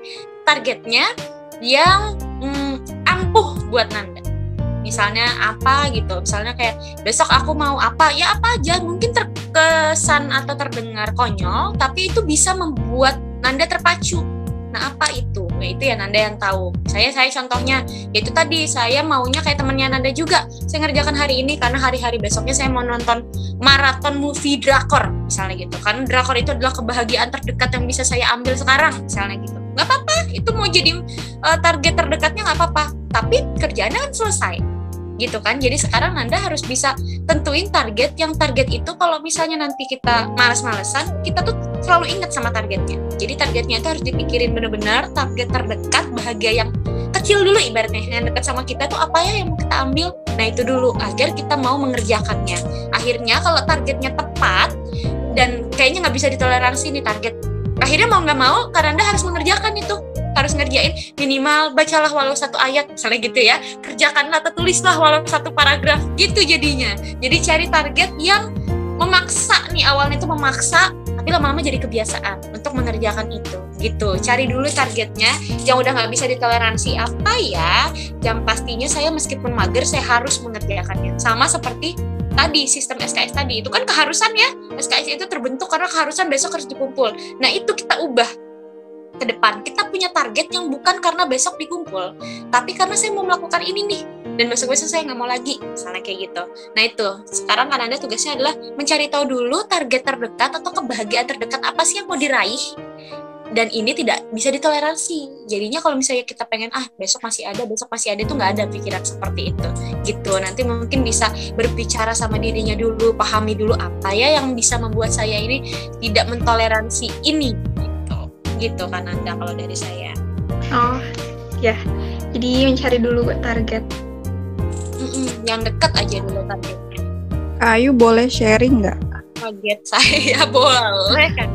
targetnya yang ampuh buat Nanda. Misalnya apa gitu, misalnya kayak besok aku mau apa, ya apa aja, mungkin terkesan atau terdengar konyol, tapi itu bisa membuat Nanda terpacu. Nah apa itu? Nah itu ya Nanda yang tahu. Saya contohnya, yaitu tadi saya maunya kayak temennya Nanda juga. Saya ngerjakan hari ini karena hari-hari besoknya saya mau nonton maraton movie drakor, misalnya gitu. Karena drakor itu adalah kebahagiaan terdekat yang bisa saya ambil sekarang, misalnya gitu. Nggak apa-apa, itu mau jadi target terdekatnya nggak apa-apa. Tapi kerjaannya kan selesai. Gitu kan, jadi sekarang Nanda harus bisa tentuin target itu kalau misalnya nanti kita malas-malesan, kita tuh selalu ingat sama targetnya. Jadi targetnya itu harus dipikirin benar-benar target terdekat, bahagia yang kecil dulu ibaratnya, yang dekat sama kita tuh apa ya yang mau kita ambil. Nah itu dulu agar kita mau mengerjakannya. Akhirnya kalau targetnya tepat dan kayaknya nggak bisa ditoleransi nih target, akhirnya mau nggak mau karena Nanda harus mengerjakan itu. Harus ngerjain minimal bacalah walau 1 ayat misalnya gitu ya, kerjakanlah atau tulislah walau 1 paragraf gitu jadinya. Jadi cari target yang memaksa nih, awalnya itu memaksa tapi lama-lama jadi kebiasaan untuk mengerjakan itu gitu. Cari dulu targetnya yang udah nggak bisa ditoleransi apa ya, yang pastinya saya meskipun mager saya harus mengerjakannya. Sama seperti tadi sistem SKS tadi, itu kan keharusan ya, SKS itu terbentuk karena keharusan besok harus dikumpul. Nah itu kita ubah ke depan, kita punya target yang bukan karena besok dikumpul, tapi karena saya mau melakukan ini nih, dan besok-besok saya nggak mau lagi, misalnya kayak gitu. Nah itu, sekarang kan Anda tugasnya adalah mencari tahu dulu target terdekat atau kebahagiaan terdekat apa sih yang mau diraih, dan ini tidak bisa ditoleransi. Jadinya kalau misalnya kita pengen, besok masih ada itu nggak ada pikiran seperti itu, gitu. Nanti mungkin bisa berbicara sama dirinya dulu, pahami dulu apa ya yang bisa membuat saya ini tidak mentoleransi ini. Gitu kan Anda kalau dari saya. Oh ya, jadi mencari dulu target. Yang dekat aja dulu targetnya. Ayu boleh sharing nggak? Target saya boleh kan?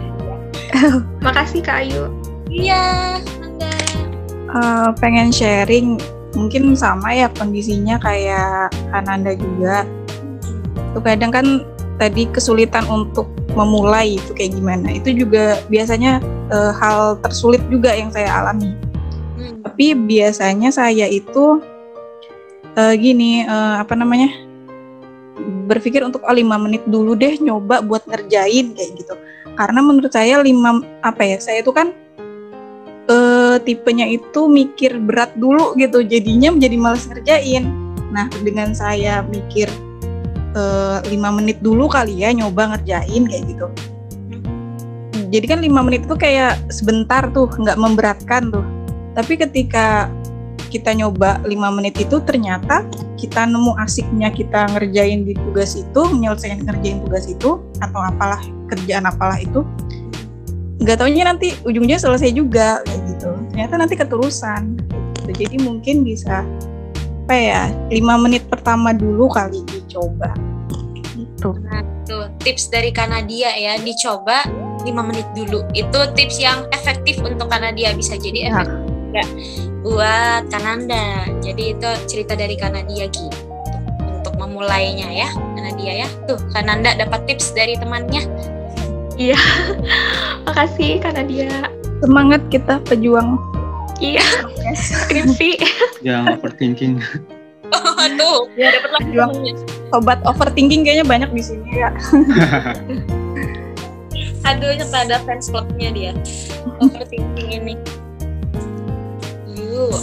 Makasih Kak Ayu. Iya Anda. Pengen sharing, mungkin sama ya kondisinya kayak Ananda juga. Tuh kadang kan tadi kesulitan untuk memulai itu kayak gimana, itu juga biasanya hal tersulit juga yang saya alami. Tapi biasanya saya itu berpikir untuk 5 menit dulu deh nyoba buat ngerjain kayak gitu. Karena menurut saya saya itu kan tipenya itu mikir berat dulu gitu, jadinya menjadi malas ngerjain. Nah dengan saya mikir 5 menit dulu kali ya nyoba ngerjain kayak gitu. Jadi kan 5 menit itu kayak sebentar tuh, nggak memberatkan tuh. Tapi ketika kita nyoba 5 menit itu ternyata kita nemu asiknya kita ngerjain di tugas itu, menyelesaikan ngerjain tugas itu atau apalah kerjaan apalah itu, nggak taunya nanti ujungnya selesai juga kayak gitu. Ternyata nanti keterusan gitu. Jadi mungkin bisa 5 menit pertama dulu kali dicoba gitu. Nah, tuh tips dari Kanadia ya, dicoba 5 menit dulu. Itu tips yang efektif untuk Kanadia, bisa jadi efektif juga buat Kananda. Jadi itu cerita dari Kanadia gitu untuk memulainya ya, Kanadia ya. Tuh Kananda dapat tips dari temannya. Iya. Makasih Kanadia. Semangat kita pejuang. Iya. Skripsi. Jangan overthinking. Oh, tuh ya dapat lagi temennya. Obat overthinking kayaknya banyak di sini ya. Aduh, sampai ada fans clubnya dia. Overthinking ini. Yuk.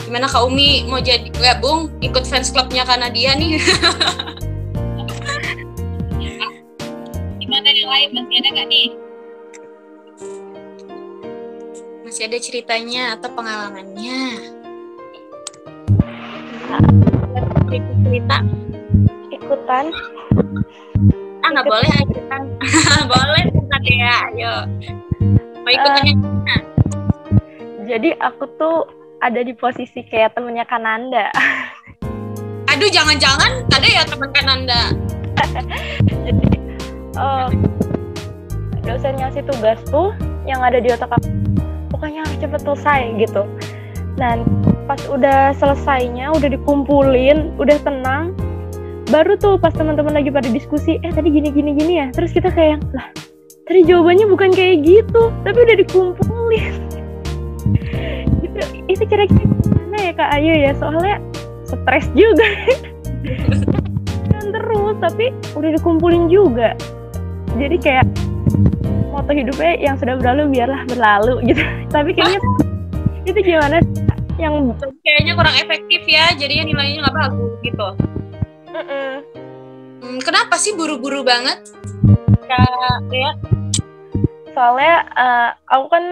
Gimana Kak Umi mau jadi gabung ikut fans clubnya Kanadia nih? Gimana yang lain, masih ada nggak nih? Masih ada ceritanya atau pengalamannya? Cerita Ikutan. nggak boleh ikutan. Boleh Kanadia, ayo. Mau ikutannya gimana? Jadi aku tuh ada di posisi kayak temennya Kananda. Aduh, jangan-jangan ada ya teman Kananda. Jadi dosen ngasih tugas tuh yang ada di otak aku, pokoknya harus cepet selesai gitu. Nah, pas udah selesainya, udah dikumpulin, udah tenang, baru tuh pas teman-teman lagi pada diskusi, tadi gini ya. Terus kita kayak, lah, tadi jawabannya bukan kayak gitu, tapi udah dikumpulin. Itu kira-kira gimana ya Kak Ayu ya? Soalnya stres juga. Dan terus, tapi udah dikumpulin juga. Jadi kayak moto hidupnya yang sudah berlalu biarlah berlalu gitu. Tapi kayaknya itu gimana? Yang kayaknya kurang efektif ya, jadinya nilainya nggak bagus gitu. Kenapa sih buru-buru banget? Kayak soalnya aku kan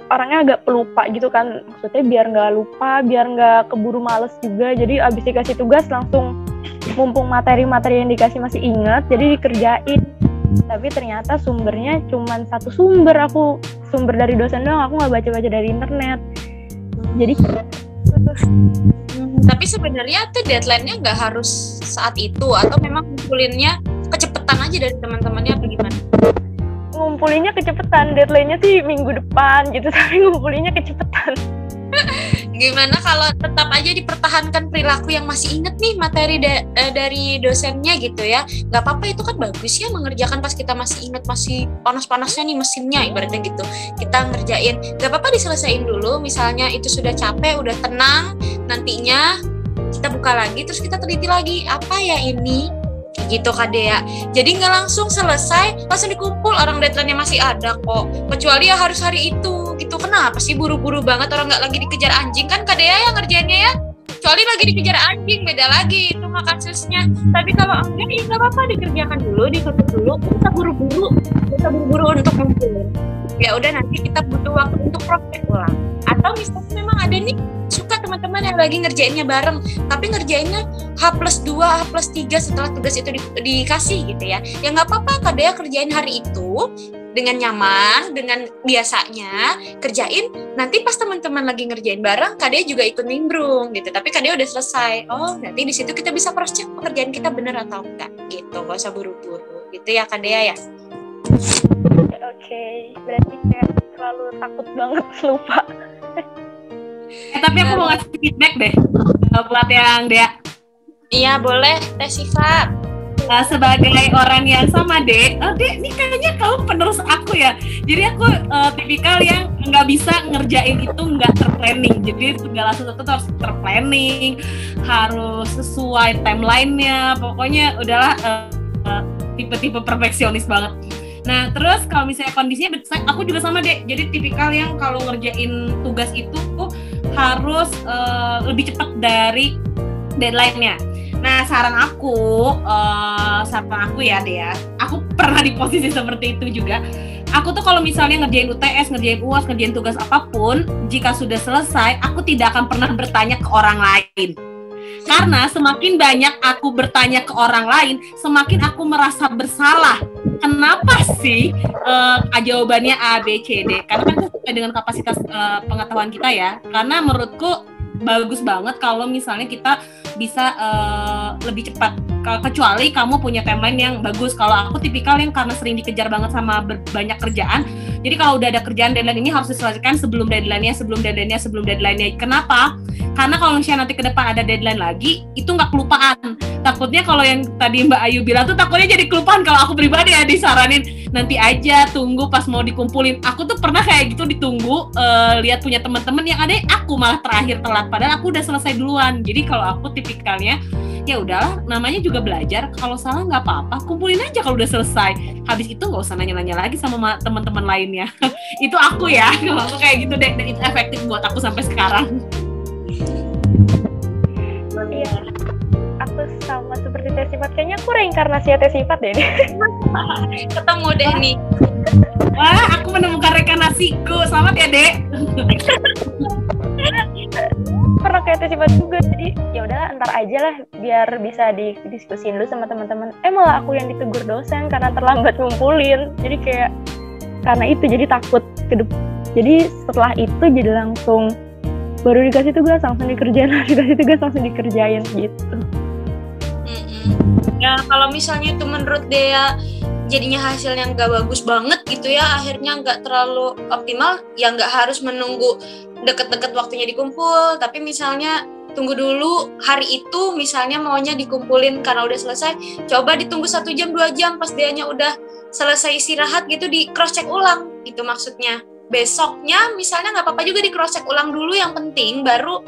orangnya agak pelupa gitu kan, maksudnya biar nggak lupa, biar nggak keburu males juga. Jadi abis dikasih tugas langsung mumpung materi-materi yang dikasih masih ingat, jadi dikerjain. Tapi ternyata sumbernya cuma satu sumber, aku sumber dari dosen doang, aku nggak baca-baca dari internet. Jadi tapi sebenarnya tuh deadline-nya nggak harus saat itu, atau memang ngumpulinnya kecepetan aja dari teman-temannya atau gimana? Ngumpulinnya kecepetan, deadline-nya sih minggu depan gitu, tapi ngumpulinnya kecepetan. Gimana kalau tetap aja dipertahankan perilaku yang masih inget nih materi dari dosennya gitu ya? Nggak apa-apa, itu kan bagus ya mengerjakan pas kita masih inget, masih panas-panasnya nih mesinnya ibaratnya gitu. Kita ngerjain, nggak apa-apa diselesain dulu. Misalnya itu sudah capek, udah tenang, nantinya kita buka lagi, terus kita teliti lagi, apa ya ini? Gitu Kak Dea. Jadi nggak langsung selesai, langsung dikumpul, orang deadline-nya masih ada kok. Kecuali ya harus hari itu gitu. Kenapa sih buru-buru banget, orang nggak lagi dikejar anjing kan Kak Dea yang ngerjainnya ya? Kecuali lagi dikejar anjing, beda lagi itu mah kasusnya. Tapi kalau enggak ya nggak apa-apa, dikerjakan dulu, ditutup dulu. Kita buru-buru untuk ngumpulin. Ya udah, nanti kita butuh waktu untuk praktek ulang. Atau misalnya memang ada nih suka teman-teman yang lagi ngerjainnya bareng, tapi ngerjainnya H+2, H+3 setelah tugas itu dikasih gitu ya. Ya nggak apa-apa, Kak Dea kerjain hari itu dengan nyaman, dengan biasanya kerjain. Nanti pas teman-teman lagi ngerjain bareng, Kak Dea juga ikut nimbrung gitu. Tapi Kak Dea udah selesai. Oh, nanti di situ kita bisa cross check pekerjaan kita bener atau enggak gitu. Gak usah buru-buru gitu ya Kak Dea ya. Oke, berarti kayak terlalu takut banget lupa. Tapi aku mau ngasih feedback deh buat yang Dea. Iya boleh, Teh Siva. Sebagai orang yang sama Dek, Dek, ini kayaknya kamu penerus aku ya. Jadi aku tipikal yang nggak bisa ngerjain itu nggak terplanning. Jadi segala sesuatu harus terplanning, harus sesuai timeline-nya. Pokoknya udahlah tipe-tipe perfeksionis banget. Nah terus kalau misalnya kondisinya, aku juga sama Dek. Jadi tipikal yang kalau ngerjain tugas itu harus lebih cepat dari deadline-nya. Nah, saran aku ya Dea, aku pernah di posisi seperti itu juga. Aku tuh kalau misalnya ngerjain UTS, ngerjain UAS, ngerjain tugas apapun, jika sudah selesai, aku tidak akan pernah bertanya ke orang lain. Karena semakin banyak aku bertanya ke orang lain, semakin aku merasa bersalah. Kenapa sih jawabannya A, B, C, D? Karena kan sesuai dengan kapasitas pengetahuan kita ya. Karena menurutku bagus banget kalau misalnya kita bisa lebih cepat. Kecuali kamu punya timeline yang bagus. Kalau aku tipikal yang karena sering dikejar banget sama banyak kerjaan, jadi kalau udah ada kerjaan deadline ini harus diselesaikan sebelum deadline-nya. Kenapa? Karena kalau misalnya nanti ke depan ada deadline lagi, itu nggak kelupaan. Takutnya kalau yang tadi Mbak Ayu bilang tuh takutnya jadi kelupaan. Kalau aku pribadi ya disaranin nanti aja, tunggu pas mau dikumpulin. Aku tuh pernah kayak gitu ditunggu, lihat punya teman-teman yang ada aku malah terakhir telat, padahal aku udah selesai duluan. Jadi kalau aku tipikalnya ya udahlah, namanya juga belajar, kalau salah nggak apa-apa, kumpulin aja kalau udah selesai. Habis itu nggak usah nanya-nanya lagi sama teman-teman lainnya. Itu aku ya, kalau aku kayak gitu deh, dan itu efektif buat aku sampai sekarang. Iya, aku sama seperti Teh Sifat, kayaknya aku reinkarnasi Teh Sifat deh. Ketemu deh nih. Wah, aku menemukan reinkarnasiku. Selamat ya, Dek. Pernah kayak Teh Sifat juga, jadi ya udahlah ntar aja lah biar bisa didiskusin dulu sama teman-teman. Malah aku yang ditegur dosen karena terlambat ngumpulin. Jadi kayak karena itu jadi takut ke depan. Jadi setelah itu jadi langsung baru dikasih tugas langsung dikerjain, gitu. Ya kalau misalnya itu menurut Dea jadinya hasilnya nggak bagus banget gitu ya, akhirnya nggak terlalu optimal, ya nggak harus menunggu deket-deket waktunya dikumpul, tapi misalnya tunggu dulu hari itu, misalnya maunya dikumpulin karena udah selesai, coba ditunggu 1 jam 2 jam pas Deanya udah selesai istirahat gitu, di cross check ulang gitu maksudnya. Besoknya misalnya nggak apa-apa juga di cross check ulang dulu, yang penting baru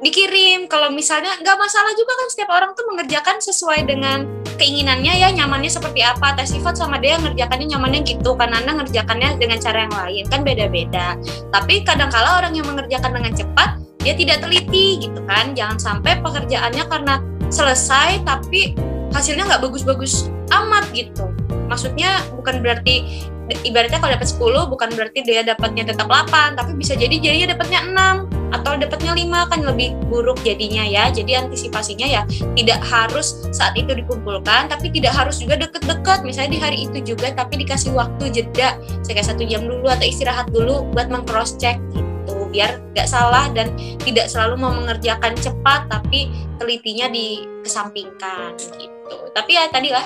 dikirim. Kalau misalnya nggak masalah juga kan, setiap orang tuh mengerjakan sesuai dengan keinginannya ya, nyamannya seperti apa. Teh Sifat sama Dea ngerjakannya nyamannya gitu, kan Anda ngerjakannya dengan cara yang lain, kan beda-beda. Tapi kadangkala orang yang mengerjakan dengan cepat, dia tidak teliti gitu kan. Jangan sampai pekerjaannya karena selesai tapi hasilnya nggak bagus-bagus amat gitu. Maksudnya bukan berarti, ibaratnya kalau dapat 10 bukan berarti dia dapatnya tetap 8, tapi bisa jadi jadinya dapatnya 6 atau dapatnya 5, kan lebih buruk jadinya ya. Jadi antisipasinya ya tidak harus saat itu dikumpulkan, tapi tidak harus juga deket-deket, misalnya di hari itu juga, tapi dikasih waktu jeda kayak 1 jam dulu atau istirahat dulu buat meng-cross check gitu, biar nggak salah dan tidak selalu mau mengerjakan cepat tapi telitinya dikesampingkan gitu. Tapi ya tadi lah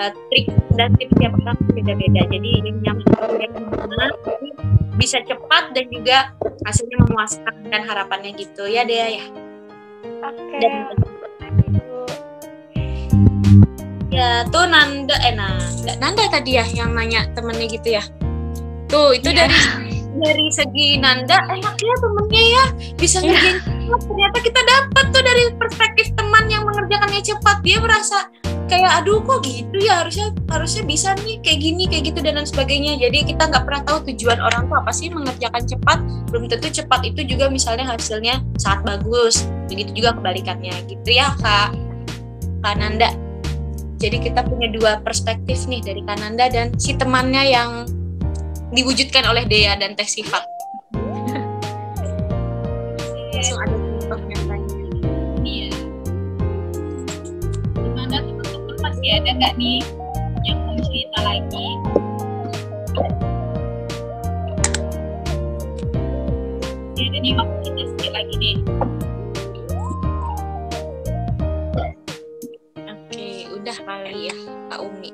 trik dan tips tiap orang beda-beda, jadi yang bisa cepat dan juga hasilnya memuaskan dan harapannya gitu ya Dea ya. Oke. Ya tuh Nanda tadi ya yang nanya temennya gitu ya. Tuh itu ya. dari segi Nanda enak ya temennya ya, bisa ngerjain cepat. Ternyata kita dapat tuh dari perspektif teman yang mengerjakannya cepat, dia merasa kayak aduh kok gitu ya, harusnya bisa nih kayak gini kayak gitu dan lain sebagainya. Jadi kita nggak pernah tahu tujuan orang tuh apa sih mengerjakan cepat, belum tentu cepat itu juga misalnya hasilnya sangat bagus, begitu juga kebalikannya gitu ya Kak Nanda. Jadi kita punya 2 perspektif nih dari Kak Nanda dan si temannya yang diwujudkan oleh Dea dan Teh Sifat. Langsung ada contohnya tanya. Iya. Gimana teman-teman, masih ada nggak nih yang mau cerita lagi? Ya, ada nih, waktu kita sedikit lagi nih. Oke, udah kali ya Kak Umi.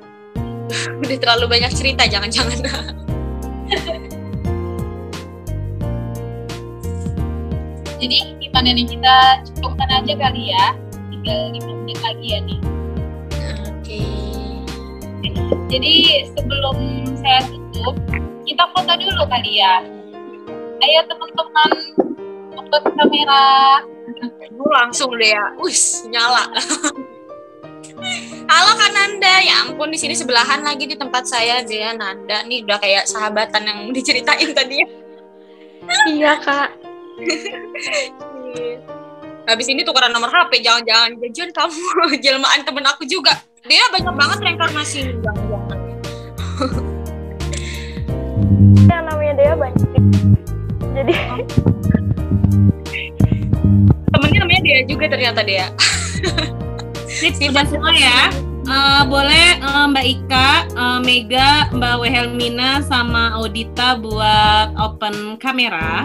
Udah terlalu banyak cerita, jangan-jangan. Jadi gimana nih, kita cukupkan aja kali ya, tinggal 5 menit lagi ya nih. Oke. Jadi sebelum saya tutup, kita foto dulu kali ya. Ayo teman-teman, foto ke kamera. Langsung deh ya, nyala. Halo Kak Nanda, ya ampun di sini sebelahan lagi di tempat saya Dea Nanda nih, udah kayak sahabatan yang diceritain tadi ya. Iya Kak. Habis ini tukeran nomor HP, jangan-jangan jajan kamu jelmaan temen aku juga. Dia banyak banget reinkarnasi ini, jangan-jangan. Yang namanya Dea banyak. Jadi temennya namanya Dea juga ternyata Dea. Udah semua ya. Boleh Mbak Ika, Mega, Mbak Wehelmina, sama Audita buat open kamera.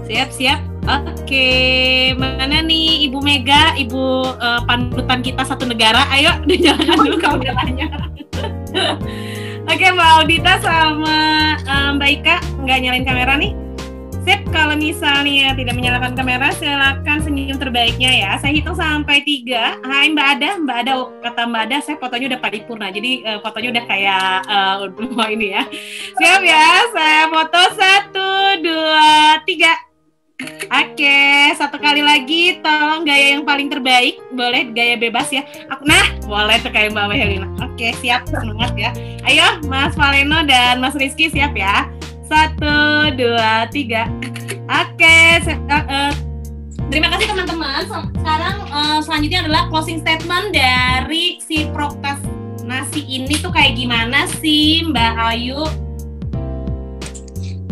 Siap. Oke, mana nih Ibu Mega, Ibu panutan kita satu negara. Ayo, dijalankan dulu kameranya. Oke, Mbak Audita sama Mbak Ika, nggak nyalain kamera nih? Sip, kalau misalnya tidak menyalakan kamera, silakan senyum terbaiknya ya. Saya hitung sampai 3. Hai Mbak Ada, kata Mbak Ada, saya fotonya udah paripurna, jadi fotonya udah kayak ini ya. Siap ya, saya foto 1, 2, 3. Oke, satu kali lagi, tolong gaya yang paling terbaik, boleh gaya bebas ya. Nah, boleh tuh kayak Mbak Helena. Oke, siap, semangat ya. Ayo, Mas Valeno dan Mas Rizky siap ya. 1, 2, 3. Oke, terima kasih teman-teman. Sekarang selanjutnya adalah closing statement dari si prokrastinasi ini tuh kayak gimana sih Mbak Ayu?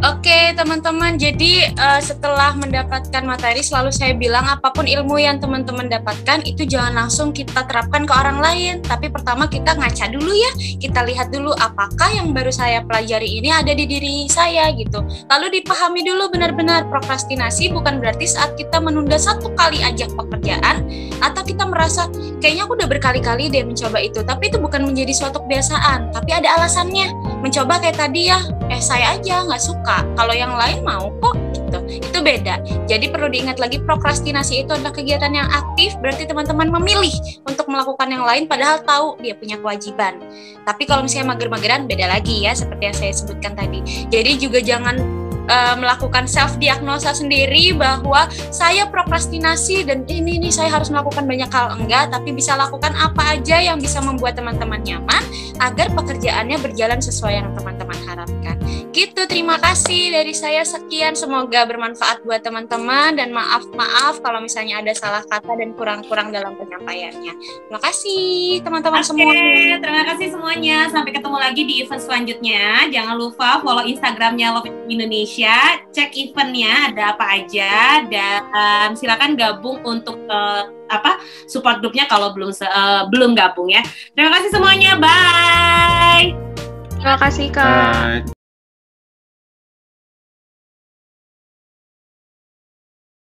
Oke teman-teman, jadi setelah mendapatkan materi selalu saya bilang apapun ilmu yang teman-teman dapatkan itu jangan langsung kita terapkan ke orang lain. Tapi pertama kita ngaca dulu ya, kita lihat dulu apakah yang baru saya pelajari ini ada di diri saya gitu. Lalu dipahami dulu benar-benar prokrastinasi bukan berarti saat kita menunda satu kali aja pekerjaan atau kita merasa kayaknya aku udah berkali-kali deh mencoba itu, tapi itu bukan menjadi suatu kebiasaan, tapi ada alasannya. Mencoba kayak tadi ya, saya aja nggak suka, kalau yang lain mau kok gitu. Itu beda. Jadi perlu diingat lagi, prokrastinasi itu adalah kegiatan yang aktif, berarti teman-teman memilih untuk melakukan yang lain padahal tahu dia punya kewajiban. Tapi kalau misalnya mager-mageran beda lagi ya, seperti yang saya sebutkan tadi. Jadi juga jangan melakukan self diagnosa sendiri bahwa saya prokrastinasi dan ini saya harus melakukan banyak hal. Enggak, tapi bisa lakukan apa aja yang bisa membuat teman-teman nyaman agar pekerjaannya berjalan sesuai yang teman-teman harapkan. Gitu, terima kasih dari saya, sekian, semoga bermanfaat buat teman-teman dan maaf kalau misalnya ada salah kata dan kurang-kurang dalam penyampaiannya. Terima kasih teman-teman semuanya. Terima kasih semuanya, sampai ketemu lagi di event selanjutnya. Jangan lupa follow Instagramnya Love Indonesia, cek eventnya ada apa aja, dan silakan gabung untuk support grupnya kalau belum gabung ya. Terima kasih semuanya, bye. Terima kasih Kak. Bye.